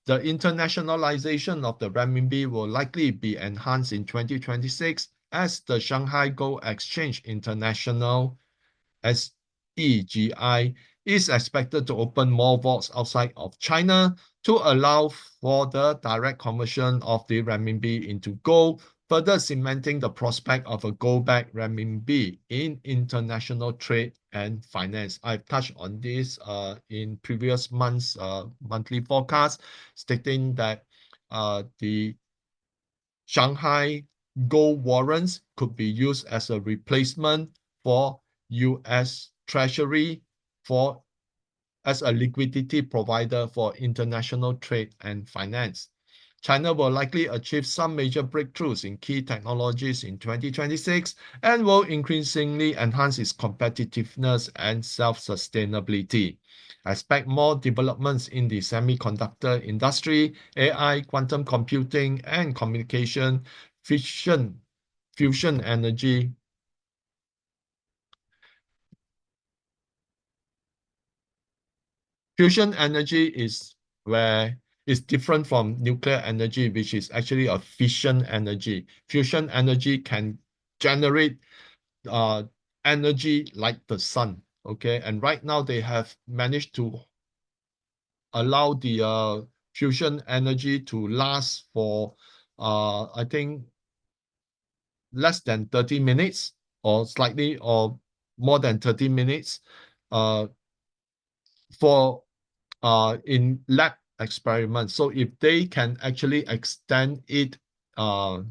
The internationalization of the renminbi will likely be enhanced in 2026 as the Shanghai Gold Exchange International SEGI is expected to open more vaults outside of China to allow for the direct conversion of the renminbi into gold, further cementing the prospect of a gold-backed renminbi in international trade and finance. I've touched on this in previous months' monthly forecast, stating that the Shanghai gold warrants could be used as a replacement for US treasury as a liquidity provider for international trade and finance. China will likely achieve some major breakthroughs in key technologies in 2026 and will increasingly enhance its competitiveness and self-sustainability. I expect more developments in the semiconductor industry, AI, quantum computing, and communication, fusion energy. Fusion energy is where it's different from nuclear energy, which is actually a fission energy. Fusion energy can generate energy like the sun. Okay, and right now they have managed to allow the fusion energy to last for I think less than 30 minutes or slightly or more than 30 minutes uh, for in lab experiments. So if they can actually extend it for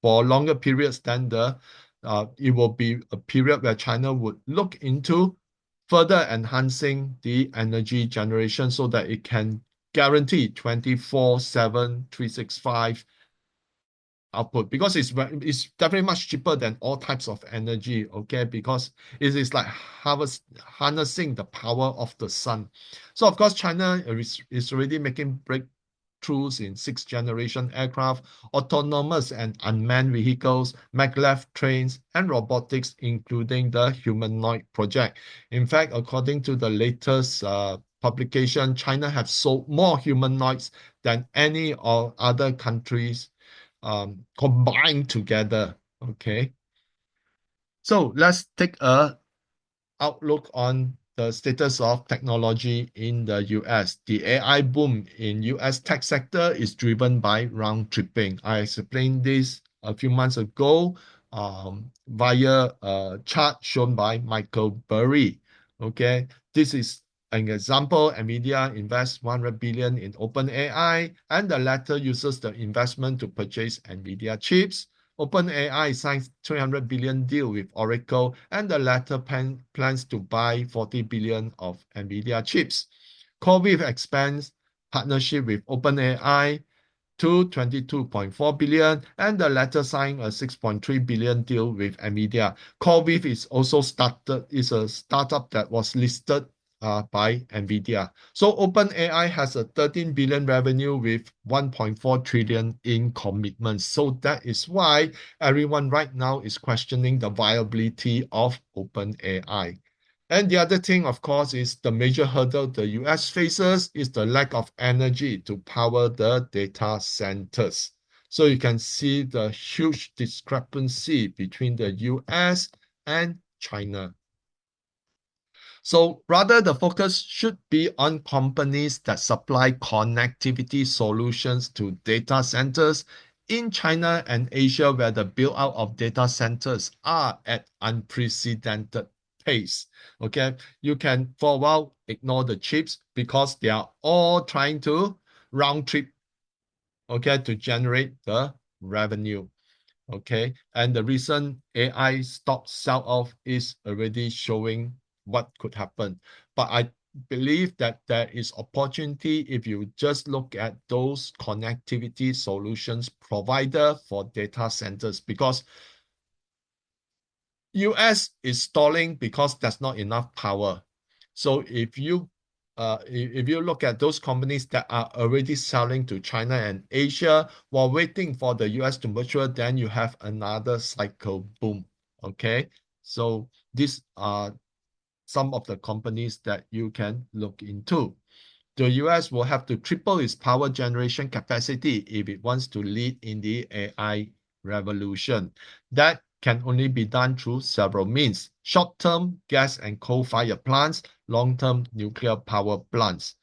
longer periods, then it will be a period where China would look into further enhancing the energy generation so that it can guarantee 24/7, 365 output, because it's definitely much cheaper than all types of energy, okay, because it is like harnessing the power of the sun. So of course China is already making breakthroughs in 6th generation aircraft, autonomous and unmanned vehicles, maglev trains, and robotics, including the humanoid project. In fact, according to the latest publication, China have sold more humanoids than any or other countries combined together. Okay, so let's take a outlook on the status of technology in the US. The AI boom in US tech sector is driven by round tripping. I explained this a few months ago via a chart shown by Michael Burry. Okay, this is an example. NVIDIA invests 100 billion in OpenAI, and the latter uses the investment to purchase NVIDIA chips. OpenAI signs 300 billion deal with Oracle, and the latter plans to buy 40 billion of NVIDIA chips. CoreWeave expands partnership with OpenAI to 22.4 billion, and the latter signed a 6.3 billion deal with NVIDIA. CoreWeave is a startup that was listed by NVIDIA. So OpenAI has a 13 billion revenue with 1.4 trillion in commitments. So that is why everyone right now is questioning the viability of OpenAI. And the other thing, of course, is the major hurdle the US faces is the lack of energy to power the data centers. So you can see the huge discrepancy between the US and China. So rather, the focus should be on companies that supply connectivity solutions to data centers in China and Asia, where the build-out of data centers are at unprecedented pace. Okay, you can for a while ignore the chips because they are all trying to round trip, okay, to generate the revenue. Okay, and the recent AI stock sell-off is already showing what could happen. But I believe that there is opportunity if you just look at those connectivity solutions provider for data centers, because US is stalling because there's not enough power. So if you look at those companies that are already selling to China and Asia while waiting for the US to mature, then you have another cycle boom. Okay, so these are some of the companies that you can look into. The US will have to triple its power generation capacity if it wants to lead in the AI revolution. That can only be done through several means: short-term gas and coal-fired plants, long-term nuclear power plants.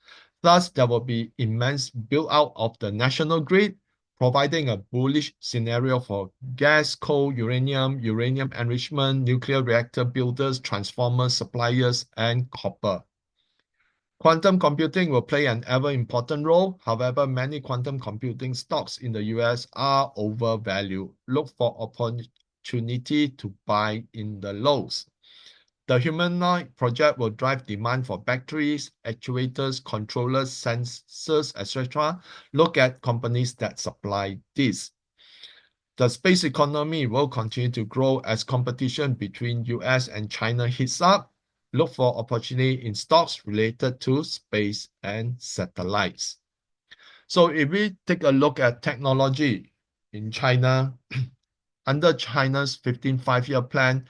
Thus, there will be immense build-out of the national grid, providing a bullish scenario for gas, coal, uranium enrichment, nuclear reactor builders, transformer suppliers, and copper. Quantum computing will play an ever important role. However, many quantum computing stocks in the US are overvalued. Look for opportunity to buy in the lows. The humanoid project will drive demand for batteries, actuators, controllers, sensors, etc. Look at companies that supply this. The space economy will continue to grow as competition between US and China heats up. Look for opportunity in stocks related to space and satellites. So if we take a look at technology in China, under China's 15th five-year plan,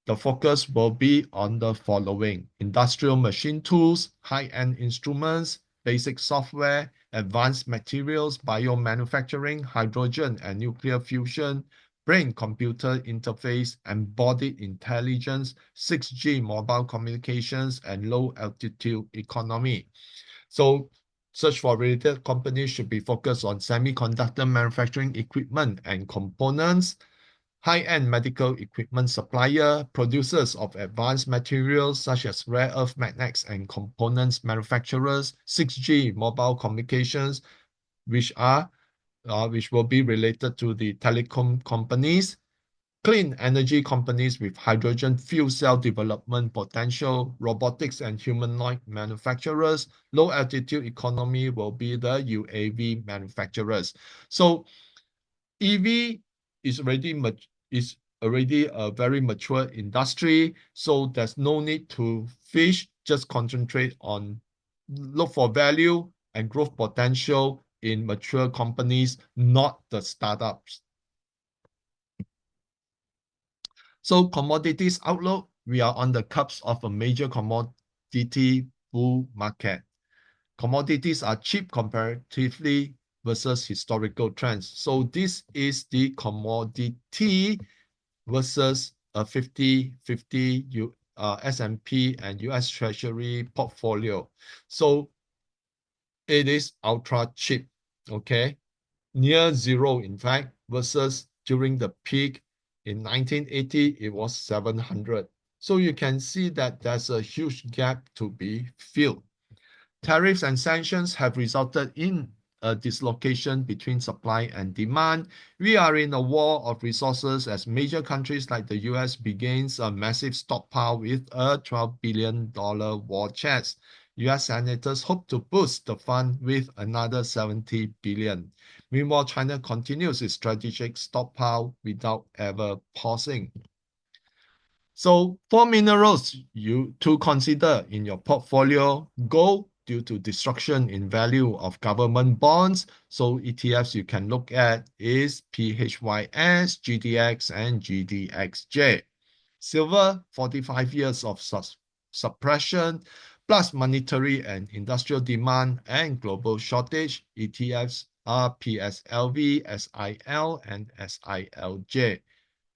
the focus will be on the following: industrial machine tools, high-end instruments, basic software, advanced materials, biomanufacturing, hydrogen and nuclear fusion, brain-computer interface, embodied intelligence, 6G mobile communications, and low-altitude economy. So search for related companies should be focused on semiconductor manufacturing equipment and components, high-end medical equipment supplier, producers of advanced materials such as rare earth magnets and components manufacturers, 6G mobile communications, which will be related to the telecom companies, clean energy companies with hydrogen fuel cell development potential, robotics and humanoid manufacturers, low altitude economy will be the UAV manufacturers. So EV is already a very mature industry, so there's no need to fish, just concentrate on look for value and growth potential in mature companies, not the startups. So commodities outlook, we are on the cusp of a major commodity bull market. Commodities are cheap comparatively versus historical trends. So this is the commodity versus a 50-50 S&P and US Treasury portfolio. So it is ultra cheap, okay? Near zero, in fact, versus during the peak in 1980, it was 700. So you can see that there's a huge gap to be filled. Tariffs and sanctions have resulted in a dislocation between supply and demand. We are in a war of resources as major countries like the US begins a massive stockpile with a $12 billion war chest. US senators hope to boost the fund with another 70 billion. Meanwhile, China continues its strategic stockpile without ever pausing. So for minerals you to consider in your portfolio, gold due to destruction in value of government bonds. So ETFs you can look at is PHYS, GDX, and GDXJ. Silver, 45 years of suppression, plus monetary and industrial demand and global shortage. ETFs are PSLV, SIL, and SILJ.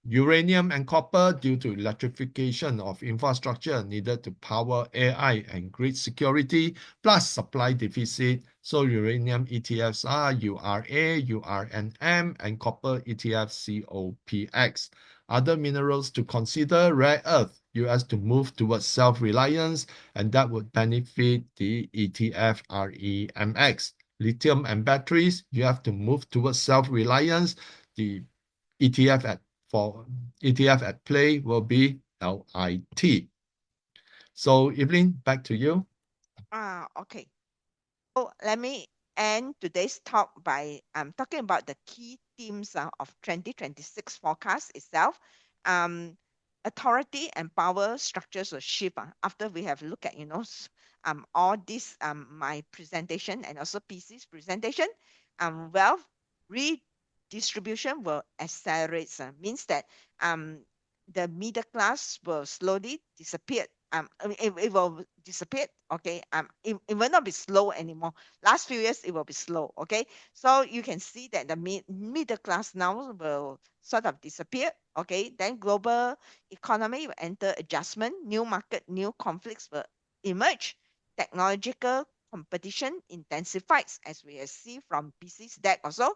Uranium and copper due to electrification of infrastructure needed to power AI and grid security, plus supply deficit. So uranium ETFs are URA, URNM, and copper ETF COPX. Other minerals to consider: rare earth, US to move towards self-reliance, and that would benefit the ETF REMX. Lithium and batteries, you have to move towards self-reliance. The ETF at play will be LIT. So Evelyn, back to you.
Okay. So let me end today's talk by talking about the key themes of 2026 forecast itself. Um, Authority and power structures will shift after we have looked at all this my presentation and also PC's presentation. Wealth redistribution will accelerate. Means that the middle class will slowly disappear. I mean, it will disappear. Okay. It will not be slow anymore. Last few years, it will be slow. Okay. So you can see that the middle class now will sort of disappear. Okay. Then global economy will enter adjustment. New market, new conflicts will emerge. Technological competition intensifies, as we have seen from PC's deck also.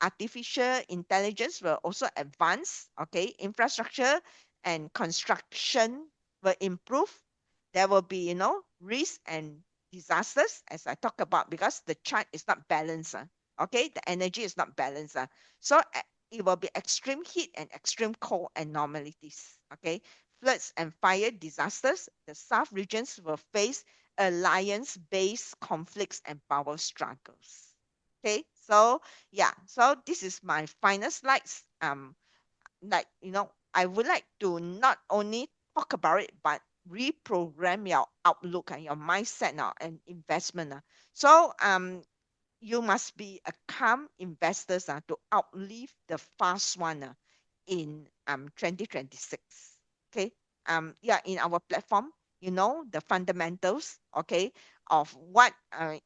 Artificial intelligence will also advance. Okay. Infrastructure and construction will improve. There will be, risk and disasters, as I talk about, because the chart is not balanced. Okay, the energy is not balanced. So it will be extreme heat and extreme cold anomalies. Okay, floods and fire disasters, the South regions will face alliance-based conflicts and power struggles. Okay, so yeah, so this is my final slides. Like I would like to not only talk about it, but reprogram your outlook and your mindset now and investment. So you must be a calm investors to outlive the fast one in 2026. Okay. Yeah, in our platform, the fundamentals, okay, of what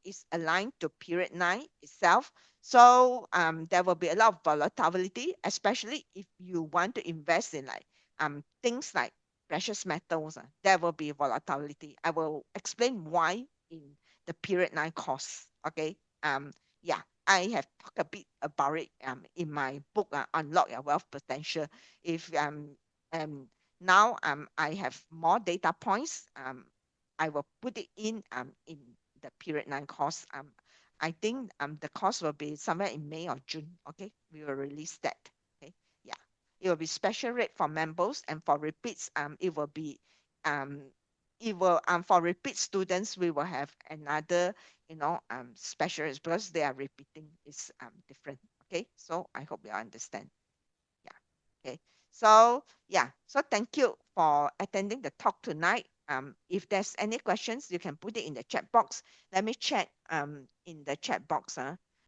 is aligned to period 9 itself. So there will be a lot of volatility, especially if you want to invest in like things like precious metals. There will be volatility. I will explain why in the period 9 course. Okay. Yeah, I have talked a bit about it in my book, Unlock Your Wealth Potential. If now I have more data points, I will put it in the period 9 course. I think the course will be somewhere in May or June. Okay, we will release that. Okay, yeah, it will be special rate for members, and for repeats, um it will for repeat students we will have another special rates because they are repeating is different. Okay, so I hope you understand. Yeah. Okay. So yeah. So thank you for attending the talk tonight. If there's any questions, you can put it in the chat box. Let me check in the chat box.